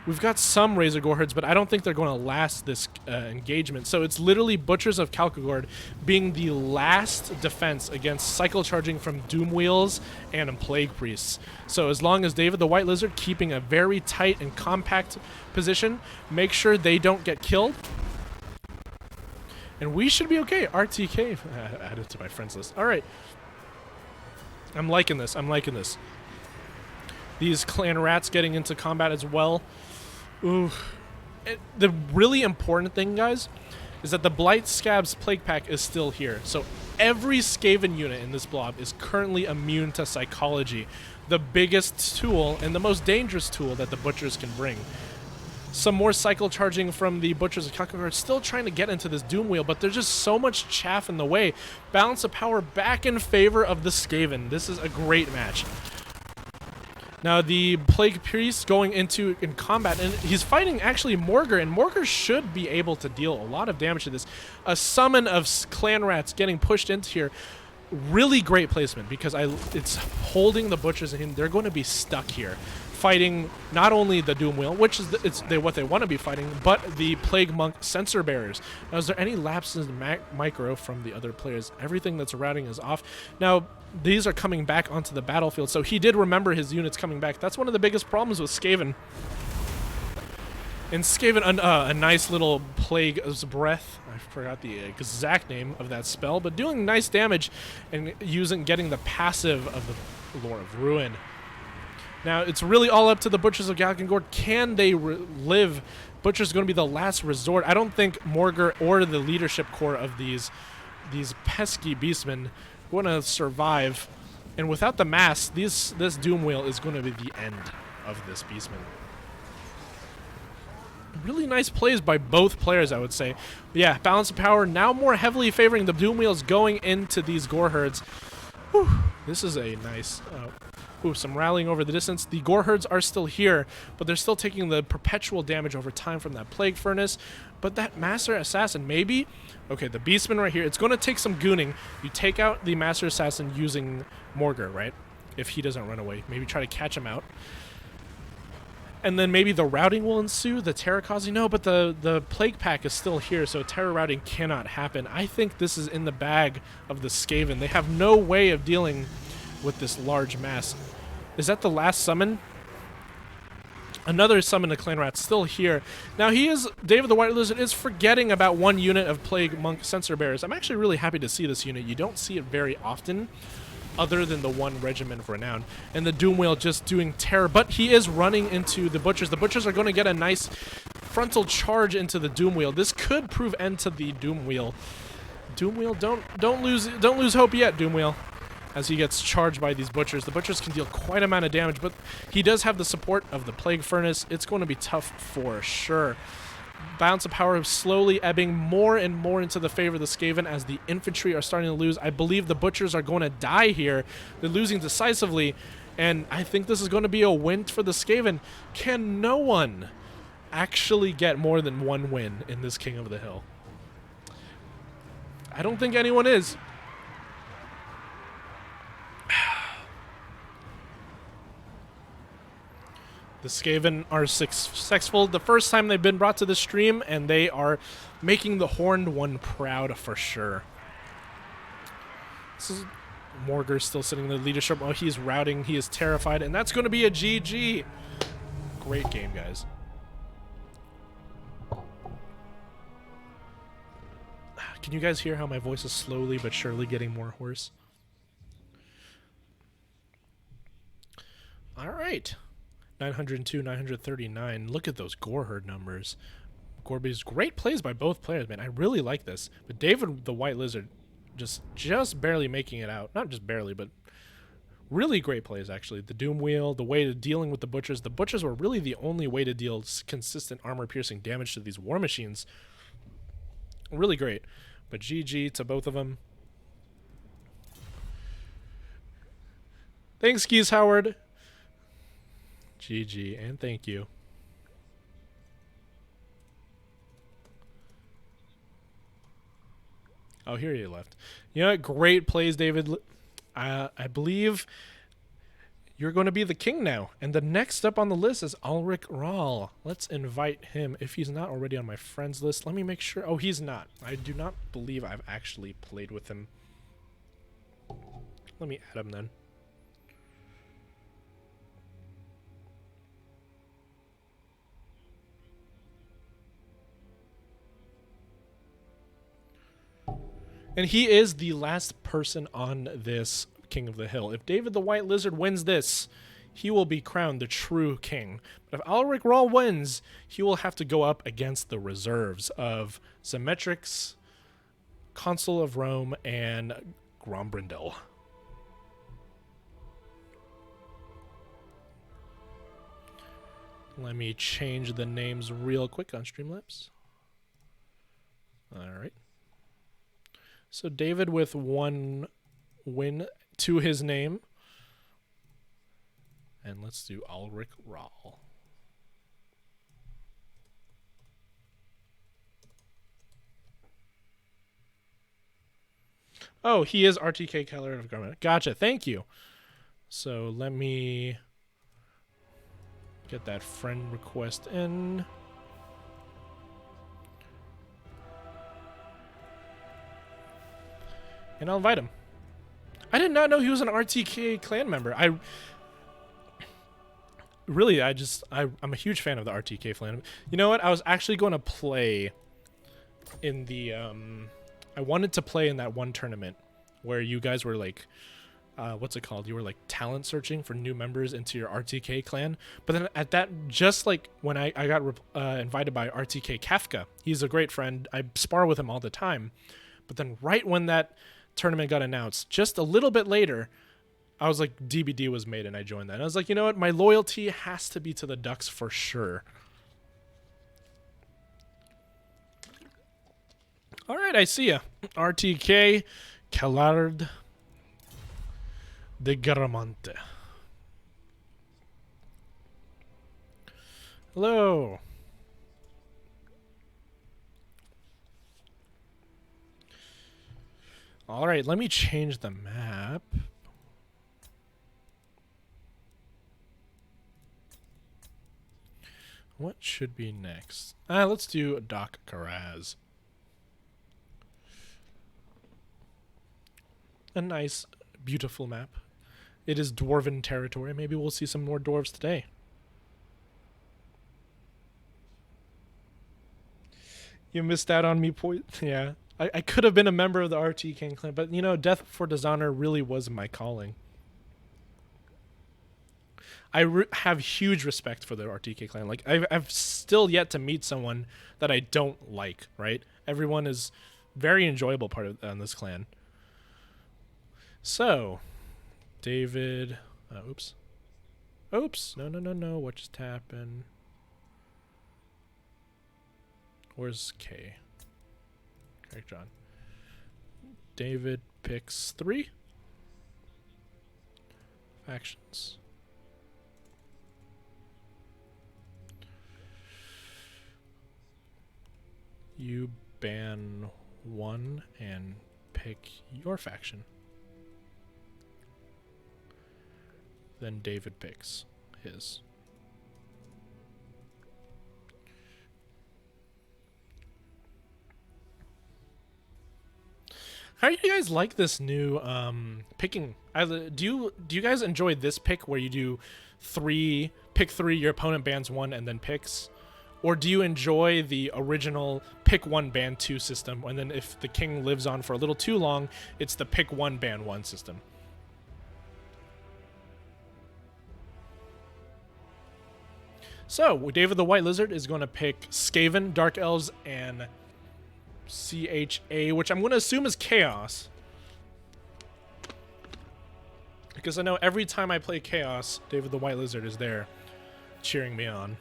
we've got some Razor Gore Herds, but I don't think they're going to last this engagement. So it's literally Butchers of Kalkengard being the last defense against cycle charging from Doom Wheels and Plague Priests. So as long as David the White Lizard keeping a very tight and compact position, make sure they don't get killed, and we should be okay. RTK added to my friends list. All right, I'm liking this. These Clan Rats getting into combat as well. Ooh. The really important thing, guys, is that the Blight Scab's Plague Pack is still here. So every Skaven unit in this blob is currently immune to Psychology, the biggest tool and the most dangerous tool that the Butchers can bring. Some more cycle charging from the Butchers of Kalkengard, still trying to get into this Doom Wheel, but there's just so much chaff in the way. Balance of power back in favor of the Skaven. This is a great match. Now the Plague Priest going in combat, and he's fighting actually Morgar, and Morgar should be able to deal a lot of damage to this. A summon of Clan Rats getting pushed into here. Really great placement, because it's holding the Butchers in. They're going to be stuck here, fighting not only the Doom Wheel, which is what they want to be fighting, but the Plague Monk Censor Bearers. Now, is there any lapses in micro from the other players? Everything that's routing is off. Now, these are coming back onto the battlefield, so he did remember his units coming back. That's one of the biggest problems with Skaven. And Skaven, a nice little Plague's Breath. I forgot the exact name of that spell, but doing nice damage and getting the passive of the Lore of Ruin. Now, it's really all up to the Butchers of Kalkengard. Can they live? Butcher's going to be the last resort. I don't think Morgar or the leadership core of these pesky Beastmen going to survive. And without the mass, this Doom Wheel is going to be the end of this Beastman. Really nice plays by both players, I would say. But yeah, balance of power now more heavily favoring the Doom Wheels going into these Gore Herds. Whew, this is a nice... some rallying over the distance. The Gore Herds are still here, but they're still taking the perpetual damage over time from that Plague Furnace. But that Master Assassin, maybe... Okay, the Beastman right here. It's going to take some gooning. You take out the Master Assassin using Morgar, right? If he doesn't run away. Maybe try to catch him out. And then maybe the routing will ensue, the Terror causing. No, but the Plague Pack is still here, so Terror routing cannot happen. I think this is in the bag of the Skaven. They have no way of dealing with this large mass. Is that the last summon? Another summon to Clan Rat still here. Now David the White Lizard is forgetting about one unit of Plague Monk Sensor Bearers. I'm actually really happy to see this unit. You don't see it very often, other than the one Regiment of Renown. And the Doom Wheel just doing terror, but he is running into the Butchers. The Butchers are going to get a nice frontal charge into the Doom Wheel. This could prove end to the Doom Wheel. Doom Wheel, don't lose hope yet, Doom Wheel. As he gets charged by these Butchers. The Butchers can deal quite a amount of damage, but he does have the support of the Plague Furnace. It's going to be tough for sure. Balance of power slowly ebbing more and more into the favor of the Skaven as the infantry are starting to lose. I believe the Butchers are going to die here. They're losing decisively, and I think this is going to be a win for the Skaven. Can no one actually get more than one win in this King of the Hill? I don't think anyone is. The Skaven are successful the first time they've been brought to the stream, and they are making the Horned One proud for sure. This is Morgar still sitting in the leadership. Oh, he's routing. He is terrified, and that's going to be a GG. Great game, guys. Can you guys hear how my voice is slowly but surely getting more hoarse? All right. 902, 939. Look at those Gore Herd numbers. Gorby's great plays by both players, man. I really like this. But David the White Lizard just barely making it out. Not just barely, but really great plays, actually. The Doom Wheel, the way to dealing with the Butchers. The Butchers were really the only way to deal consistent armor-piercing damage to these War Machines. Really great. But GG to both of them. Thanks, Geese Howard. GG, and thank you. Oh, here you left. You know what? Great plays, David. I believe you're going to be the king now. And the next up on the list is Ulrich Rahl. Let's invite him if he's not already on my friends list. Let me make sure. Oh, he's not. I do not believe I've actually played with him. Let me add him then. And he is the last person on this King of the Hill. If David the White Lizard wins this, he will be crowned the true king. But if Ulrich Rahl wins, he will have to go up against the reserves of Symmetrix, Consul of Rome, and Grombrindel. Let me change the names real quick on Streamlabs. All right. So David with one win to his name. And let's do Ulrich Rahl. Oh, he is RTK Keller of Government. Gotcha. Thank you. So let me get that friend request in. And I'll invite him. I did not know he was an RTK clan member. I'm a huge fan of the RTK clan. You know what? I was actually going to play in the I wanted to play in that one tournament where you guys were like what's it called? You were like talent searching for new members into your RTK clan. But then at that, just like when I got invited by RTK Kafka, he's a great friend. I spar with him all the time. But then right when that tournament got announced, just a little bit later, I was like, DBD was made, and I joined that. And I was like, you know what? My loyalty has to be to the Ducks for sure. All right, I see ya. RTK, Calard de Garamonte. Hello. All right, let me change the map. What should be next? Let's do Doc Karaz. A nice, beautiful map. It is dwarven territory. Maybe we'll see some more dwarves today. You missed out on me, yeah. I could have been a member of the RT King clan, but you know, Death Before Dishonor really was my calling. I have huge respect for the RTK clan. Like, I've still yet to meet someone that I don't like, right? Everyone is very enjoyable part of this clan. So, David... oops. Oops. No. What just happened? Where's K? Correct, John. David picks 3 factions. You ban 1 and pick your faction. Then David picks his. How do you guys like this new picking? Do you guys enjoy this pick where you do pick 3, your opponent bans 1 and then picks? Or do you enjoy the original pick 1 ban 2 system, and then if the king lives on for a little too long, it's the pick 1 ban 1 system? So, David the White Lizard is going to pick Skaven, Dark Elves, and CHA, which I'm going to assume is Chaos. Because I know every time I play Chaos, David the White Lizard is there cheering me on.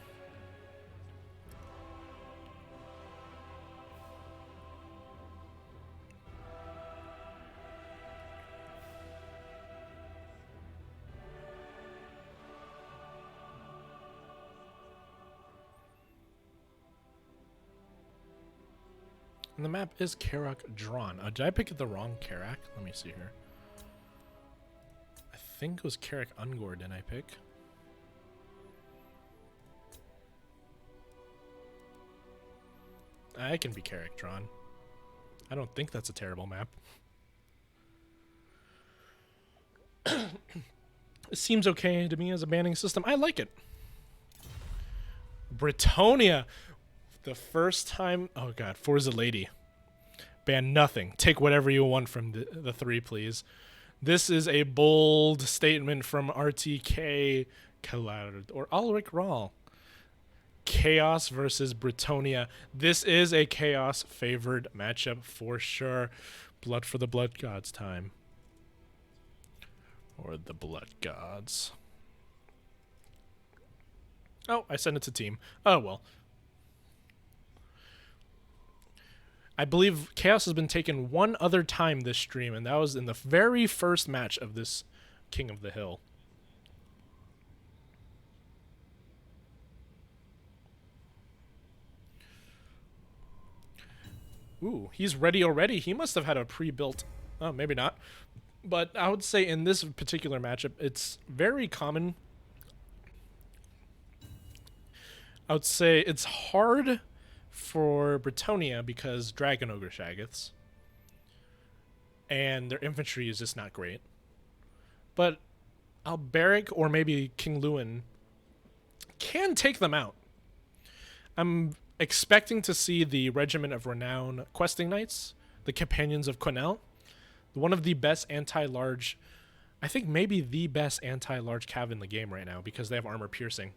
And the map is Karak drawn. Did I pick the wrong Karak? Let me see here. I think it was Karak Ungor, didn't I pick? I can be Karak drawn. I don't think that's a terrible map. It seems okay to me as a banning system. I like it. Britonia. The first time... Oh, God. Forza Lady. Ban nothing. Take whatever you want from the 3, please. This is a bold statement from RTK Kalard or Ulrich Rahl. Chaos versus Britonia. This is a Chaos favored matchup for sure. Blood for the Blood Gods time. Or the Blood Gods. Oh, I sent it to team. Oh, well. I believe Chaos has been taken one other time this stream, and that was in the very first match of this King of the Hill. Ooh, he's ready already. He must have had a pre-built... Oh, maybe not. But I would say in this particular matchup, it's very common. I would say it's hard for Britonia because Dragon Ogre Shaggoths. And their infantry is just not great. But Alberic or maybe King Lewin can take them out. I'm expecting to see the Regiment of Renown Questing Knights, the Companions of Quenelle, one of the best anti-large, I think maybe the best anti-large cav in the game right now because they have armor piercing.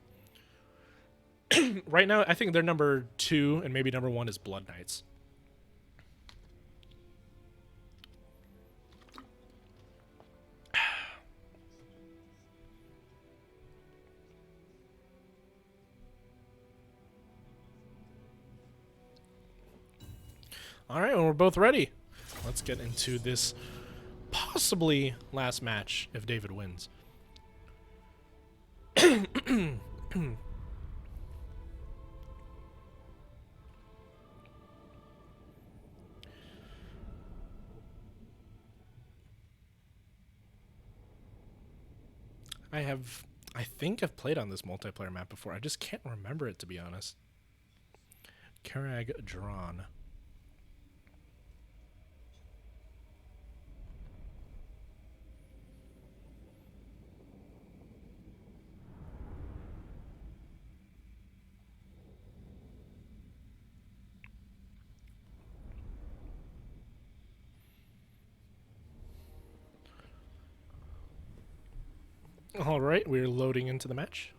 Right now, I think they're number 2 and maybe number 1 is Blood Knights. All right, well, we're both ready. Let's get into this possibly last match if David wins. I think I've played on this multiplayer map before. I just can't remember it, to be honest. Karag Drawn. All right, we're loading into the match.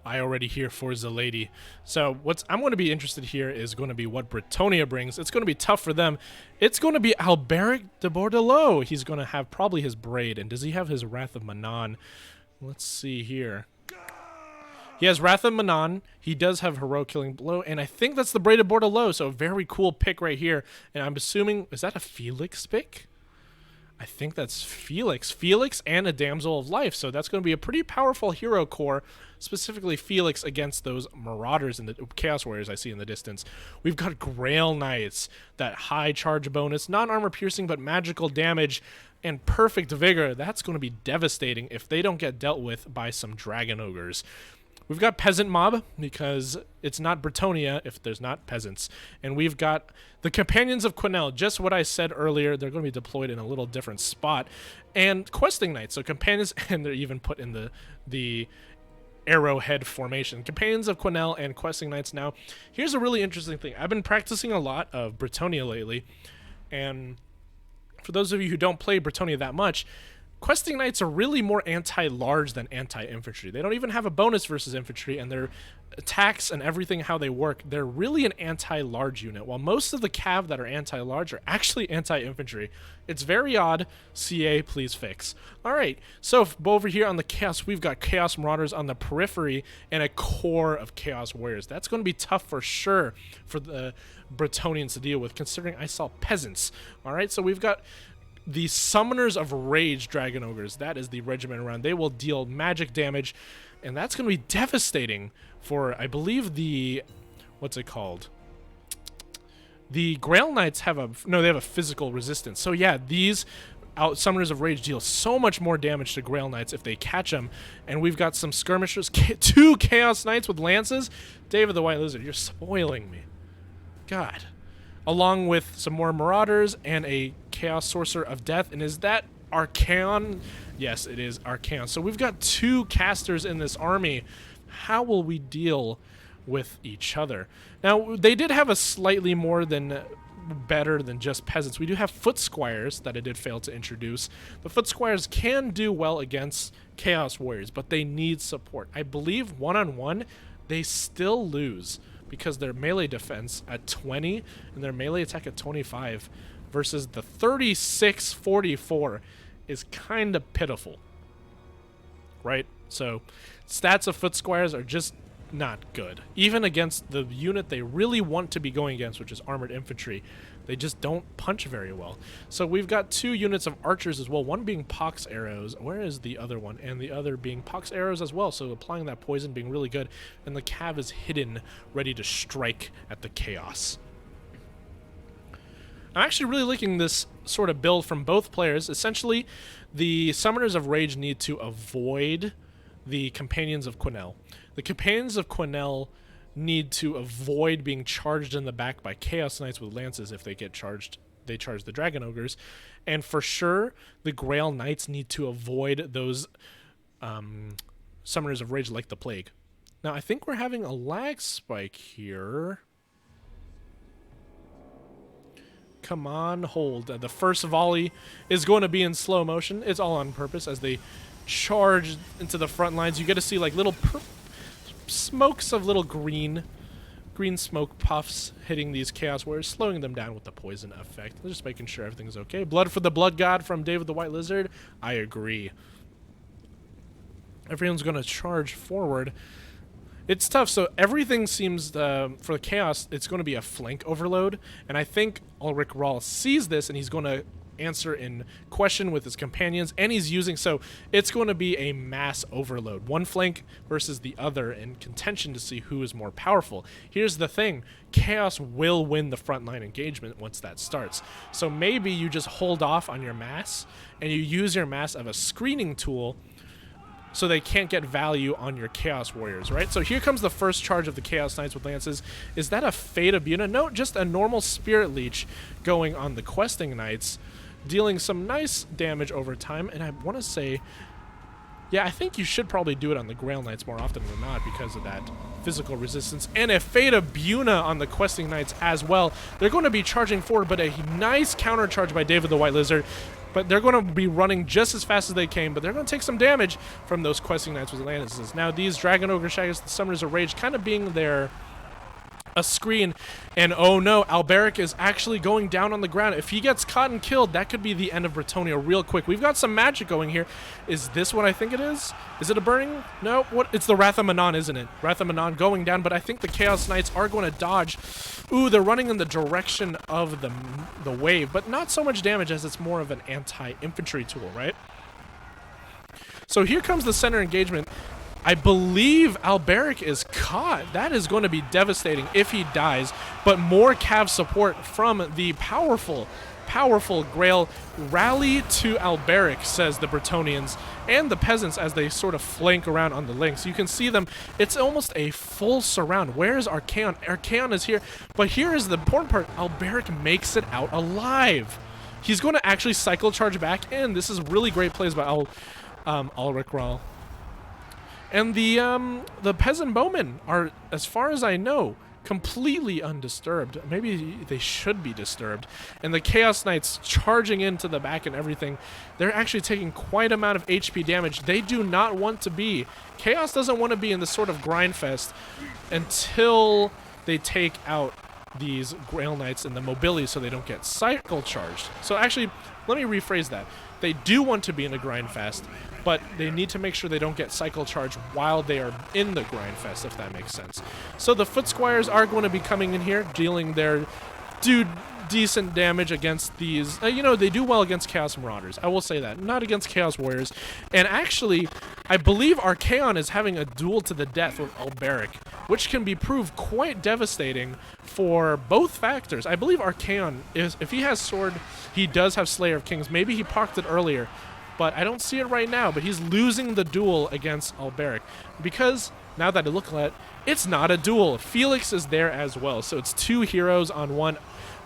I already hear Forza Lady. So I'm going to be interested here is going to be what Britonia brings. It's going to be tough for them. It's going to be Alberic de Bordelot. He's going to have probably his Braid. And does he have his Wrath of Manon? Let's see here. He has Wrath of Manon. He does have Heroic Killing Blow. And I think that's the Braid of Bordelot. So a very cool pick right here. And I'm assuming, is that a Felix pick? I think that's Felix. Felix and a Damsel of Life. So that's going to be a pretty powerful hero core, specifically Felix against those Marauders and the Chaos Warriors I see in the distance. We've got Grail Knights, that high charge bonus, non-armor piercing but magical damage, and perfect vigor. That's going to be devastating if they don't get dealt with by some Dragon Ogres. We've got Peasant Mob, because it's not Britonia if there's not peasants. And we've got the Companions of Quenelle, just what I said earlier. They're going to be deployed in a little different spot. And Questing Knights, so Companions, and they're even put in the arrowhead formation. Companions of Quenelle and Questing Knights. Now, here's a really interesting thing. I've been practicing a lot of Britonia lately, and for those of you who don't play Britonia that much, Questing Knights are really more anti-large than anti-infantry. They don't even have a bonus versus infantry, and their attacks and everything, how they work, they're really an anti-large unit, while most of the cav that are anti-large are actually anti-infantry. It's very odd. CA, please fix. All right, so over here on the Chaos, we've got Chaos Marauders on the periphery and a core of Chaos Warriors. That's going to be tough for sure for the Bretonians to deal with, considering I saw peasants. All right, so we've got the Summoners of Rage Dragon Ogres. That is the regiment around. They will deal magic damage, and that's going to be devastating for, I believe, the... what's it called? The Grail Knights have a... no, they have a physical resistance. So yeah, these Summoners of Rage deal so much more damage to Grail Knights if they catch them. And we've got some skirmishers. 2 Chaos Knights with lances. David the White Lizard, you're spoiling me. God. Along with some more Marauders and a Chaos Sorcerer of Death. And is that Archaon? Yes, it is Archaon. So we've got 2 casters in this army. How will we deal with each other? Now, they did have a slightly more than better than just peasants. We do have Foot Squires that I did fail to introduce. The Foot Squires can do well against Chaos Warriors, but they need support. I believe one-on-one, they still lose, because their melee defense at 20 and their melee attack at 25 versus the 36-44 is kind of pitiful, right? So stats of Foot Squires are just not good. Even against the unit they really want to be going against, which is Armored Infantry, they just don't punch very well. So we've got 2 units of archers as well, one being Pox Arrows. Where is the other one? And the other being Pox Arrows as well, so applying that poison being really good. And the cav is hidden, ready to strike at the chaos. I'm actually really liking this sort of build from both players. Essentially, the Summoners of Rage need to avoid the Companions of Quenelle. The Companions of Quenelle need to avoid being charged in the back by Chaos Knights with lances. If they get charged, they charge the Dragon Ogres. And for sure, the Grail Knights need to avoid those Summoners of Rage like the plague. Now, I think we're having a lag spike here. Come on, hold. The first volley is going to be in slow motion. It's all on purpose as they charge into the front lines. You get to see like little smokes of little green smoke puffs hitting these Chaos Warriors, slowing them down with the poison effect. Just making sure everything's okay. Blood for the Blood God from David the White Lizard. I agree. Everyone's going to charge forward. It's tough. So everything seems, for the Chaos, it's going to be a flank overload. And I think Ulrich Rahl sees this, and he's going to answer in question with his companions, and he's using, so it's going to be a mass overload. One flank versus the other in contention to see who is more powerful. Here's the thing. Chaos will win the frontline engagement once that starts. So maybe you just hold off on your mass, and you use your mass as a screening tool so they can't get value on your Chaos Warriors, right? So here comes the first charge of the Chaos Knights with Lances. Is that a Fate of Buna? No, just a normal Spirit Leech going on the Questing Knights, dealing some nice damage over time. And I want to say, yeah, I think you should probably do it on the Grail Knights more often than not because of that physical resistance. And a Fate of Buna on the Questing Knights as well. They're going to be charging forward, but a nice counter charge by David the White Lizard. But they're going to be running just as fast as they came, but they're going to take some damage from those Questing Knights with Lances. Now, these Dragon Ogre Shaggers, the Summoners of Rage, kind of being their a screen, and oh no, Alberic is actually going down on the ground. If he gets caught and killed, that could be the end of Bretonnia real quick. We've got some magic going here. Is this what I think it is? Is it a burning? No, what? It's the Wrath of Manon, isn't it? Wrath of Manon going down, but I think the Chaos Knights are going to dodge. Ooh, they're running in the direction of the wave, but not so much damage as it's more of an anti-infantry tool, right? So here comes the center engagement. I believe Alberic is caught. That is going to be devastating if he dies, but more Cav support from the powerful Grail. Rally to Alberic, says the Bretonnians and the peasants as they sort of flank around on the links. You can see them. It's almost a full surround. Where is Archaon? Archaon is here, but here is the important part. Alberic makes it out alive. He's going to actually cycle charge back in. This is really great plays by Ulrich Rahl. And the peasant bowmen are, as far as I know, completely undisturbed. Maybe they should be disturbed. And the Chaos Knights charging into the back and everything, they're actually taking quite amount of HP damage. They do not want to be. Chaos doesn't want to be in this sort of grind fest until they take out these Grail Knights and the mobility so they don't get cycle charged. So actually, let me rephrase that. They do want to be in a grind fest, but they need to make sure they don't get cycle charge while they are in the grind fest, if that makes sense. So the Foot Squires are going to be coming in here, dealing their decent damage against these. You know, they do well against Chaos Marauders. I will say that. Not against Chaos Warriors. And actually, I believe Archaon is having a duel to the death with Alberic, which can be proved quite devastating for both factors. I believe Archaon, if he has Sword, he does have Slayer of Kings. Maybe he procced it earlier, but I don't see it right now. But he's losing the duel against Alberic because, now that I look at it, it's not a duel. Felix is there as well, so it's two heroes on one.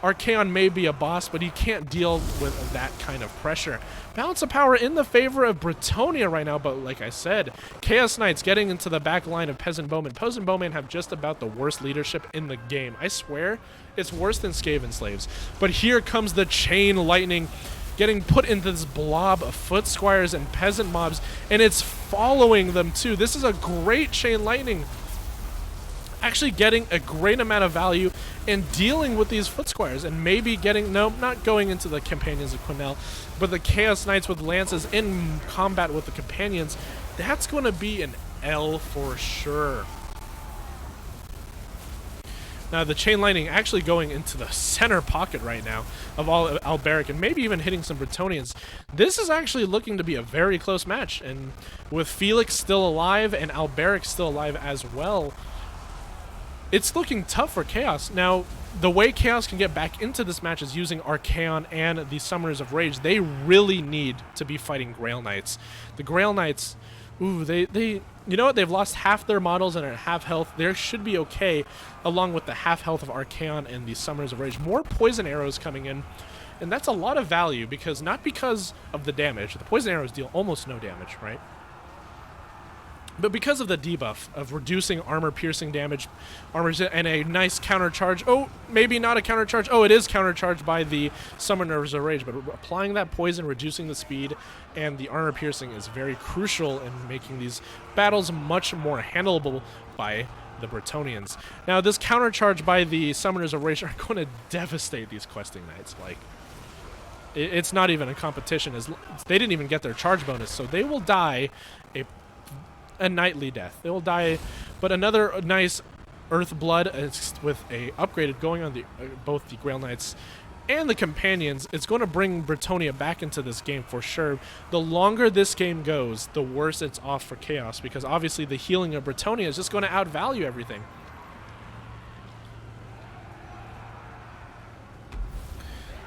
Archaon may be a boss, but he can't deal with that kind of pressure. Balance of power in the favor of Bretonnia right now, but like I said, Chaos Knights getting into the back line of Peasant Bowmen. Peasant Bowmen have just about the worst leadership in the game. I swear, it's worse than Skaven Slaves. But here comes the Chain Lightning getting put into this blob of Foot Squires and Peasant mobs, and it's following them too. This is a great Chain Lightning. Actually getting a great amount of value and dealing with these Foot Squires and maybe getting, no, not going into the Companions of Quinel, but the Chaos Knights with Lances in combat with the Companions. That's going to be an L for sure. Now the Chain Lightning actually going into the center pocket right now of all Alberic and maybe even hitting some Bretonnians. This is actually looking to be a very close match, and with Felix still alive and Alberic still alive as well, it's looking tough for Chaos. Now, the way Chaos can get back into this match is using Archaon and the Summoners of Rage. They really need to be fighting Grail Knights. The Grail Knights, ooh, they you know what? They've lost half their models and are at half health. They should be okay, along with the half health of Archaon and the Summoners of Rage. More poison arrows coming in, and that's a lot of value because, not because of the damage. The poison arrows deal almost no damage, right? But because of the debuff of reducing armor-piercing damage, and a nice counter charge. Oh, maybe not a counter charge. Oh, it is counter charged by the Summoners of Rage, but applying that poison, reducing the speed, and the armor-piercing is very crucial in making these battles much more handleable by the Bretonnians. Now, this counter charge by the Summoners of Rage are going to devastate these Questing Knights. Like, it's not even a competition. They didn't even get their charge bonus, so they will die a knightly death. They will die But another nice Earth Blood with a upgraded going on the both the Grail Knights and the Companions. It's going to bring Bretonnia back into this game for sure. The longer this game goes, the worse it's off for Chaos, because obviously the healing of Bretonnia is just going to outvalue everything.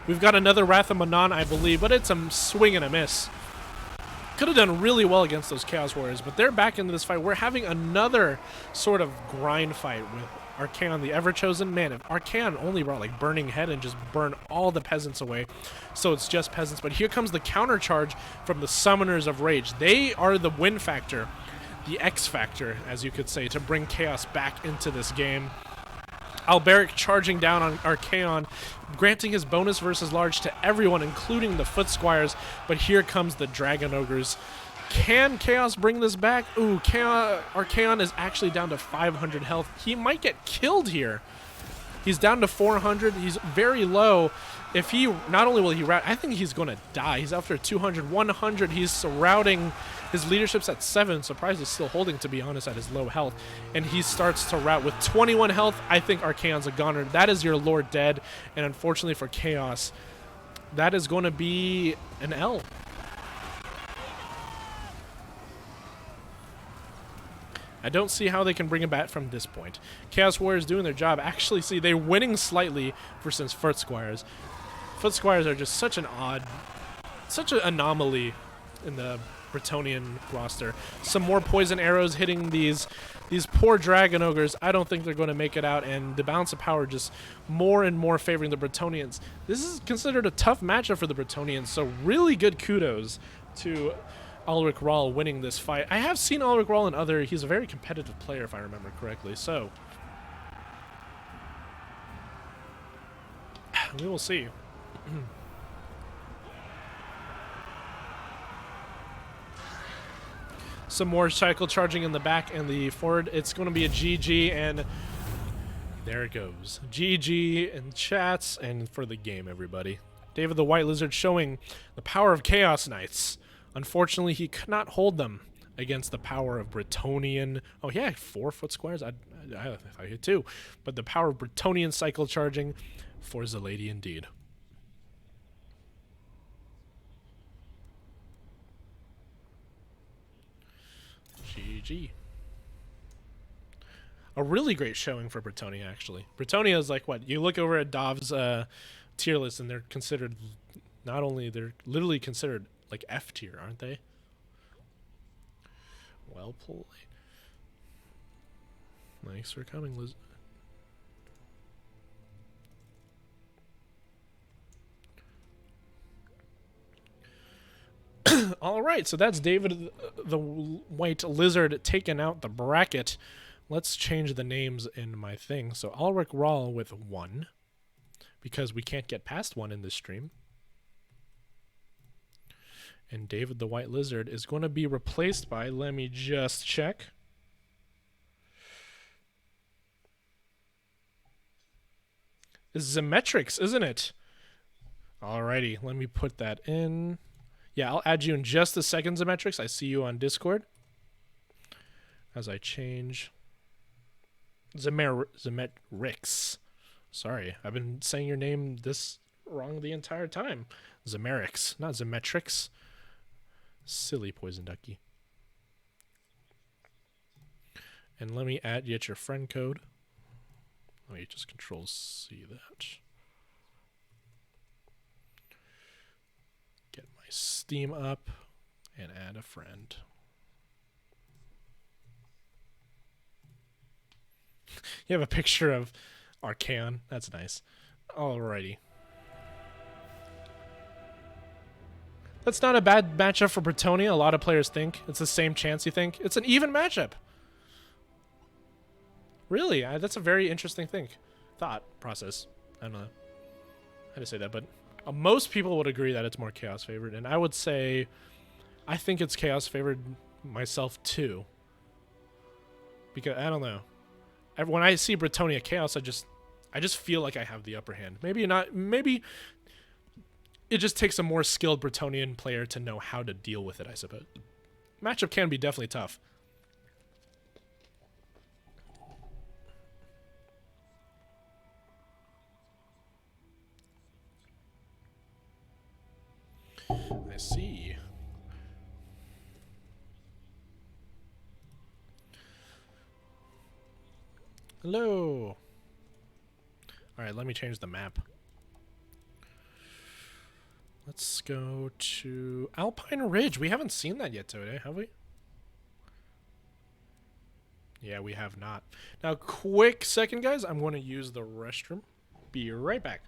We've got another Wrath of Manon, I believe, but it's a swing and a miss. Could have done really well against those Chaos Warriors, but they're back into this fight. We're having another sort of grind fight with Archaon, the Ever-Chosen. Man, if Archaon only brought like Burning Head and just burn all the peasants away, so it's just peasants. But here comes the counter charge from the Summoners of Rage. They are the win factor, the X factor, as you could say, to bring Chaos back into this game. Alberic charging down on Archaon, granting his bonus versus large to everyone, including the Foot Squires. But here comes the Dragon Ogres. Can Chaos bring this back? Ooh, Archaon is actually down to 500 health. He might get killed here. He's down to 400. He's very low. If he, not only will he rout, I think he's going to die. He's after 200, 100. He's routing. His leadership's at 7. Surprised he's still holding, to be honest, at his low health. And he starts to rout with 21 health. I think Archaon's a goner. That is your Lord dead. And unfortunately for Chaos, that is going to be an L. I don't see how they can bring him back from this point. Chaos Warriors doing their job. Actually, see, they're winning slightly versus Foot Squires. Foot Squires are just such an anomaly in the Bretonnian roster. Some more poison arrows hitting these poor Dragon Ogres. I don't think they're going to make it out, and the balance of power just more and more favoring the Bretonnians. This is considered a tough matchup for the Bretonnians, so really good kudos to Ulrich Rahl winning this fight. I have seen Ulrich Rahl in other... He's a very competitive player, if I remember correctly, so... we will see. Some more cycle charging in the back and the forward. It's going to be a GG, and there it goes. GG in chats and for the game, everybody. David the White Lizard showing the power of Chaos Knights. Unfortunately, he could not hold them against the power of Bretonnian. Oh, yeah, 4 Foot Squires. I hit 2. But the power of Bretonnian cycle charging for the lady indeed. GG. A really great showing for Bretonnia, actually. Bretonnia is like, what? You look over at Dov's tier list, and they're considered, not only, they're literally considered like F tier, aren't they? Well played. Thanks for coming, Liz. All right, so that's David the White Lizard taking out the bracket. Let's change the names in my thing. So Ulrich Rahl with 1, because we can't get past 1 in this stream. And David the White Lizard is going to be replaced by, let me just check. It's Zemetrix, isn't it? Alrighty, let me put that in. Yeah, I'll add you in just a second, Zemetrix. I see you on Discord. As I change. Zemetrix. Sorry, I've been saying your name this wrong the entire time. Zemerix, not Zemetrix. Silly Poison Ducky. And let me add yet your friend code. Let me just Control-C that. Get my Steam up and add a friend. You have a picture of Archaon. That's nice. Alrighty. That's not a bad matchup for Bretonnia. A lot of players think. It's the same chance, you think? It's an even matchup. Really? That's a very interesting thought process. I don't know how to say that, but most people would agree that it's more Chaos favored, and I would say I think it's Chaos favored myself too. Because, I don't know. When I see Bretonnia Chaos, I just feel like I have the upper hand. Maybe not. Maybe it just takes a more skilled Bretonnian player to know how to deal with it, I suppose. Matchup can be definitely tough. I see. Hello. Alright, let me change the map. Let's go to Alpine Ridge. We haven't seen that yet today, have we? Yeah, we have not. Now, quick second, guys. I'm going to use the restroom. Be right back.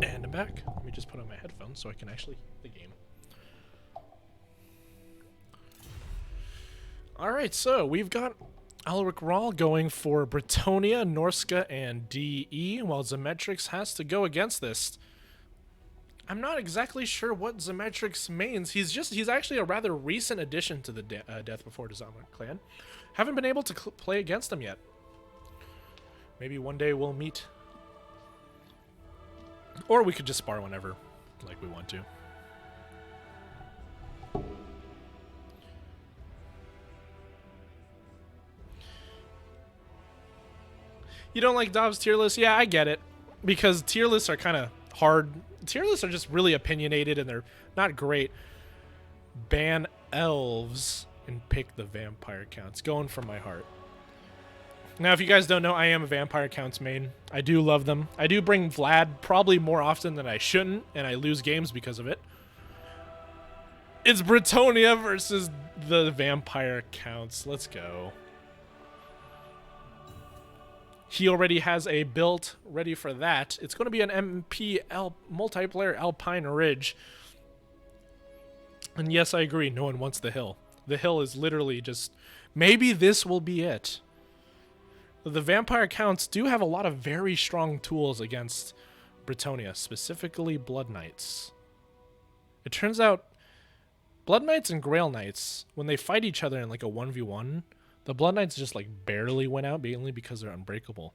And I'm back. Let me just put on my headphones so I can actually hear the game. Alright, so we've got Alaric Rawl going for Britonia, Norska, and DE, while Zemetrix has to go against this. I'm not exactly sure what Zemetrix means. He's actually a rather recent addition to the Death Before Dishonor clan. Haven't been able to play against him yet. Maybe one day we'll meet. Or we could just spar whenever, like we want to. You don't like Dov's tier list? Yeah, I get it. Because tier lists are kind of hard. Tier lists are just really opinionated and they're not great. Ban elves and pick the vampire counts. Going from my heart. Now, if you guys don't know, I am a vampire counts main. I do love them. I do bring Vlad probably more often than I shouldn't, and I lose games because of it. It's Britonia versus the vampire counts. Let's go. He already has a build ready for that. It's going to be an MPL multiplayer Alpine Ridge. And yes, I agree. No one wants the hill. The hill is literally just... Maybe this will be it. The vampire counts do have a lot of very strong tools against Britonia, specifically Blood Knights. It turns out Blood Knights and Grail Knights, when they fight each other in like a 1v1, the Blood Knights just like barely went out, mainly because they're unbreakable.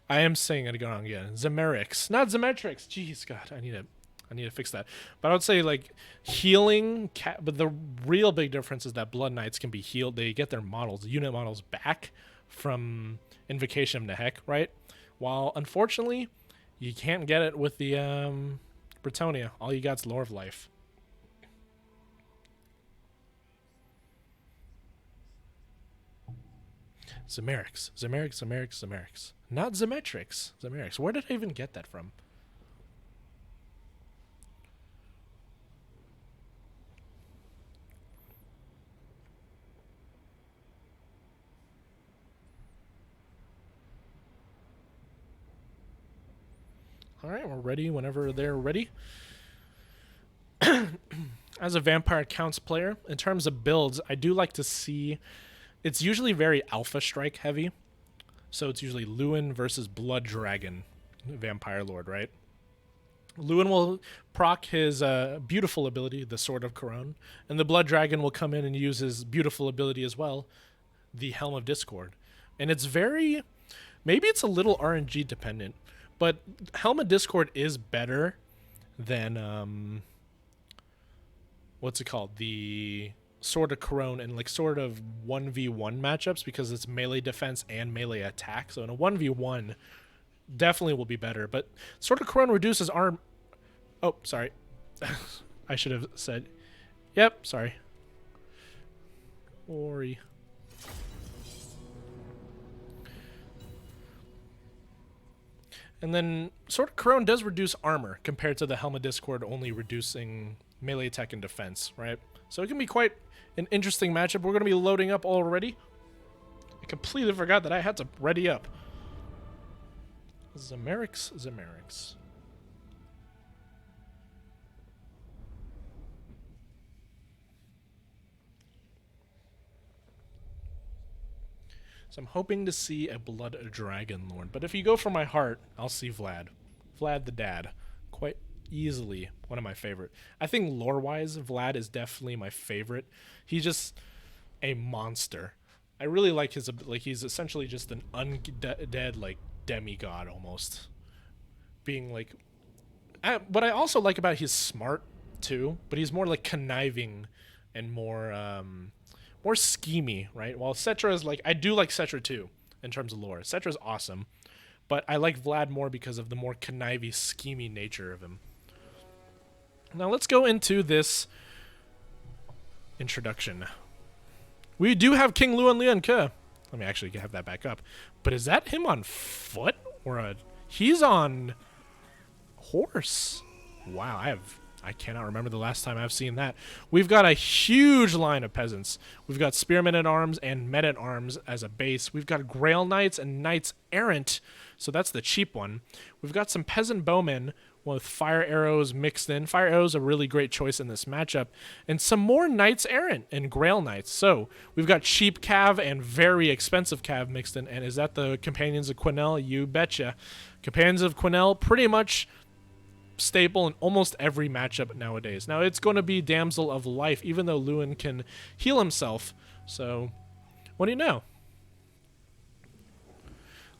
I am saying it on again. Zemerix, not Zemetrix. Jeez, God, I need to fix that. But I would say like healing, but the real big difference is that Blood Knights can be healed. They get their models, unit models back from Invocation of Nehek, right? While unfortunately, you can't get it with the Britonia. All you got's Lore of Life. Zemerix, Zemerix, Zemerix, Zemerix. Not Zemetrix. Zemerix. Where did I even get that from? Alright, we're ready whenever they're ready. As a Vampire Counts player, in terms of builds, I do like to see... It's usually very Alpha Strike heavy. So it's usually Lewin versus Blood Dragon, Vampire Lord, right? Lewin will proc his beautiful ability, the Sword of Corone, and the Blood Dragon will come in and use his beautiful ability as well, the Helm of Discord. And it's very... Maybe it's a little RNG dependent, but Helm of Discord is better than... what's it called? The Sword of Corone and like sort of 1v1 matchups because it's melee defense and melee attack. So in a 1v1, definitely will be better. But Sword of Corone reduces arm... Oh, sorry. I should have said... Yep, sorry. Ori. And then Sword of Corone does reduce armor compared to the Helm of Discord only reducing melee attack and defense, right? So it can be quite an interesting matchup. We're going to be loading up already. I completely forgot that I had to ready up. Zamerix. So I'm hoping to see a Blood Dragon Lord. But if you go for my heart, I'll see Vlad. Vlad the Dad. Quite easily one of my favorite. I think lore-wise, Vlad is definitely my favorite. He's just a monster. I really like his, like, he's essentially just an undead, like, demigod almost. Being like, what I also like about he's smart too, but he's more like conniving and more schemy, right? While Cetra is like, I do like Cetra too in terms of lore. Cetra's awesome, but I like Vlad more because of the more conniving, schemy nature of him. Now let's go into this introduction. We do have King Luan Lian Ke. Let me actually have that back up. But is that him on foot or a? He's on horse. Wow, I cannot remember the last time I've seen that. We've got a huge line of peasants. We've got spearmen at arms and men at arms as a base. We've got Grail Knights and Knights Errant, so that's the cheap one. We've got some peasant bowmen with fire arrows mixed in. Fire arrows a really great choice in this matchup. And some more Knights Errant and Grail Knights. So we've got cheap cav and very expensive cav mixed in. And is that the Companions of Quenelle? You betcha. Companions of Quenelle pretty much staple in almost every matchup nowadays. Now it's going to be Damsel of Life, even though Luan can heal himself. So what do you know?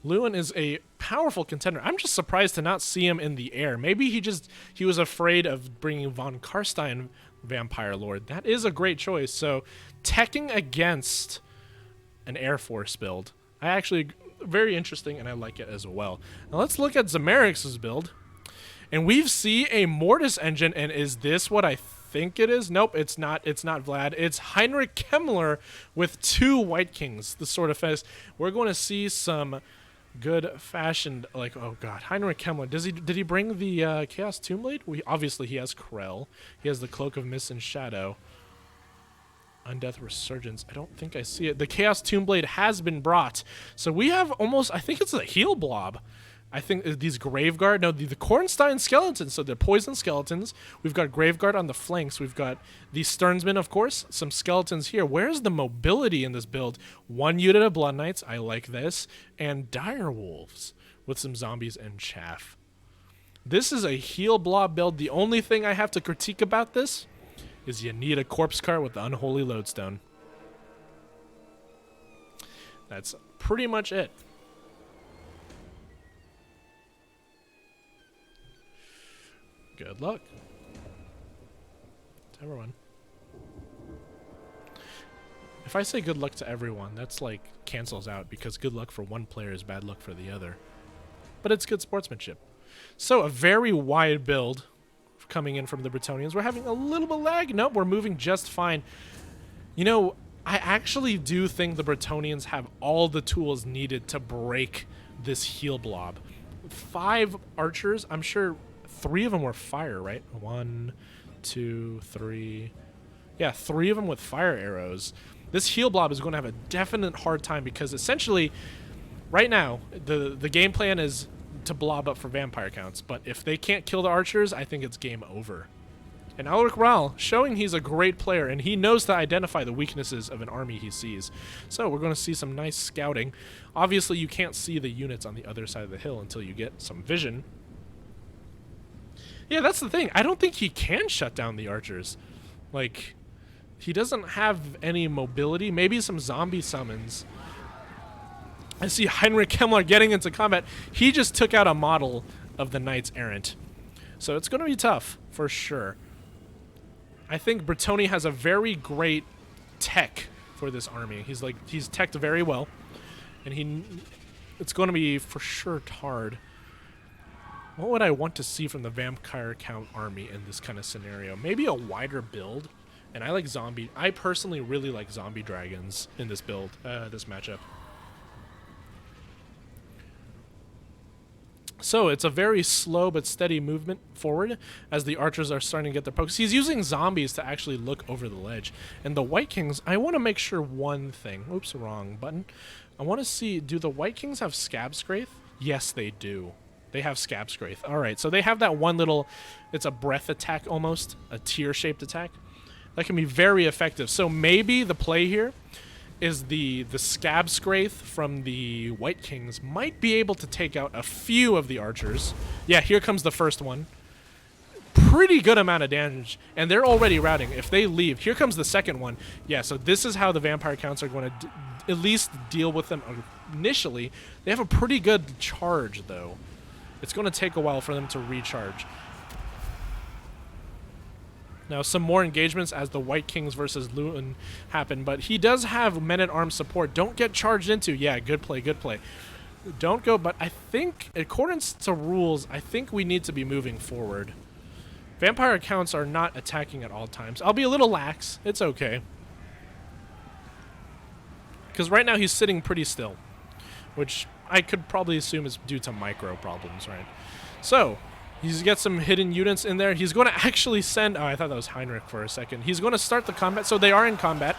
Luan is a powerful contender. I'm just surprised to not see him in the air. Maybe he was afraid of bringing Von Karstein Vampire Lord. That is a great choice. So teching against an Air Force build. Very interesting, and I like it as well. Now let's look at Zamerix's build. And we see a Mortis engine, and is this what I think it is? Nope, it's not. It's not Vlad. It's Heinrich Kemmler with 2 White Kings, the sort of fest. We're going to see some good-fashioned, like, oh god, Heinrich Kemmler. Did he bring the Chaos Tombblade? Obviously, he has Krell. He has the Cloak of Mist and Shadow. Undeath Resurgence. I don't think I see it. The Chaos Tombblade has been brought. So we have almost, I think it's a heal blob. I think these Graveguard, no, the Kornstein skeletons, so they're poison skeletons. We've got Graveguard on the flanks. We've got the Sternsmen, of course, some skeletons here. Where's the mobility in this build? 1 unit of Blood Knights, I like this, and Dire Wolves with some zombies and chaff. This is a heal blob build. The only thing I have to critique about this is you need a corpse cart with the Unholy Lodestone. That's pretty much it. Good luck to everyone. If I say good luck to everyone, that's like cancels out because good luck for one player is bad luck for the other. But it's good sportsmanship. So a very wide build coming in from the Bretonnians. We're having a little bit of lag. Nope, we're moving just fine. You know, I actually do think the Bretonnians have all the tools needed to break this heal blob. 5 archers, I'm sure 3 of them were fire, right? 1, 2, 3. Yeah, 3 of them with fire arrows. This heal blob is going to have a definite hard time because essentially, right now, the game plan is to blob up for vampire counts. But if they can't kill the archers, I think it's game over. And Alaric Ral showing he's a great player, and he knows to identify the weaknesses of an army he sees. So we're going to see some nice scouting. Obviously, you can't see the units on the other side of the hill until you get some vision. Yeah, that's the thing. I don't think he can shut down the archers. Like, he doesn't have any mobility. Maybe some zombie summons. I see Heinrich Kemmler getting into combat. He just took out a model of the Knights Errant. So it's going to be tough, for sure. I think Bretonnia has a very great tech for this army. He's teched very well. And it's going to be, for sure, hard. What would I want to see from the vampire count army in this kind of scenario? Maybe a wider build. And I personally really like zombie dragons in this build, this matchup. So it's a very slow but steady movement forward as the archers are starting to get their pokes. He's using zombies to actually look over the ledge. And the White Kings, I want to make sure one thing. Oops, wrong button. I want to see, do the White Kings have Scab Scraith? Yes, they do. They have Scab Scraith. All right, so they have that one little, it's a breath attack almost, a tear-shaped attack. That can be very effective. So maybe the play here is the Scab Scraith from the White Kings might be able to take out a few of the archers. Yeah, here comes the first one. Pretty good amount of damage, and they're already routing. If they leave, here comes the second one. Yeah, so this is how the vampire counts are going to at least deal with them initially. They have a pretty good charge, though. It's going to take a while for them to recharge. Now, some more engagements as the White Kings versus Luton happen, but he does have men-at-arms support. Don't get charged into. Yeah, good play, good play. Don't go, but I think, according to rules, I think we need to be moving forward. Vampire accounts are not attacking at all times. I'll be a little lax. It's okay. Because right now he's sitting pretty still, which I could probably assume is due to micro problems, right? So, he's got some hidden units in there. He's going to actually send... Oh, I thought that was Heinrich for a second. He's going to start the combat. So they are in combat.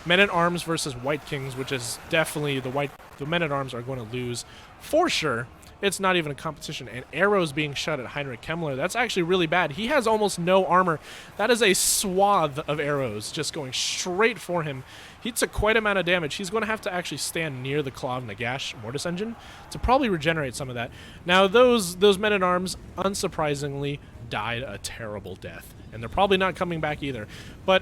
Men-at-Arms versus White Kings, which is definitely the Men-at-Arms are going to lose for sure. It's not even a competition. And arrows being shot at Heinrich Kemmler, that's actually really bad. He has almost no armor. That is a swath of arrows just going straight for him. He took quite a amount of damage. He's going to have to actually stand near the Claw of Nagash Mortis Engine to probably regenerate some of that. Now, those men-at-arms, unsurprisingly, died a terrible death. And they're probably not coming back either. But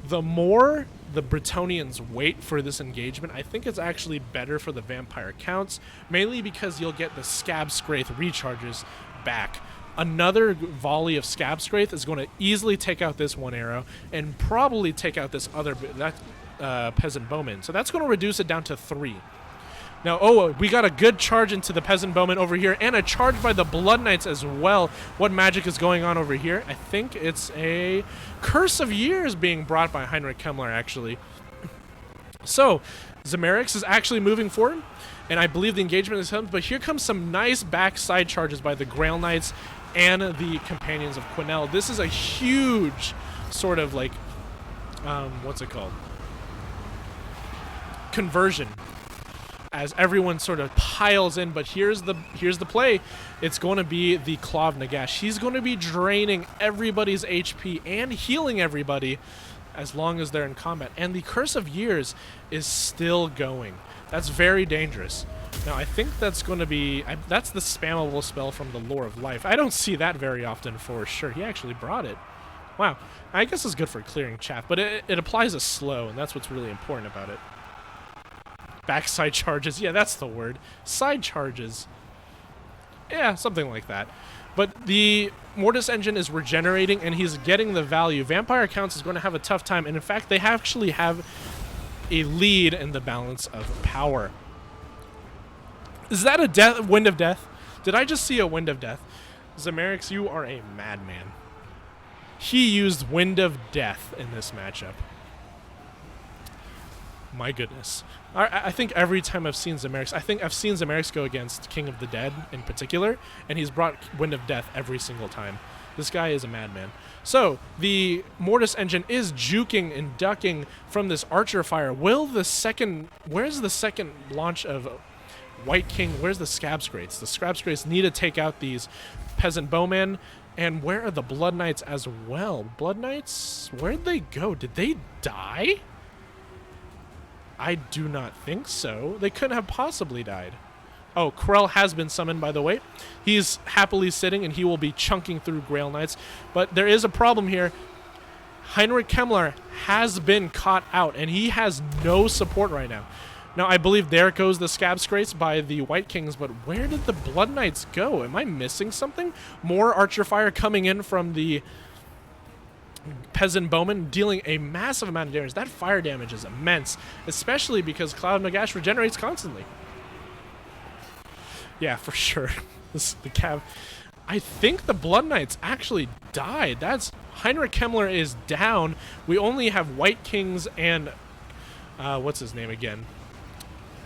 the more the Bretonnians wait for this engagement, I think it's actually better for the vampire counts, mainly because you'll get the Scab Scraith recharges back. Another volley of Scab Scraith is going to easily take out this one arrow and probably take out this other Peasant Bowman. So that's going to reduce it down to 3. Now, we got a good charge into the Peasant Bowman over here, and a charge by the Blood Knights as well. What magic is going on over here? I think it's a Curse of Years being brought by Heinrich Kemmler, actually. So, Zamerix is actually moving forward, and I believe the engagement is held, but here comes some nice backside charges by the Grail Knights and the Companions of Quinnell. This is a huge sort of like, what's it called? Conversion. As everyone sort of piles in, but here's the play. It's going to be the Claw of Nagash. He's going to be draining everybody's HP and healing everybody as long as they're in combat. And the Curse of Years is still going. That's very dangerous. Now, I think that's going to be... that's the spammable spell from the Lore of Life. I don't see that very often for sure. He actually brought it. Wow. I guess it's good for clearing chaff, but it applies a slow, and that's what's really important about it. Backside charges. Yeah, that's the word. Side charges. Yeah, something like that. But the Mortis Engine is regenerating, and he's getting the value. Vampire Counts is going to have a tough time, and in fact, they actually have a lead in the balance of power. Is that a Wind of Death? Did I just see a Wind of Death? Zamerix, you are a madman. He used Wind of Death in this matchup. My goodness. I think every time I've seen Zamerix, I think I've seen Zamerix go against King of the Dead in particular, and he's brought Wind of Death every single time. This guy is a madman. So, the Mortis Engine is juking and ducking from this Archer fire. Where's the second launch of White King? Where's the Scab Scraiths? The Scab Scraiths need to take out these Peasant Bowmen. And where are the Blood Knights as well? Blood Knights, where'd they go? Did they die? I do not think so. They couldn't have possibly died. Oh, Krell has been summoned, by the way. He's happily sitting, and he will be chunking through Grail Knights. But there is a problem here. Heinrich Kemmler has been caught out, and he has no support right now. Now, I believe there goes the Scab Scraiths by the White Kings, but where did the Blood Knights go? Am I missing something? More Archer fire coming in from the Peasant Bowman, dealing a massive amount of damage. That fire damage is immense, especially because Cloud of Nagash regenerates constantly. Yeah, for sure. The Cav. I think the Blood Knights actually died. That's Heinrich Kemmler is down. We only have White Kings and what's his name again?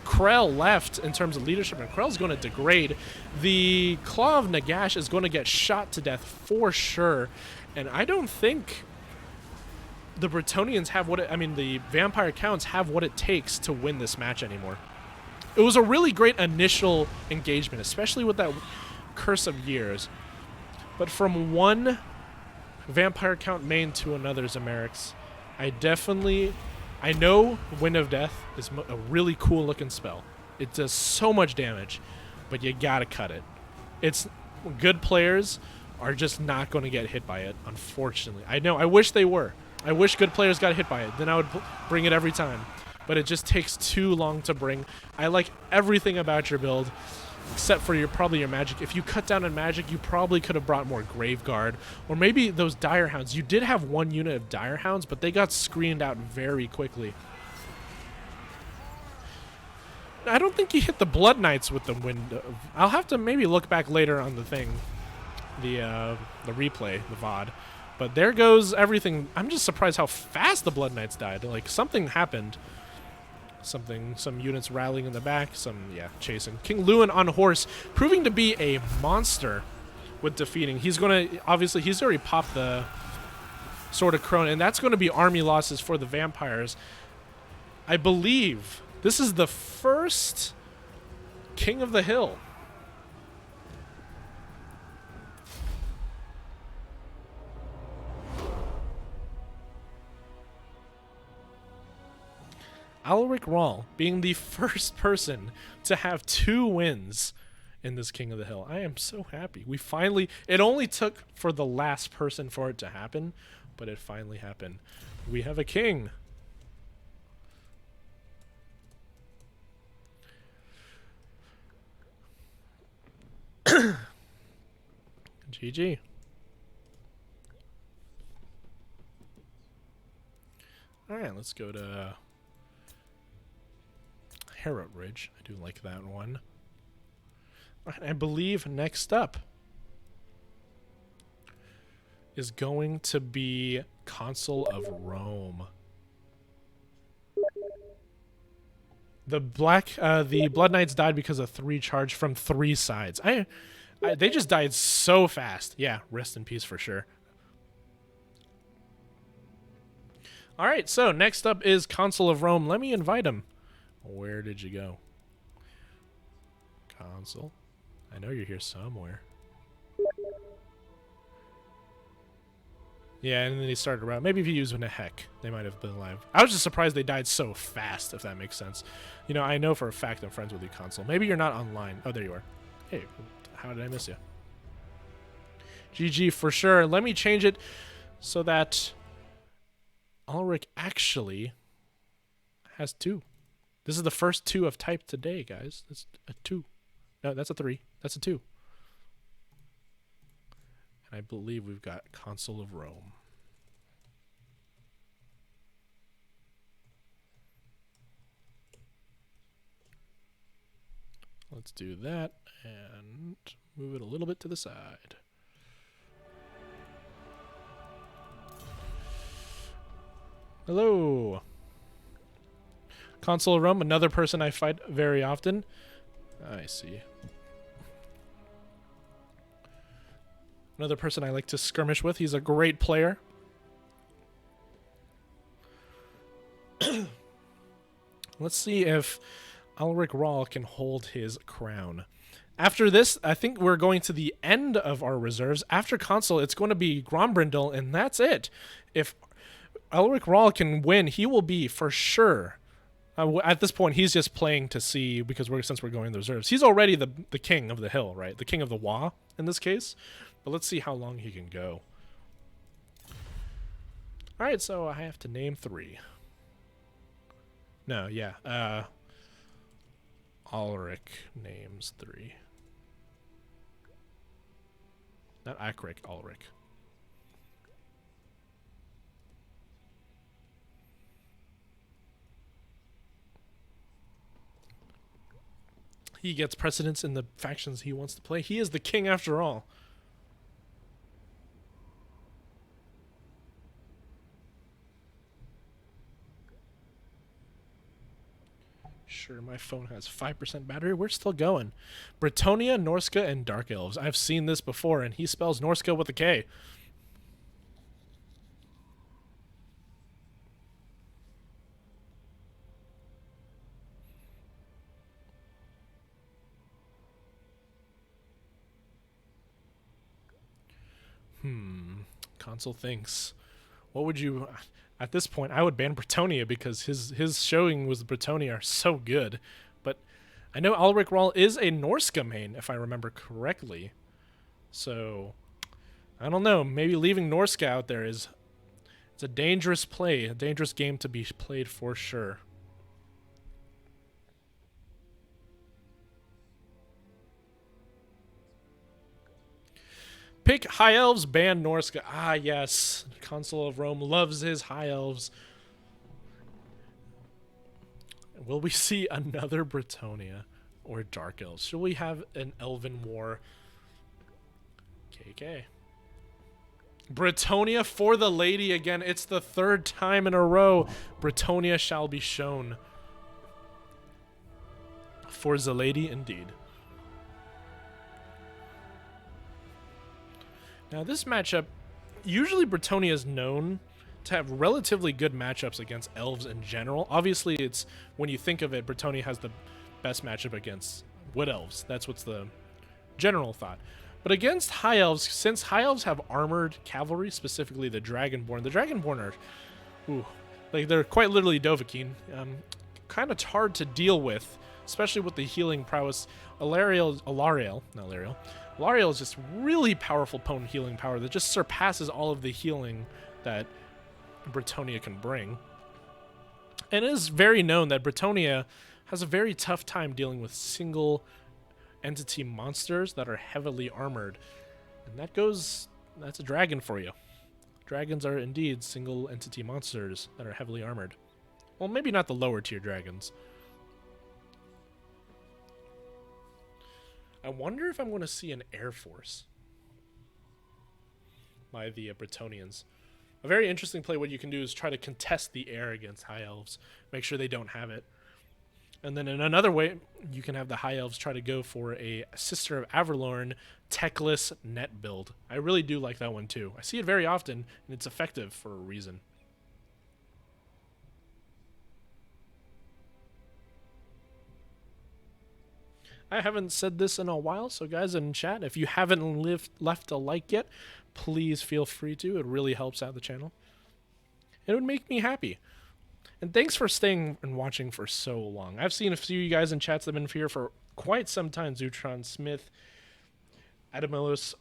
Krell left in terms of leadership, and Krell's going to degrade. The Claw of Nagash is going to get shot to death for sure, and I don't think the Bretonnians have the Vampire Counts have what it takes to win this match anymore. It was a really great initial engagement, especially with that Curse of Years. But from one Vampire Count main to another, Zamerix, I know Wind of Death is a really cool looking spell. It does so much damage, but you gotta cut it. It's good players are just not going to get hit by it, unfortunately. I know, I wish they were. I wish good players got hit by it. Then I would bring it every time. But it just takes too long to bring. I like everything about your build, except for probably your magic. If you cut down on magic, you probably could have brought more Graveguard. Or maybe those Dire Hounds. You did have one unit of Dire Hounds, but they got screened out very quickly. I don't think you hit the Blood Knights with the wind. I'll have to maybe look back later on the thing. The replay, the VOD. But there goes everything. I'm just surprised how fast the Blood Knights died. Like, something happened. Some units rallying in the back, chasing. King Lewin on horse, proving to be a monster with defeating. He's already popped the Sword of Crone, and that's going to be army losses for the vampires. I believe this is the first King of the Hill. Alaric Rawl being the first person to have 2 wins in this King of the Hill. I am so happy. It only took for the last person for it to happen, but it finally happened. We have a king. GG. All right, let's go to Harrow Ridge. I do like that one. I believe next up is going to be Consul of Rome. The Blood Knights died because of 3 charge from 3 sides. They just died so fast. Yeah, rest in peace for sure. All right, so next up is Consul of Rome. Let me invite him. Where did you go? Consul. I know you're here somewhere. Yeah, and then he started around. Maybe if you used a heck, they might have been alive. I was just surprised they died so fast, if that makes sense. You know, I know for a fact I'm friends with you, Consul. Maybe you're not online. Oh, there you are. Hey, how did I miss you? GG for sure. Let me change it so that Ulrich actually has 2. This is the first 2 of type today, guys. That's a 2. No, that's a 3. That's a 2. And I believe we've got Consul of Rome. Let's do that and move it a little bit to the side. Hello. Consul of Rome, another person I fight very often. I see. Another person I like to skirmish with. He's a great player. Let's see if Ulrich Rahl can hold his crown. After this, I think we're going to the end of our reserves. After Consul, it's going to be Grombrindal, and that's it. If Ulrich Rahl can win, he will be for sure. At this point, he's just playing to see, because since we're going to the reserves. He's already the king of the hill, right? The king of the WAAAAAAGH in this case. But let's see how long he can go. All right, so I have to name 3. No, yeah. Ulrich names 3. Not Acric, Ulrich. He gets precedence in the factions he wants to play. He is the king after all. sure my phone has 5% battery. We're still going. Britonia, Norska, and Dark Elves. I've seen this before, and he spells Norska with a K. Console thinks. What would you... At this point, I would ban Britonia because his showing with Britonia are so good. But I know Ulrich Rahl is a Norska main, if I remember correctly. So, I don't know. Maybe leaving Norska out there is... It's a dangerous play. A dangerous game to be played for sure. Pick High Elves, ban Norska. Ah, yes. Consul of Rome loves his High Elves. Will we see another Britonia or Dark Elves? Should we have an Elven War? KK. Britonia for the lady again. It's the third time in a row. Britonia shall be shown. For the lady, indeed. Now this matchup, usually Britonia is known to have relatively good matchups against elves in general. Obviously, it's when you think of it, Britonia has the best matchup against wood elves. That's what's the general thought. But against high elves, since high elves have armored cavalry, specifically the Dragonborn are, ooh, like they're quite literally Dovahkiin. Kind of hard to deal with, especially with the healing prowess. Alariel is just really powerful potent healing power that just surpasses all of the healing that Britonia can bring. And it is very known that Britonia has a very tough time dealing with single entity monsters that are heavily armored. And that's a dragon for you. Dragons are indeed single entity monsters that are heavily armored. Well, maybe not the lower tier dragons. I wonder if I'm going to see an Air Force by the Britonians. A very interesting play, what you can do is try to contest the air against High Elves. Make sure they don't have it. And then in another way, you can have the High Elves try to go for a Sister of Averlorn techless net build. I really do like that one too. I see it very often, and it's effective for a reason. I haven't said this in a while, so guys in chat, if you haven't left a like yet, please feel free to. It really helps out the channel. It would make me happy. And thanks for staying and watching for so long. I've seen a few of you guys in chats that have been here for quite some time. Zutron Smith, Adamilos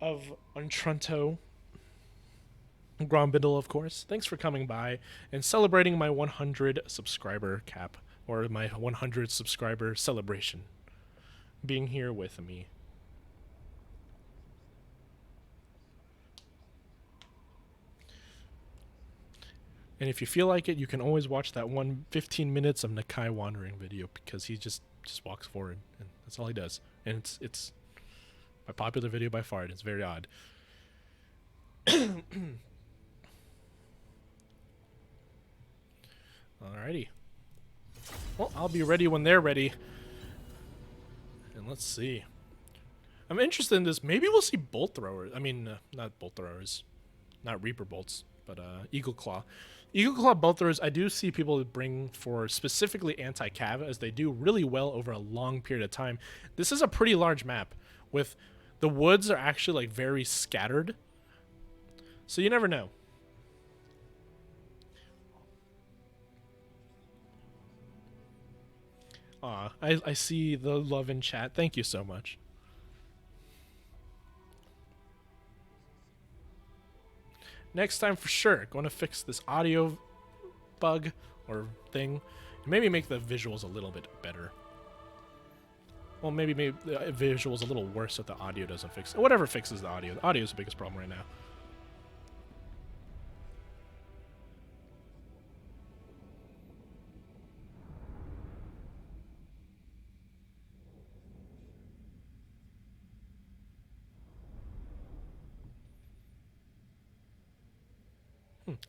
of Untranto, Grombindle, of course. Thanks for coming by and celebrating my 100 subscriber cap, or my 100 subscriber celebration. Being here with me. And if you feel like it, you can always watch that 15 minutes of Nakai wandering video, because he just walks forward, and that's all he does. And it's my popular video by far, and it's very odd. Alrighty. Well, I'll be ready when they're ready. And let's see. I'm interested in this. Maybe we'll see bolt throwers. I mean, not bolt throwers. Not Reaper bolts, but Eagle Claw. Eagle Claw bolt throwers, I do see people bring for specifically anti-cav, as they do really well over a long period of time. This is a pretty large map, with the woods are actually like very scattered. So you never know. I see the love in chat. Thank you so much. Next time for sure, going to fix this audio bug or thing. Maybe make the visuals a little bit better. Well, maybe the visuals a little worse so the audio doesn't fix it. Whatever fixes the audio. The audio is the biggest problem right now.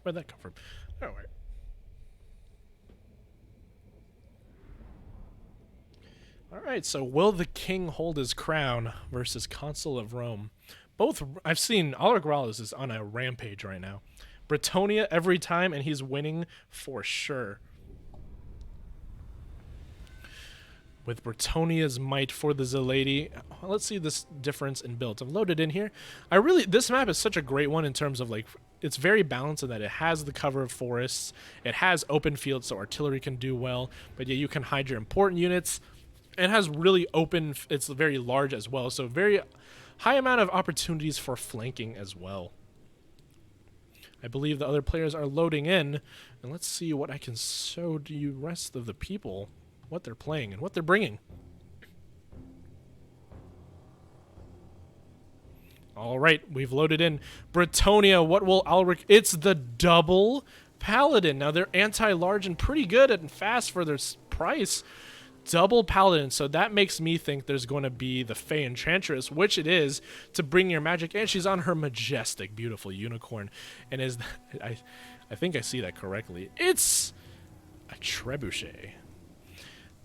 Where'd that come from? All right. All right, so will the king hold his crown versus Consul of Rome? Both, I've seen Alaric Rallis is on a rampage right now. Bretonia every time, and he's winning for sure. With Bretonia's might for the Zeladi. Let's see this difference in builds. I've loaded in here. This map is such a great one in terms of like, it's very balanced in that it has the cover of forests, it has open fields so artillery can do well, but yeah, you can hide your important units. It has really open, it's very large as well, so very high amount of opportunities for flanking as well. I believe the other players are loading in, and let's see what I can show to you rest of the people, what they're playing and what they're bringing. All right, we've loaded in Bretonia. What will Alaric? It's the double paladin. Now they're anti-large and pretty good and fast for their price. Double paladin, so that makes me think there's going to be the Fey Enchantress, which it is, to bring your magic, and she's on her majestic, beautiful unicorn, and I think I see that correctly. It's a trebuchet.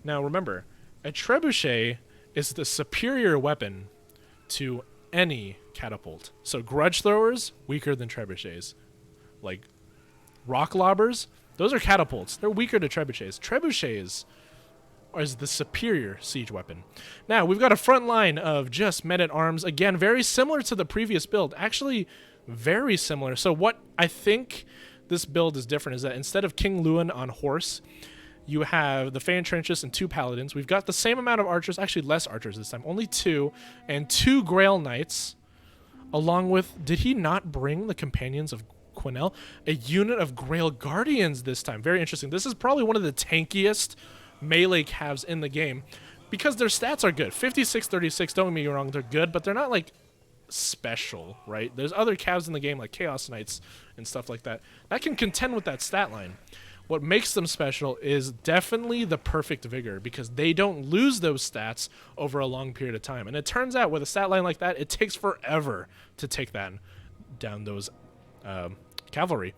Now remember, a trebuchet is the superior weapon to any catapult. So grudge throwers, weaker than trebuchets. Like rock lobbers, those are catapults. They're weaker to trebuchets. Trebuchets is the superior siege weapon. Now, we've got a front line of just men-at-arms. Again, very similar to the previous build. Actually, very similar. So what I think this build is different is that instead of King Lewin on horse, you have the Fey Enchantress and 2 paladins. We've got the same amount of archers, actually less archers this time, only 2, and 2 Grail Knights, along with, did he not bring the Companions of Quinnell? A unit of Grail Guardians this time. Very interesting. This is probably one of the tankiest melee calves in the game because their stats are good. 56, 36, don't get me wrong, they're good, but they're not like special, right? There's other calves in the game like Chaos Knights and stuff like that that can contend with that stat line. What makes them special is definitely the perfect vigor because they don't lose those stats over a long period of time. And it turns out with a stat line like that, it takes forever to take that down those cavalry.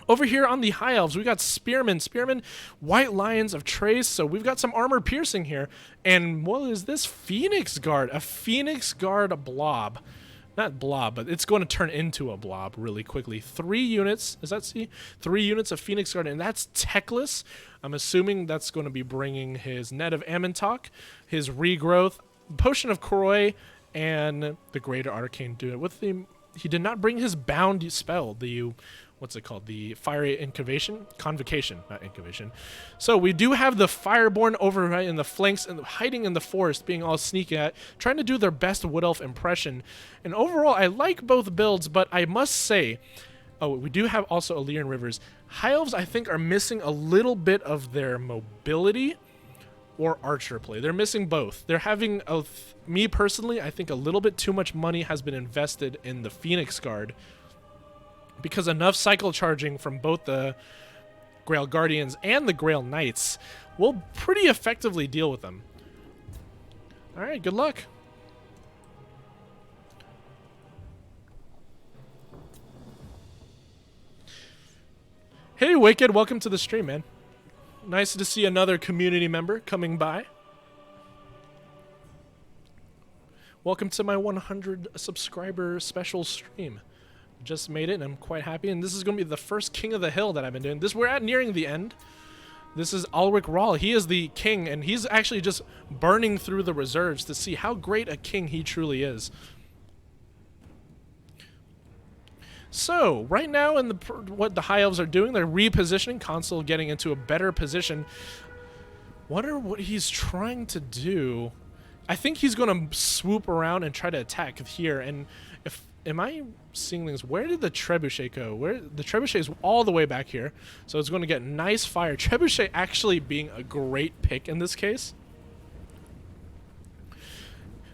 Over here on the High Elves, we got Spearmen, White Lions of Trace, so we've got some armor piercing here. And what is this? Phoenix Guard, a Phoenix Guard blob. Not blob, but it's going to turn into a blob really quickly. 3 units, does that see? 3 units of Phoenix Guard, and that's techless. I'm assuming that's going to be bringing his Net of Ammontok, his Regrowth, Potion of Koroi, and the Greater Arcane Do It. With the, he did not bring his Bound spell, the... what's it called? The Fiery Convocation, not Incubation. So we do have the Fireborn over right in the flanks and hiding in the forest, being all sneaky at, trying to do their best Wood Elf impression. And overall, I like both builds, but I must say, oh, we do have also Illyrian Rivers. High Elves, I think, are missing a little bit of their mobility or archer play. They're missing both. They're having, me personally, I think a little bit too much money has been invested in the Phoenix Guard, because enough cycle charging from both the Grail Guardians and the Grail Knights will pretty effectively deal with them. Alright, good luck. Hey Wicked, welcome to the stream, man. Nice to see another community member coming by. Welcome to my 100 subscriber special stream. Just made it and I'm quite happy, and this is going to be the first King of the Hill that I've been doing. We're nearing the end. This is Alaric Rall. He is the king, and he's actually just burning through the reserves to see how great a king he truly is. So right now in what the High Elves are doing, they're repositioning. Consul getting into a better position. Wonder what he's trying to do. I think he's going to swoop around and try to attack here, and if am I seeing things? Where did the trebuchet go? Where the trebuchet is all the way back here, so it's going to get nice fire. Trebuchet actually being a great pick in this case,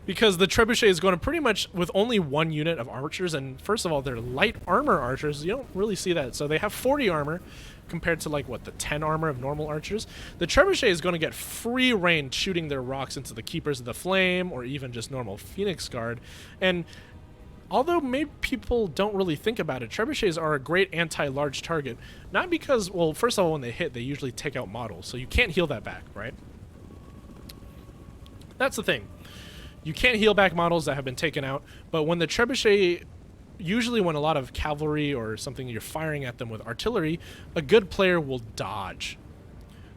because the trebuchet is going to pretty much with only 1 unit of archers, and first of all, they're light armor archers. You don't really see that, so they have 40 armor compared to like what, the 10 armor of normal archers. The trebuchet is going to get free reign shooting their rocks into the Keepers of the Flame or even just normal Phoenix Guard. And although maybe people don't really think about it, trebuchets are a great anti-large target. Not because, well, first of all, when they hit, they usually take out models, so you can't heal that back, right? That's the thing. You can't heal back models that have been taken out, but when the trebuchet, usually when a lot of cavalry or something you're firing at them with artillery, a good player will dodge.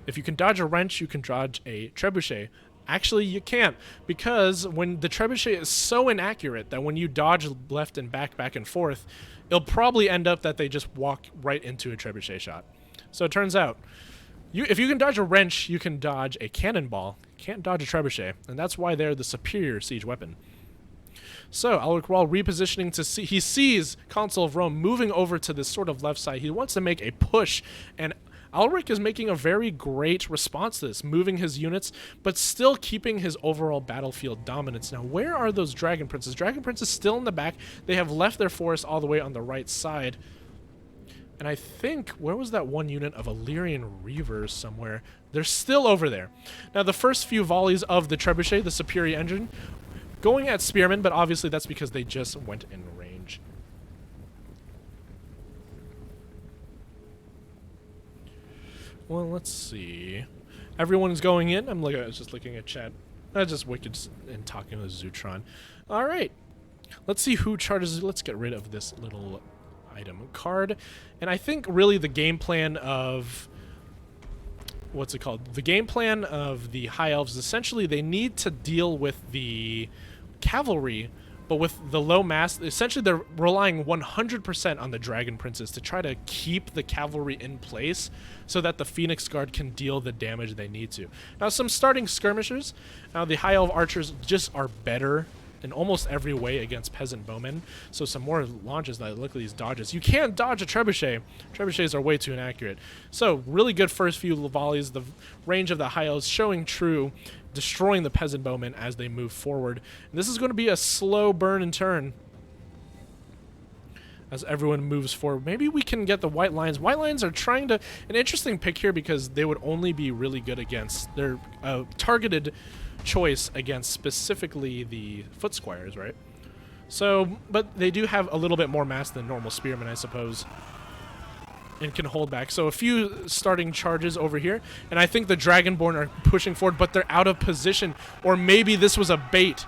If you can dodge a wrench, you can dodge a trebuchet. Actually, you can't, because when the trebuchet is so inaccurate that when you dodge left and back and forth, it'll probably end up that they just walk right into a trebuchet shot. So it turns out, if you can dodge a wrench, you can dodge a cannonball. Can't dodge a trebuchet, and that's why they're the superior siege weapon. So Alaric, while repositioning to see, he sees Consul of Rome moving over to this sort of left side. He wants to make a push, and Alaric is making a very great response to this, moving his units, but still keeping his overall battlefield dominance. Now, where are those Dragon Princes? Dragon Princes still in the back. They have left their forest all the way on the right side. And I think, where was that one unit of Illyrian Reavers somewhere? They're still over there. Now, the first few volleys of the trebuchet, the superior engine, going at spearmen, but obviously that's because they just went in range. Well, let's see. Everyone's going in. I was just looking at chat. That's just wicked and talking with Zutron. All right. Let's see who charges. Let's get rid of this little item card. And I think really the game plan of what's it called? The game plan of the High Elves, essentially they need to deal with the cavalry, but with the low mass, essentially they're relying 100% on the Dragon Princes to try to keep the cavalry in place so that the Phoenix Guard can deal the damage they need to. Now, some starting skirmishers. Now, the High Elf archers just are better in almost every way against peasant bowmen. So some more launches. That look at these dodges. You can't dodge a trebuchet. Trebuchets are way too inaccurate. So really good first few volleys. The range of the High Elves showing true, destroying the peasant bowmen as they move forward. And this is going to be a slow burn and turn as everyone moves forward. Maybe we can get the White Lions. White Lions are trying to... An interesting pick here because they would only be really good against... They're targeted choice against specifically the foot squires, right? So, but they do have a little bit more mass than normal spearmen, I suppose, and can hold back. So a few starting charges over here, and I think the Dragonborn are pushing forward, but they're out of position, or maybe this was a bait.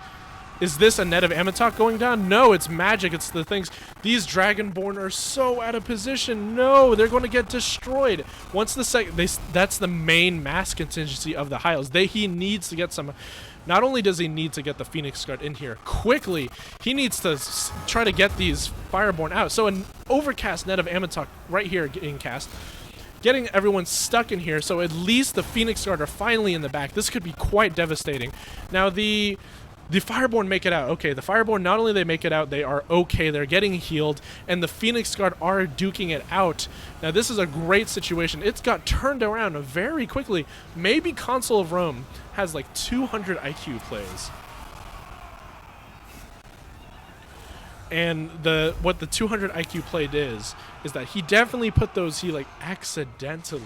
Is this a net of Amatok going down? No, it's magic. It's the things. These Dragonborn are so out of position. No, they're going to get destroyed. Once the that's the main mass contingency of the High Elves. He needs to get some. Not only does he need to get the Phoenix Guard in here quickly, he needs to try to get these Fireborn out. So an overcast net of Amatok right here getting cast, getting everyone stuck in here. So at least the Phoenix Guard are finally in the back. This could be quite devastating. Now the Fireborn make it out. Okay, the Fireborn, not only they make it out, they are okay. They're getting healed, and the Phoenix Guard are duking it out. Now, this is a great situation. It's got turned around very quickly. Maybe Consul of Rome has like 200 IQ plays. And what the 200 IQ play is that he definitely put those, he like accidentally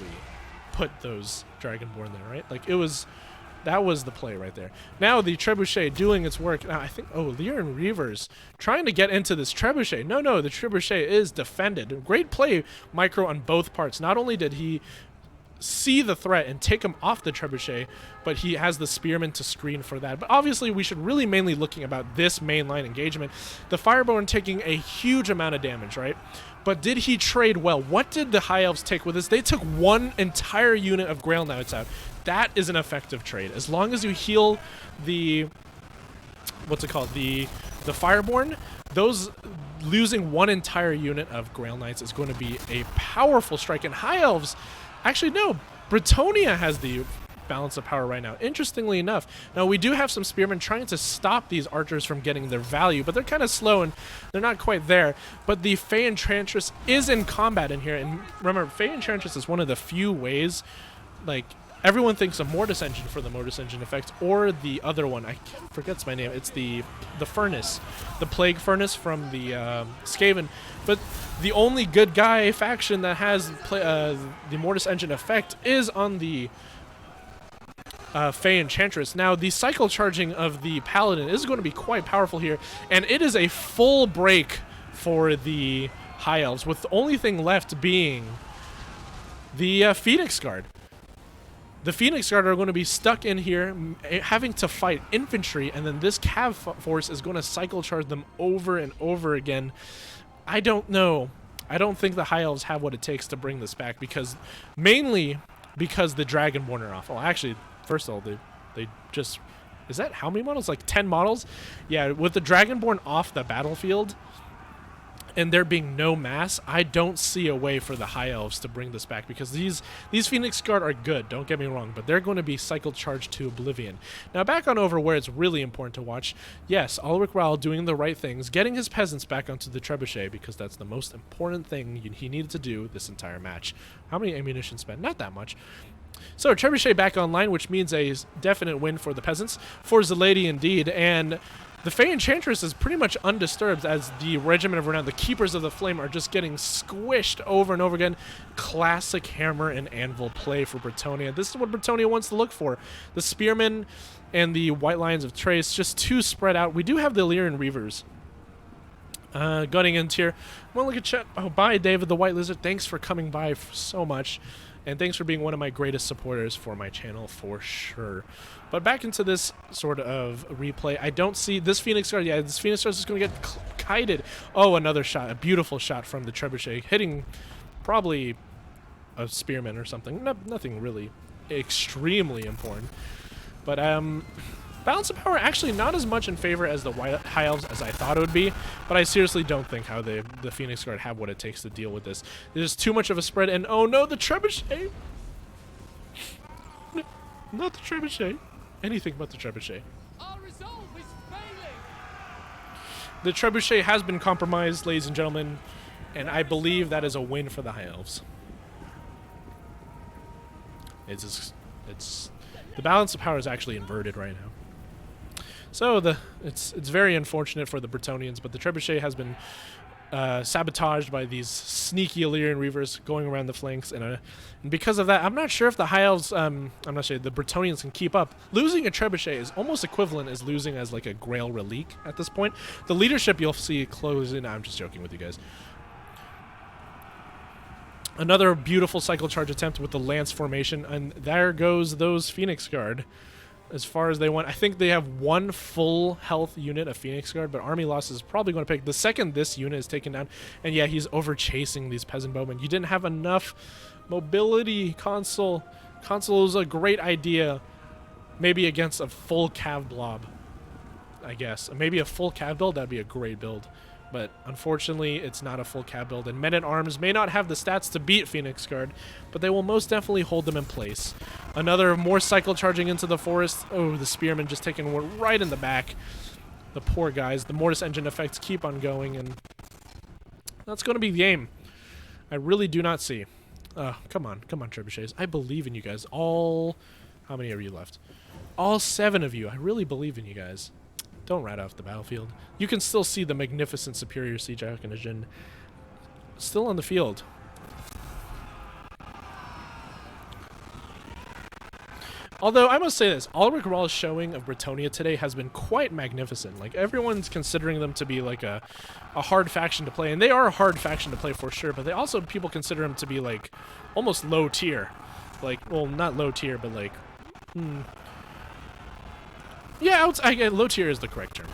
put those Dragonborn there, right? Like that was the play right there. Now the trebuchet doing its work. Now I think, Illyrian Reavers trying to get into this trebuchet. No, the trebuchet is defended. Great play, Micro, on both parts. Not only did he see the threat and take him off the trebuchet, but he has the spearmen to screen for that. But obviously we should really mainly looking about this mainline engagement. The Fireborn taking a huge amount of damage, right? But did he trade well? What did the High Elves take with this? They took one entire unit of Grail Knights out. That is an effective trade. As long as you heal the, the Fireborn, those losing one entire unit of Grail Knights is going to be a powerful strike. And High Elves, actually no, Bretonia has the balance of power right now, interestingly enough. Now we do have some spearmen trying to stop these archers from getting their value, but they're kind of slow and they're not quite there. But the Fey Enchantress is in combat in here, and remember, Fey Enchantress is one of the few ways, like, everyone thinks of Mortis Engine for the Mortis Engine effect, or the other one, I forget my name, it's the Furnace, the Plague Furnace from the Skaven. But the only good guy faction that has the Mortis Engine effect is on the Fey Enchantress. Now, the cycle charging of the Paladin is going to be quite powerful here, and it is a full break for the High Elves, with the only thing left being the Phoenix Guard. The Phoenix Guard are going to be stuck in here, having to fight infantry, and then this cav force is going to cycle charge them over and over again. I don't know. I don't think the High Elves have what it takes to bring this back, mainly because the Dragonborn are off. Well, actually, first of all, they just... Is that how many models? Like 10 models? Yeah, with the Dragonborn off the battlefield and there being no mass, I don't see a way for the High Elves to bring this back, because these Phoenix Guard are good, don't get me wrong, but they're going to be cycle charged to oblivion. Now back on over where it's really important to watch. Yes, Ulrich Rahl doing the right things, getting his peasants back onto the trebuchet, because that's the most important thing he needed to do this entire match. How many ammunition spent? Not that much. So trebuchet back online, which means a definite win for the peasants, for Zalady indeed, and the Fey Enchantress is pretty much undisturbed as the Regiment of Renown, the Keepers of the Flame, are just getting squished over and over again. Classic hammer and anvil play for Bretonnia. This is what Bretonnia wants to look for. The Spearmen and the White Lions of Trace, just too spread out. We do have the Illyrian Reavers gunning in here. Well, look at chat. Oh, bye, David the White Lizard. Thanks for coming by so much. And thanks for being one of my greatest supporters for my channel, for sure. But back into this sort of replay. I don't see this Phoenix Guard. Yeah, this Phoenix Guard is going to get kited. Oh, another shot. A beautiful shot from the trebuchet, hitting probably a spearman or something. Nothing really extremely important. But balance of power actually not as much in favor as the High Elves as I thought it would be, but I seriously don't think how the Phoenix Guard have what it takes to deal with this. There's too much of a spread, and oh no, the trebuchet! No, not the trebuchet. Anything but the trebuchet. Our resolve is failing. The trebuchet has been compromised, ladies and gentlemen, and I believe that is a win for the High Elves. It's the balance of power is actually inverted right now. So it's very unfortunate for the Bretonians, but the trebuchet has been sabotaged by these sneaky Illyrian Reavers going around the flanks, and because of that, I'm not sure if the High Elves, I'm not sure the Bretonians can keep up. Losing a trebuchet is almost equivalent as losing as like a Grail Relique at this point. The leadership you'll see close in. I'm just joking with you guys. Another beautiful cycle charge attempt with the Lance formation, and there goes those Phoenix Guard. As far as they want, I think they have one full health unit of Phoenix Guard, but Army Loss is probably going to pick the second this unit is taken down. And yeah, he's over chasing these peasant bowmen. You didn't have enough mobility, Consul. Consul is a great idea, maybe against a full cav blob, I guess. Maybe a full cav build, that'd be a great build. But unfortunately, it's not a full cab build, and Men-at-Arms may not have the stats to beat Phoenix Guard, but they will most definitely hold them in place. Another more cycle charging into the forest. Oh, the Spearmen just taking one right in the back. The poor guys. The Mortis Engine effects keep on going, and that's going to be the game. I really do not see. Come on, trebuchets. I believe in you guys. How many are you left? All 7 of you. I really believe in you guys. Don't rat off the battlefield. You can still see the magnificent superior siege engine still on the field. Although, I must say this, Ulrich Rahl's showing of Bretonnia today has been quite magnificent. Like, everyone's considering them to be like a hard faction to play, and they are a hard faction to play for sure, but they also, people consider them to be like almost low tier. Like, well, not low tier, but like, yeah, low tier is the correct term.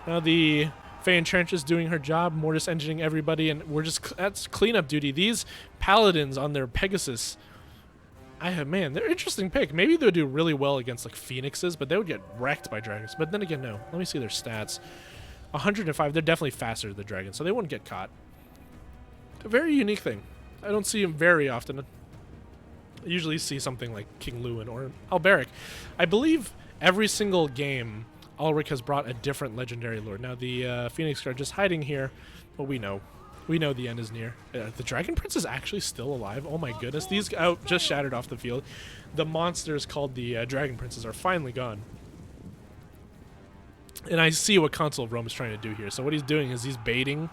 Now the Fey Enchantress is doing her job, Mortis engineering everybody, and that's cleanup duty. These paladins on their Pegasus, man, they're an interesting pick. Maybe they'll do really well against like Phoenixes, but they would get wrecked by dragons. But then again, no. Let me see their stats. 105, they're definitely faster than the dragons, so they wouldn't get caught. A very unique thing. I don't see them very often. I usually see something like King Lewin or Alberic. I believe every single game Ulrich has brought a different legendary lord. Now the Phoenix Guard just hiding here, but we know the end is near. The Dragon Prince is actually still alive. Oh my goodness, these just shattered off the field. The monsters called the Dragon Princes are finally gone. And I see what Consul of Rome is trying to do here. So what he's doing is he's baiting.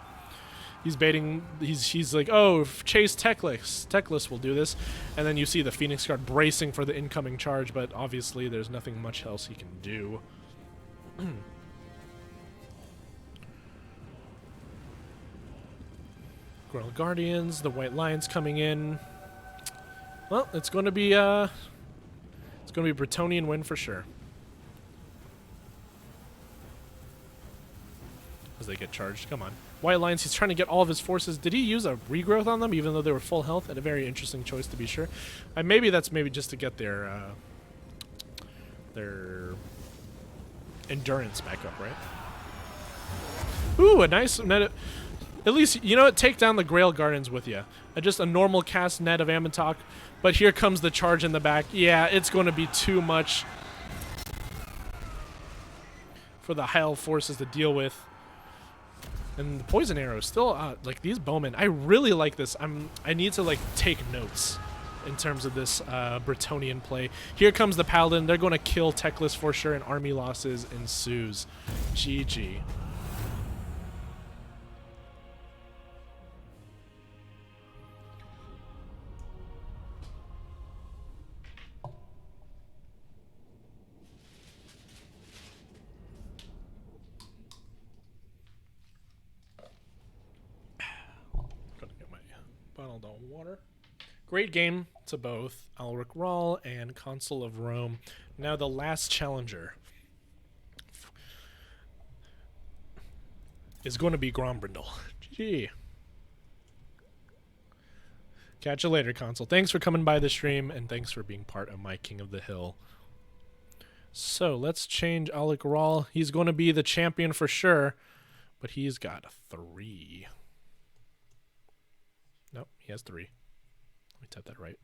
He's like, oh, chase Teclis. Teclis will do this. And then you see the Phoenix Guard bracing for the incoming charge, but obviously there's nothing much else he can do. Grail Guardians, the White Lions coming in. Well, it's going to be Bretonnian win for sure. As they get charged. Come on. White Lions, he's trying to get all of his forces. Did he use a regrowth on them, even though they were full health? And a very interesting choice, to be sure. Maybe that's just to get their endurance back up, right? Ooh, a nice net. At least, you know what? Take down the Grail Gardens with you. Just a normal cast net of Ammontok. But here comes the charge in the back. Yeah, it's going to be too much for the Heil forces to deal with. And the poison arrow still, like these bowmen, I really like this. I need to like take notes in terms of this Bretonnian play. Here comes the Paladin. They're going to kill Teclis for sure, and army losses ensues. GG. Bottled on water. Great game to both Alric Rawl and Consul of Rome. Now the last challenger is going to be Grombrindle. Gee. Catch you later, Consul. Thanks for coming by the stream, and thanks for being part of my King of the Hill. So let's change Alric Rawl. He's going to be the champion for sure, but he's got 3. Nope, he has 3. Let me type that right.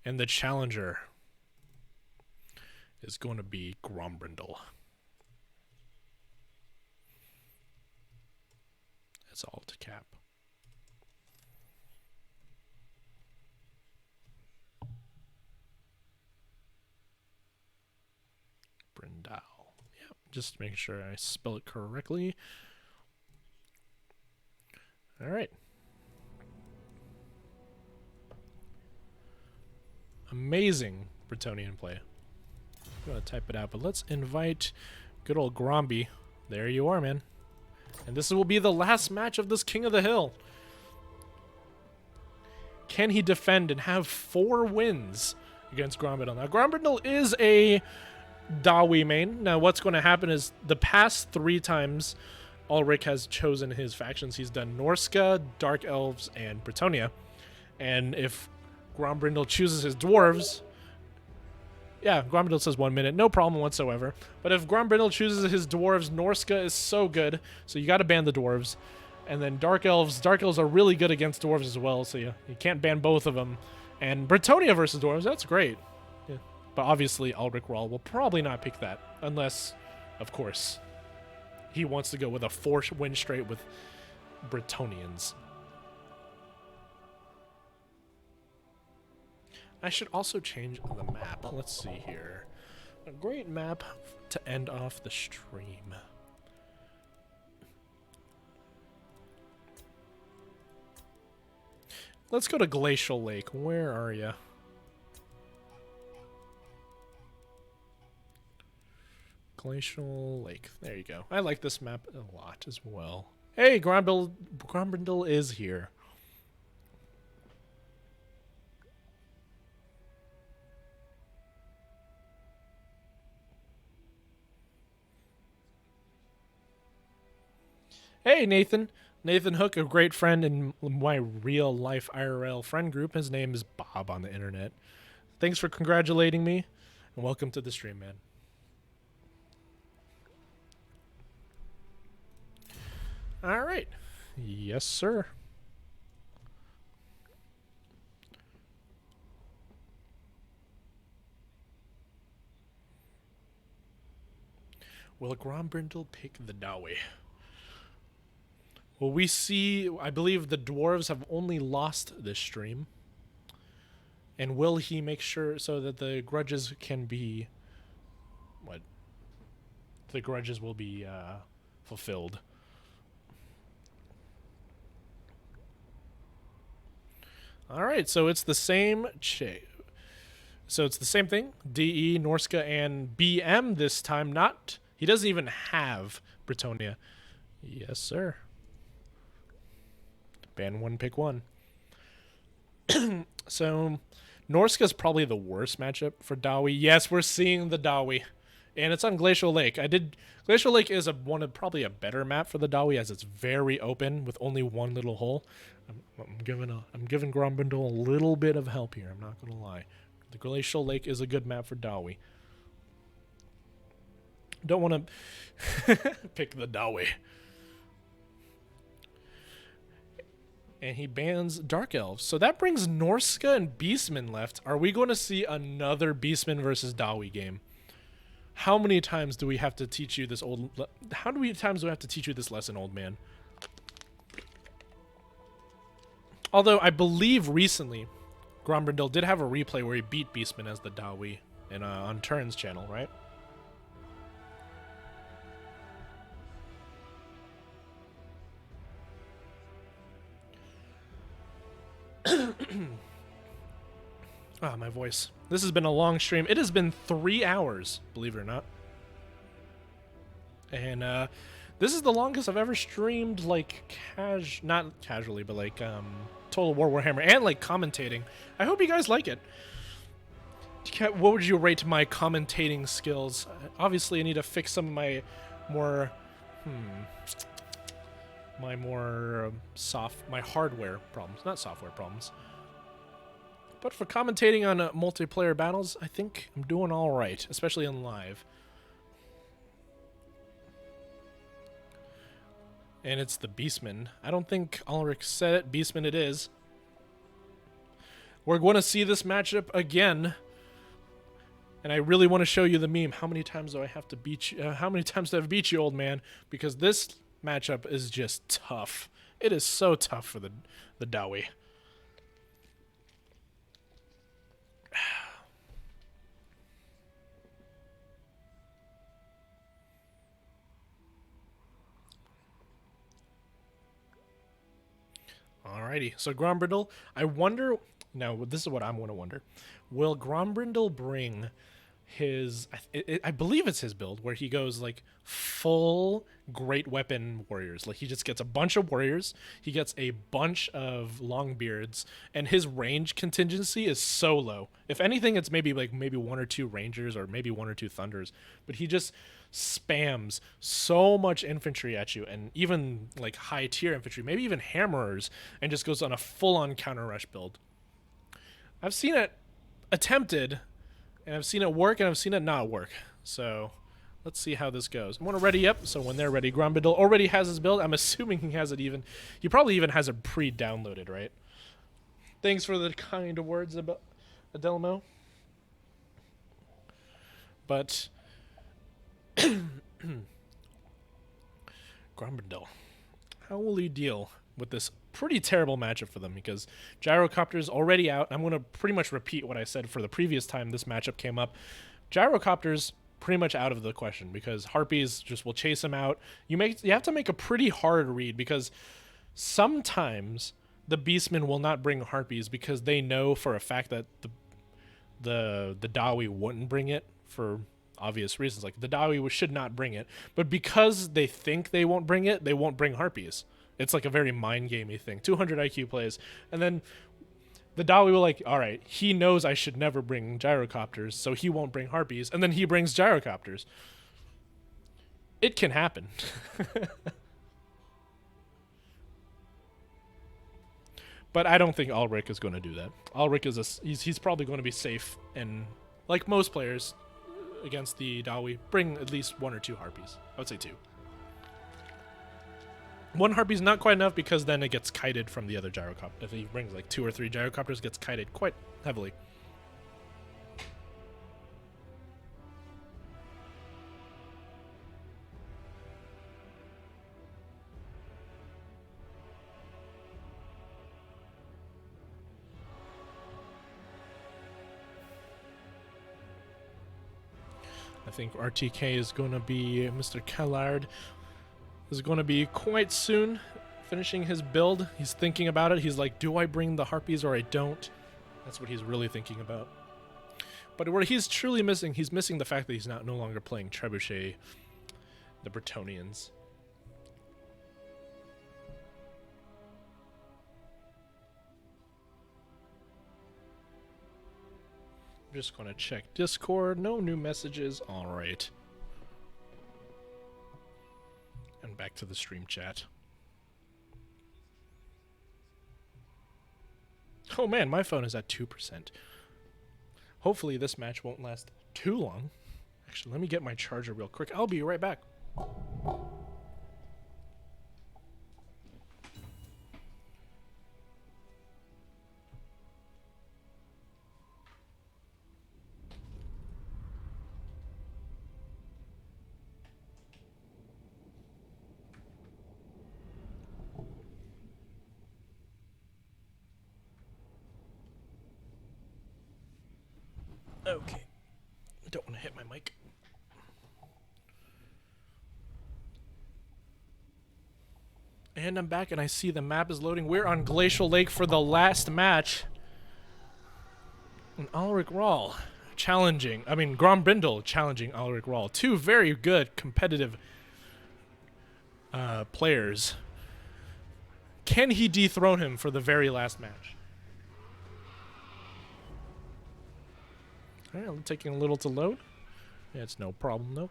And the challenger is going to be Grombrindle. That's all to cap. Brindle. Yep, just make sure I spell it correctly. All right. Amazing Bretonnian play. I'm going to type it out, but let's invite good old Gromby. There you are, man. And this will be the last match of this King of the Hill. Can he defend and have 4 wins against Grombrindle? Now, Grombrindle is a Dawi main. Now, what's going to happen is the past 3 times Ulrich has chosen his factions, he's done Norska, Dark Elves, and Bretonnia. And if Grombrindle chooses his dwarves, yeah, Grombrindle says 1 minute, no problem whatsoever. But if Grombrindle chooses his dwarves, Norska is so good, so you got to ban the dwarves. And then Dark Elves are really good against dwarves as well, so you can't ban both of them. And Bretonnia versus dwarves, that's great. Yeah. But obviously, Ulrich Rawl will probably not pick that, unless, of course, he wants to go with a 4 win straight with Bretonnians. I should also change the map. Let's see here. A great map to end off the stream. Let's go to Glacial Lake. Where are you? Glacial Lake. There you go. I like this map a lot as well. Hey, Grombrindle is here. Hey, Nathan. Nathan Hook, a great friend in my real-life IRL friend group. His name is Bob on the internet. Thanks for congratulating me, and welcome to the stream, man. All right. Yes, sir. Will Grombrindle pick the Dawi? Well, we see, I believe the dwarves have only lost this stream. And will he make sure so that the grudges can be, what? The grudges will be fulfilled. All right, so it's the same so it's the same thing. DE, Norska, and BM this time. Not, he doesn't even have Bretonnia. Yes, sir. Ban 1, pick 1. So, Norska's probably the worst matchup for Dawi. Yes, we're seeing the Dawi, and it's on Glacial Lake. Glacial Lake is probably a better map for the Dawi as it's very open with only one little hole. I'm giving Grombundle a little bit of help here. I'm not gonna lie. The Glacial Lake is a good map for Dawi. Don't want to pick the Dawi. And he bans Dark Elves. So that brings Norska and Beastman left. Are we going to see another Beastman versus Dawi game? How many times do we have to teach you this times do we have to teach you this lesson, old man? Although I believe recently, Grombrindal did have a replay where he beat Beastman as the Dawi on Turn's channel, right? Ah, my voice. This has been a long stream. It has been 3 hours, believe it or not. And this is the longest I've ever streamed, like, not casually, but like Total War Warhammer and like commentating. I hope you guys like it. What would you rate my commentating skills? Obviously, I need to fix some of my more my hardware problems, not software problems. But for commentating on multiplayer battles, I think I'm doing all right, especially in live. And it's the Beastman. I don't think Ulrich said it. Beastman it is. We're going to see this matchup again. And I really want to show you the meme. How many times do I have to beat you? How many times do I beat you, old man? Because this matchup is just tough. It is so tough for the Dawi. Alrighty, so Grombrindal, I wonder, now this is what I'm going to wonder. Will Grombrindal bring his, I believe it's his build, where he goes like full great weapon warriors. Like he just gets a bunch of warriors, he gets a bunch of longbeards, and his range contingency is so low. If anything, it's maybe 1 or 2 rangers or maybe 1 or 2 thunders, but he just spams so much infantry at you, and even like high tier infantry, maybe even hammerers, and just goes on a full-on counter rush build. I've seen it attempted, and I've seen it work, and I've seen it not work. So let's see how this goes. I want to ready up, so when they're ready, Grombrindal already has his build. I'm assuming he has it he probably even has it pre-downloaded, right? Thanks for the kind words about Adelmo. But Grombrindal, how will he deal with this pretty terrible matchup for them? Because Gyrocopter's already out. I'm going to pretty much repeat what I said for the previous time this matchup came up. Gyrocopter's pretty much out of the question because Harpies just will chase him out. You have to make a pretty hard read because sometimes the Beastmen will not bring Harpies because they know for a fact that the Dawi wouldn't bring it for obvious reasons. Like the Dawi should not bring it, but because they think they won't bring it, they won't bring Harpies. It's like a very mind gamey thing. 200 IQ plays, and then the Dawi will like, all right, he knows I should never bring gyrocopters, so he won't bring Harpies, and then he brings gyrocopters. It can happen. But I don't think Ulrich is going to do that. Ulrich is he's probably going to be safe, and like most players against the Dawi, bring at least 1 or 2 Harpies. I would say 2. 1 Harpy's not quite enough because then it gets kited from the other gyrocopter. If he brings like 2 or 3 gyrocopters, it gets kited quite heavily. I think RTK is going to be Mr. Kellard is going to be quite soon finishing his build. He's thinking about it. He's like, do I bring the Harpies or I don't? That's what he's really thinking about. But where he's truly missing, he's missing the fact that he's no longer playing Trebuchet, the Bretonnians. just going to check Discord. No new messages. All right. And back to the stream chat. Oh man, my phone is at 2%. Hopefully this match won't last too long. Actually, let me get my charger real quick. I'll be right back. Okay. I don't want to hit my mic. And I'm back and I see the map is loading. We're on Glacial Lake for the last match. And Ulrich Rahl challenging, Grombrindle challenging Ulrich Rahl. Two very good competitive players. Can he dethrone him for the very last match? All right, I'm taking a little to load. Yeah, it's no problem, though.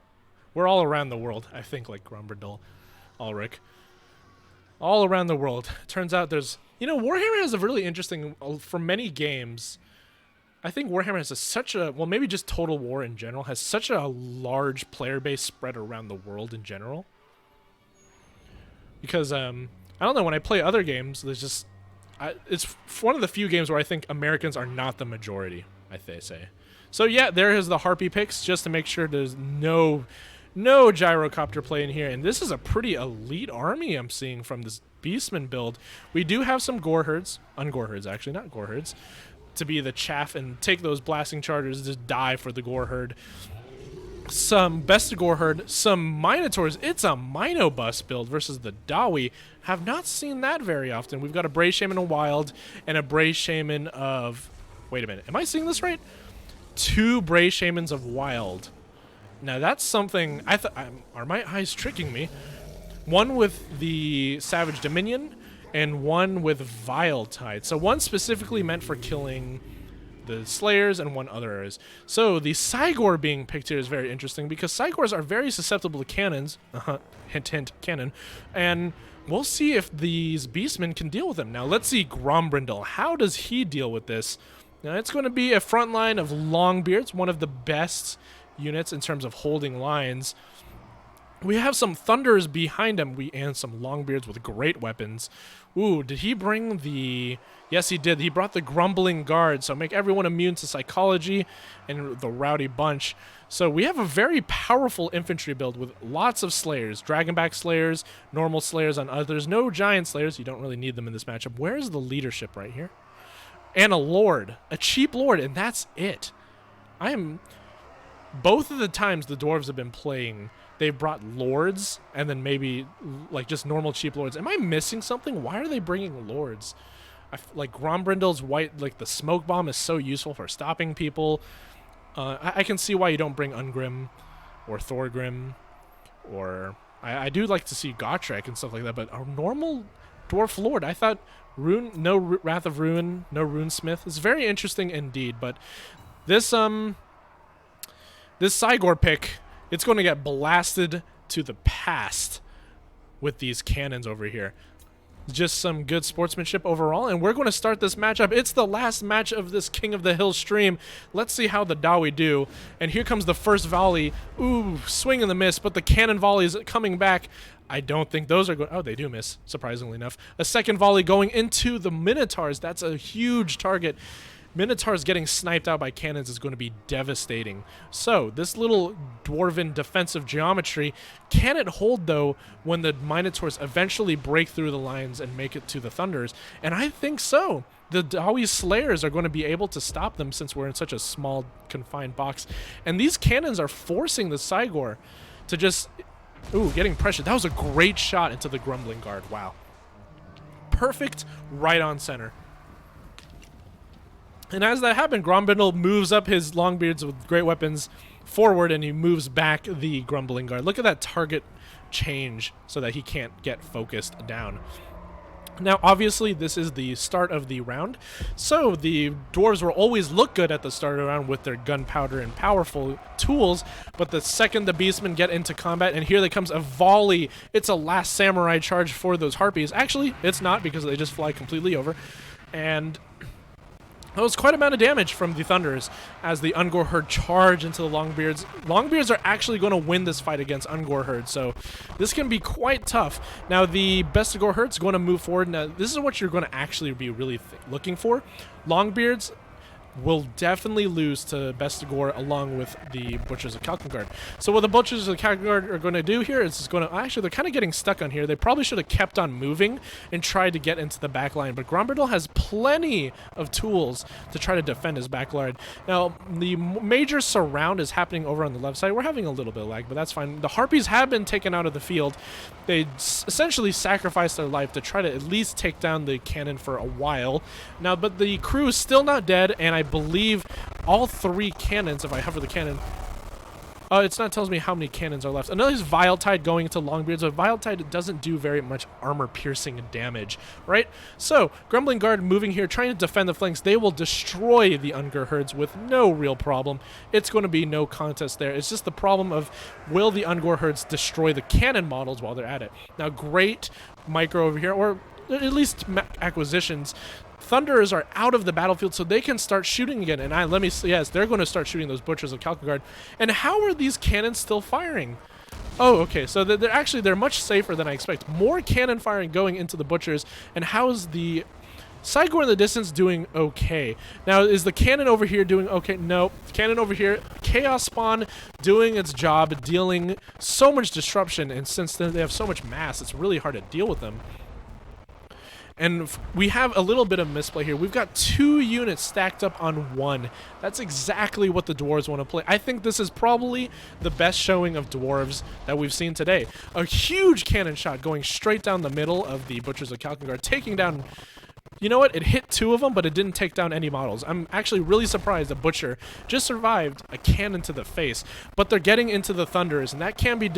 We're all around the world, I think, like Grombrindle, Ulrich. All around the world. Turns out there's... Warhammer has a really interesting... For many games, I think Warhammer has such a... Well, maybe just Total War in general has such a large player base spread around the world in general. Because, I don't know, when I play other games, there's just... it's one of the few games where I think Americans are not the majority, I say. So yeah, there is the Harpy picks, just to make sure there's no gyrocopter play in here. And this is a pretty elite army I'm seeing from this Beastman build. We do have some Ungorherds actually, not Gorherds, to be the chaff and take those blasting chargers, just die for the Gorherd. Some Best Gorherd, some Minotaurs. It's a Minobus build versus the Dawi. Have not seen that very often. We've got a Brave Shaman of Wild and a Brave Shaman of... Wait a minute, am I seeing this right? 2 Brave Shamans of Wild. Now that's something are my eyes tricking me? One with the Savage Dominion and one with Vile Tide. So one specifically meant for killing the Slayers and one other is. So the Cygor being picked here is very interesting because Cygors are very susceptible to cannons. Hint, hint, cannon. And we'll see if these Beastmen can deal with them. Now let's see Grombrindle. How does he deal with this? Now, it's going to be a front line of Longbeards, one of the best units in terms of holding lines. We have some Thunders behind him, and some Longbeards with great weapons. Ooh, did he bring the... Yes, he did. He brought the Grumbling Guard, so make everyone immune to psychology and the Rowdy Bunch. So we have a very powerful infantry build with lots of Slayers. Dragonback Slayers, normal Slayers on others. No Giant Slayers. You don't really need them in this matchup. Where's the leadership right here? And a Lord. A cheap Lord, and that's it. Both of the times the Dwarves have been playing, they've brought Lords and then maybe like just normal cheap Lords. Am I missing something? Why are they bringing Lords? Like Grombrindle's white, like the Smoke Bomb is so useful for stopping people. I can see why you don't bring Ungrim or Thorgrim, or I do like to see Gotrek and stuff like that, but a normal Dwarf Lord, I thought no Wrath of Ruin, no Runesmith. It's very interesting indeed, but this Cygor pick, it's going to get blasted to the past with these cannons over here. Just some good sportsmanship overall, and we're going to start this matchup. It's the last match of this King of the Hill stream. Let's see how the Dawi do. And here comes the first volley. Ooh, swing and the miss, but the cannon volley is coming back. I don't think those are going... Oh, they do miss, surprisingly enough. A second volley going into the Minotaurs. That's a huge target. Minotaurs getting sniped out by cannons is going to be devastating. So, this little dwarven defensive geometry, can it hold, though, when the Minotaurs eventually break through the lines and make it to the Thunders? And I think so. The Dawi Slayers are going to be able to stop them since we're in such a small, confined box. And these cannons are forcing the Cygor to just... Ooh, getting pressure. That was a great shot into the Grumbling Guard. Wow. Perfect right on center. And as that happened, Grombrindle moves up his Longbeards with great weapons forward, and he moves back the Grumbling Guard. Look at that target change so that he can't get focused down. Now, obviously, this is the start of the round, so the dwarves will always look good at the start of the round with their gunpowder and powerful tools, but the second the beastmen get into combat, and here there comes a volley, it's a last samurai charge for those harpies. Actually, it's not, because they just fly completely over, and that was quite a amount of damage from the Thunderers as the Ungor herd charge into the Longbeards. Longbeards are actually going to win this fight against Ungor herd, so this can be quite tough. Now, the Bestigor herd's going to move forward. Now, this is what you're going to actually be really looking for. Longbeards will definitely lose to Bestigor along with the Butchers of Kalkengard. So what the Butchers of Kalkengard are going to do here is going to... Actually, they're kind of getting stuck on here. They probably should have kept on moving and tried to get into the back line, but Grombrindal has plenty of tools to try to defend his back line. Now, the major surround is happening over on the left side. We're having a little bit of lag, but that's fine. The Harpies have been taken out of the field. They essentially sacrificed their life to try to at least take down the cannon for a while. Now, but the crew is still not dead, and I believe all 3 cannons, if I hover the cannon... it's not telling me how many cannons are left. Another is Vile Tide going into Longbeards, but Vile Tide doesn't do very much armor-piercing damage, right? So, Grumbling Guard moving here, trying to defend the flanks. They will destroy the Ungor herds with no real problem. It's going to be no contest there. It's just the problem of, will the Ungor herds destroy the cannon models while they're at it? Now, great micro over here, or at least acquisitions. Thunderers are out of the battlefield, so they can start shooting again. And let me see, yes, they're going to start shooting those Butchers of Kalkengard. And how are these cannons still firing? Oh, okay, so they're much safer than I expect. More cannon firing going into the Butchers. And how's the Cygor in the distance doing okay? Now, is the cannon over here doing okay? No. Cannon over here, Chaos Spawn doing its job, dealing so much disruption. And since they have so much mass, it's really hard to deal with them. And we have a little bit of misplay here. We've got 2 units stacked up on 1. That's exactly what the dwarves want to play. I think this is probably the best showing of dwarves that we've seen today. A huge cannon shot going straight down the middle of the Butchers of Kalkengard, taking down... You know what? It hit 2 of them, but it didn't take down any models. I'm actually really surprised a Butcher just survived a cannon to the face. But they're getting into the Thunderers, and that can be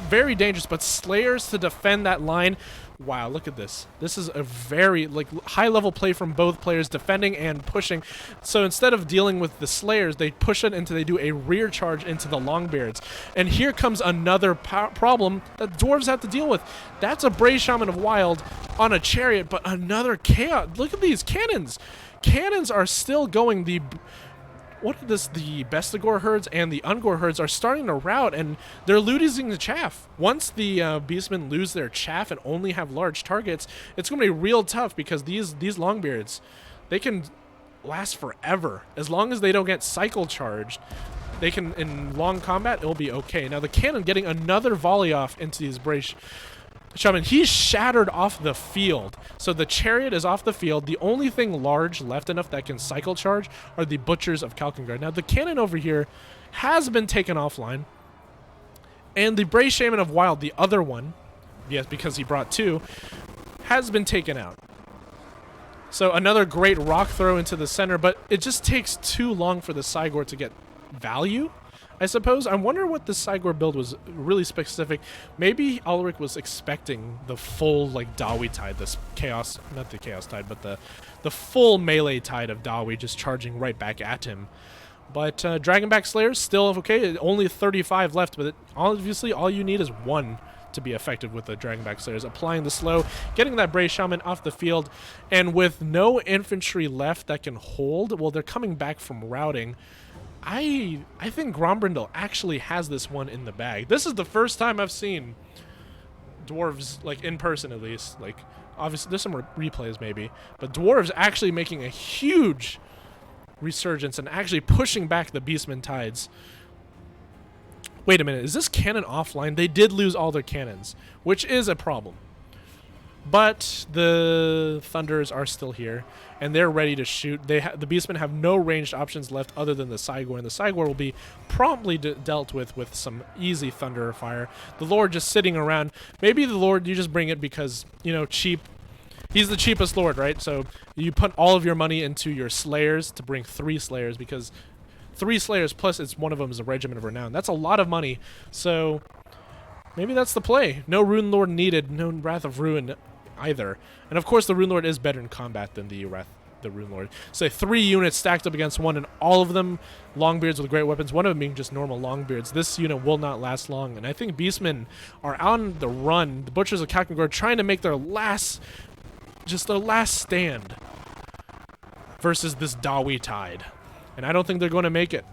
very dangerous. But Slayers to defend that line... Wow, look at this. This is a very high-level play from both players, defending and pushing. So instead of dealing with the Slayers, they push it into, they do a rear charge into the Longbeards. And here comes another problem that dwarves have to deal with. That's a Brave Shaman of Wild on a chariot, but another chaos. Look at these cannons. Cannons are still going. The Bestigor herds and the Ungor herds are starting to rout, and they're losing the chaff. Once the beastmen lose their chaff and only have large targets, it's going to be real tough, because these Longbeards, they can last forever. As long as they don't get cycle charged, they can, in long combat, it'll be okay. Now the cannon getting another volley off into these Brave Shaman. He's shattered off the field. So the chariot is off the field. The only thing large left enough that can cycle charge are the Butchers of Kalkengard. Now the cannon over here has been taken offline. And the Brave Shaman of Wild, the other one, yes, because he brought 2, has been taken out. So another great rock throw into the center, but it just takes too long for the Cygor to get value, I suppose. I wonder what the Cygor build was really specific. Maybe Ulrich was expecting the full, Dawi tide, this chaos, not the chaos tide, but the full melee tide of Dawi just charging right back at him. But Dragonback Slayers still okay. Only 35 left, but obviously all you need is 1 to be effective with the Dragonback Slayers. Applying the slow, getting that Brave Shaman off the field, and with no infantry left that can hold, well, they're coming back from routing. I think Grombrindal actually has this one in the bag. This is the first time I've seen dwarves, in person at least. Obviously, there's some replays maybe, but dwarves actually making a huge resurgence and actually pushing back the Beastmen tides. Wait a minute, is this cannon offline? They did lose all their cannons, which is a problem. But the Thunders are still here, and they're ready to shoot. The Beastmen have no ranged options left other than the Cygor, and the Cygor will be promptly dealt with some easy Thunder fire. The Lord just sitting around. Maybe the Lord, you just bring it because, cheap. He's the cheapest Lord, right? So you put all of your money into your Slayers to bring 3 Slayers, because 3 Slayers plus one of them is a Regiment of Renown. That's a lot of money, so maybe that's the play. No Rune Lord needed, no Wrath of Ruin. either. And of course, the Rune Lord is better in combat than the Rune Lord. So 3 units stacked up against one, and all of them Longbeards with great weapons, one of them being just normal Longbeards. This unit will not last long, and I think Beastmen are on the run. The Butchers of Kakagor trying to make their last stand versus this Dawi Tide. And I don't think they're going to make it.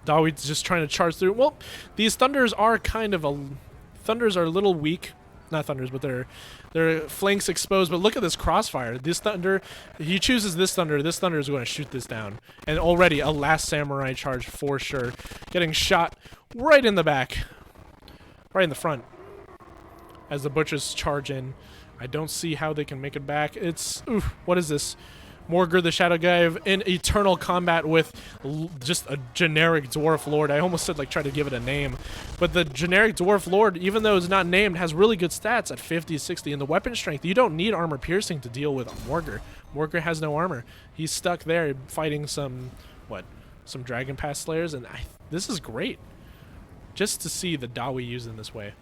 Dawi's just trying to charge through. Well, these Thunders are Thunders are a little weak. Not Thunders, but their flanks exposed. But look at this crossfire. This Thunder, he chooses this Thunder is going to shoot this down. And already a Last Samurai charge for sure. Getting shot right in the back. Right in the front. As the Butchers charge in. I don't see how they can make it back. It's, oof, what is this? Morgur the Shadow Guy in eternal combat with just a generic Dwarf Lord. I almost said like try to give it a name. But the generic Dwarf Lord, even though it's not named, has really good stats at 50, 60. And the weapon strength, you don't need armor piercing to deal with Morgur. Morgur has no armor. He's stuck there fighting some Dragon Pass Slayers. And this is great. Just to see the Dawi used in this way.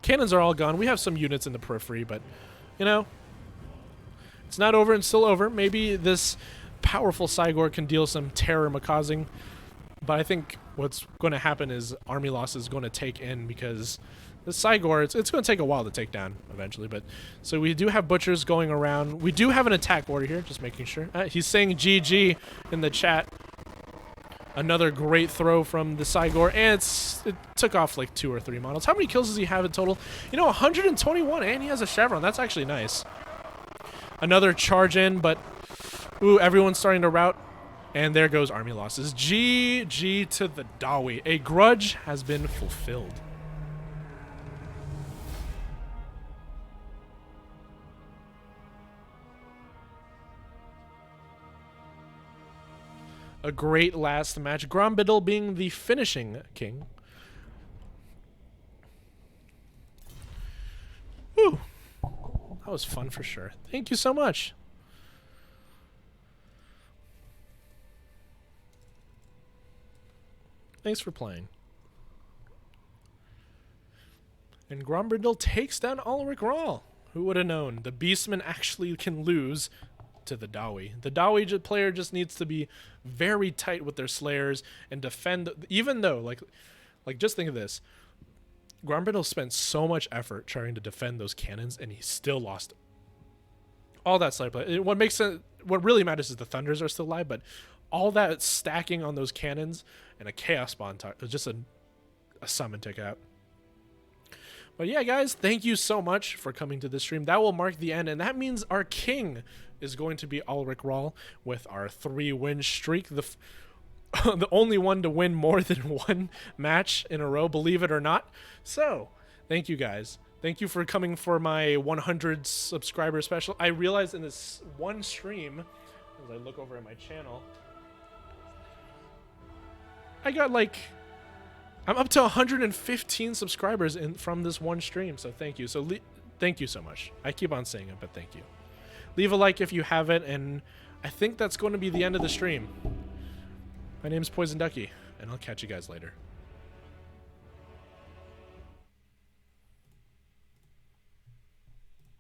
Cannons are all gone. We have some units in the periphery, but, you know, it's not over and still over. Maybe this powerful Cygor can deal some terror macausing, but I think what's going to happen is army loss is going to take in because the Cygor, it's going to take a while to take down eventually. But so we do have Butchers going around. We do have an attack order here, just making sure. He's saying GG in the chat. Another great throw from the Cygor, and it took off like 2 or 3 models. How many kills does he have in total? You know, 121, and he has a Chevron. That's actually nice. Another charge in, but ooh, everyone's starting to rout, and there goes army losses. GG to the Dawi. A grudge has been fulfilled. A great last match. Grombiddle being the finishing king. Whew. That was fun for sure. Thank you so much. Thanks for playing. And Grombiddle takes down Ulrich Rahl. Who would have known? The Beastman actually can lose to the Dawi. The Dawi player just needs to be very tight with their Slayers and defend, even though, like just think of this. Grombiddle spent so much effort trying to defend those cannons, and he still lost all that Slayer play. What really matters is the Thunders are still alive, but all that stacking on those cannons and a Chaos Spawn, just a summon took out. But yeah, guys, thank you so much for coming to this stream. That will mark the end, and that means our king is going to be Ulrich Rahl with our 3-win streak. The only one to win more than 1 match in a row, believe it or not. So, thank you guys. Thank you for coming for my 100 subscriber special. I realized in this one stream, as I look over at my channel, I got like, I'm up to 115 subscribers from this one stream. So thank you. So thank you so much. I keep on saying it, but thank you. Leave a like if you haven't, and I think that's going to be the end of the stream. My name is Poison Ducky, and I'll catch you guys later.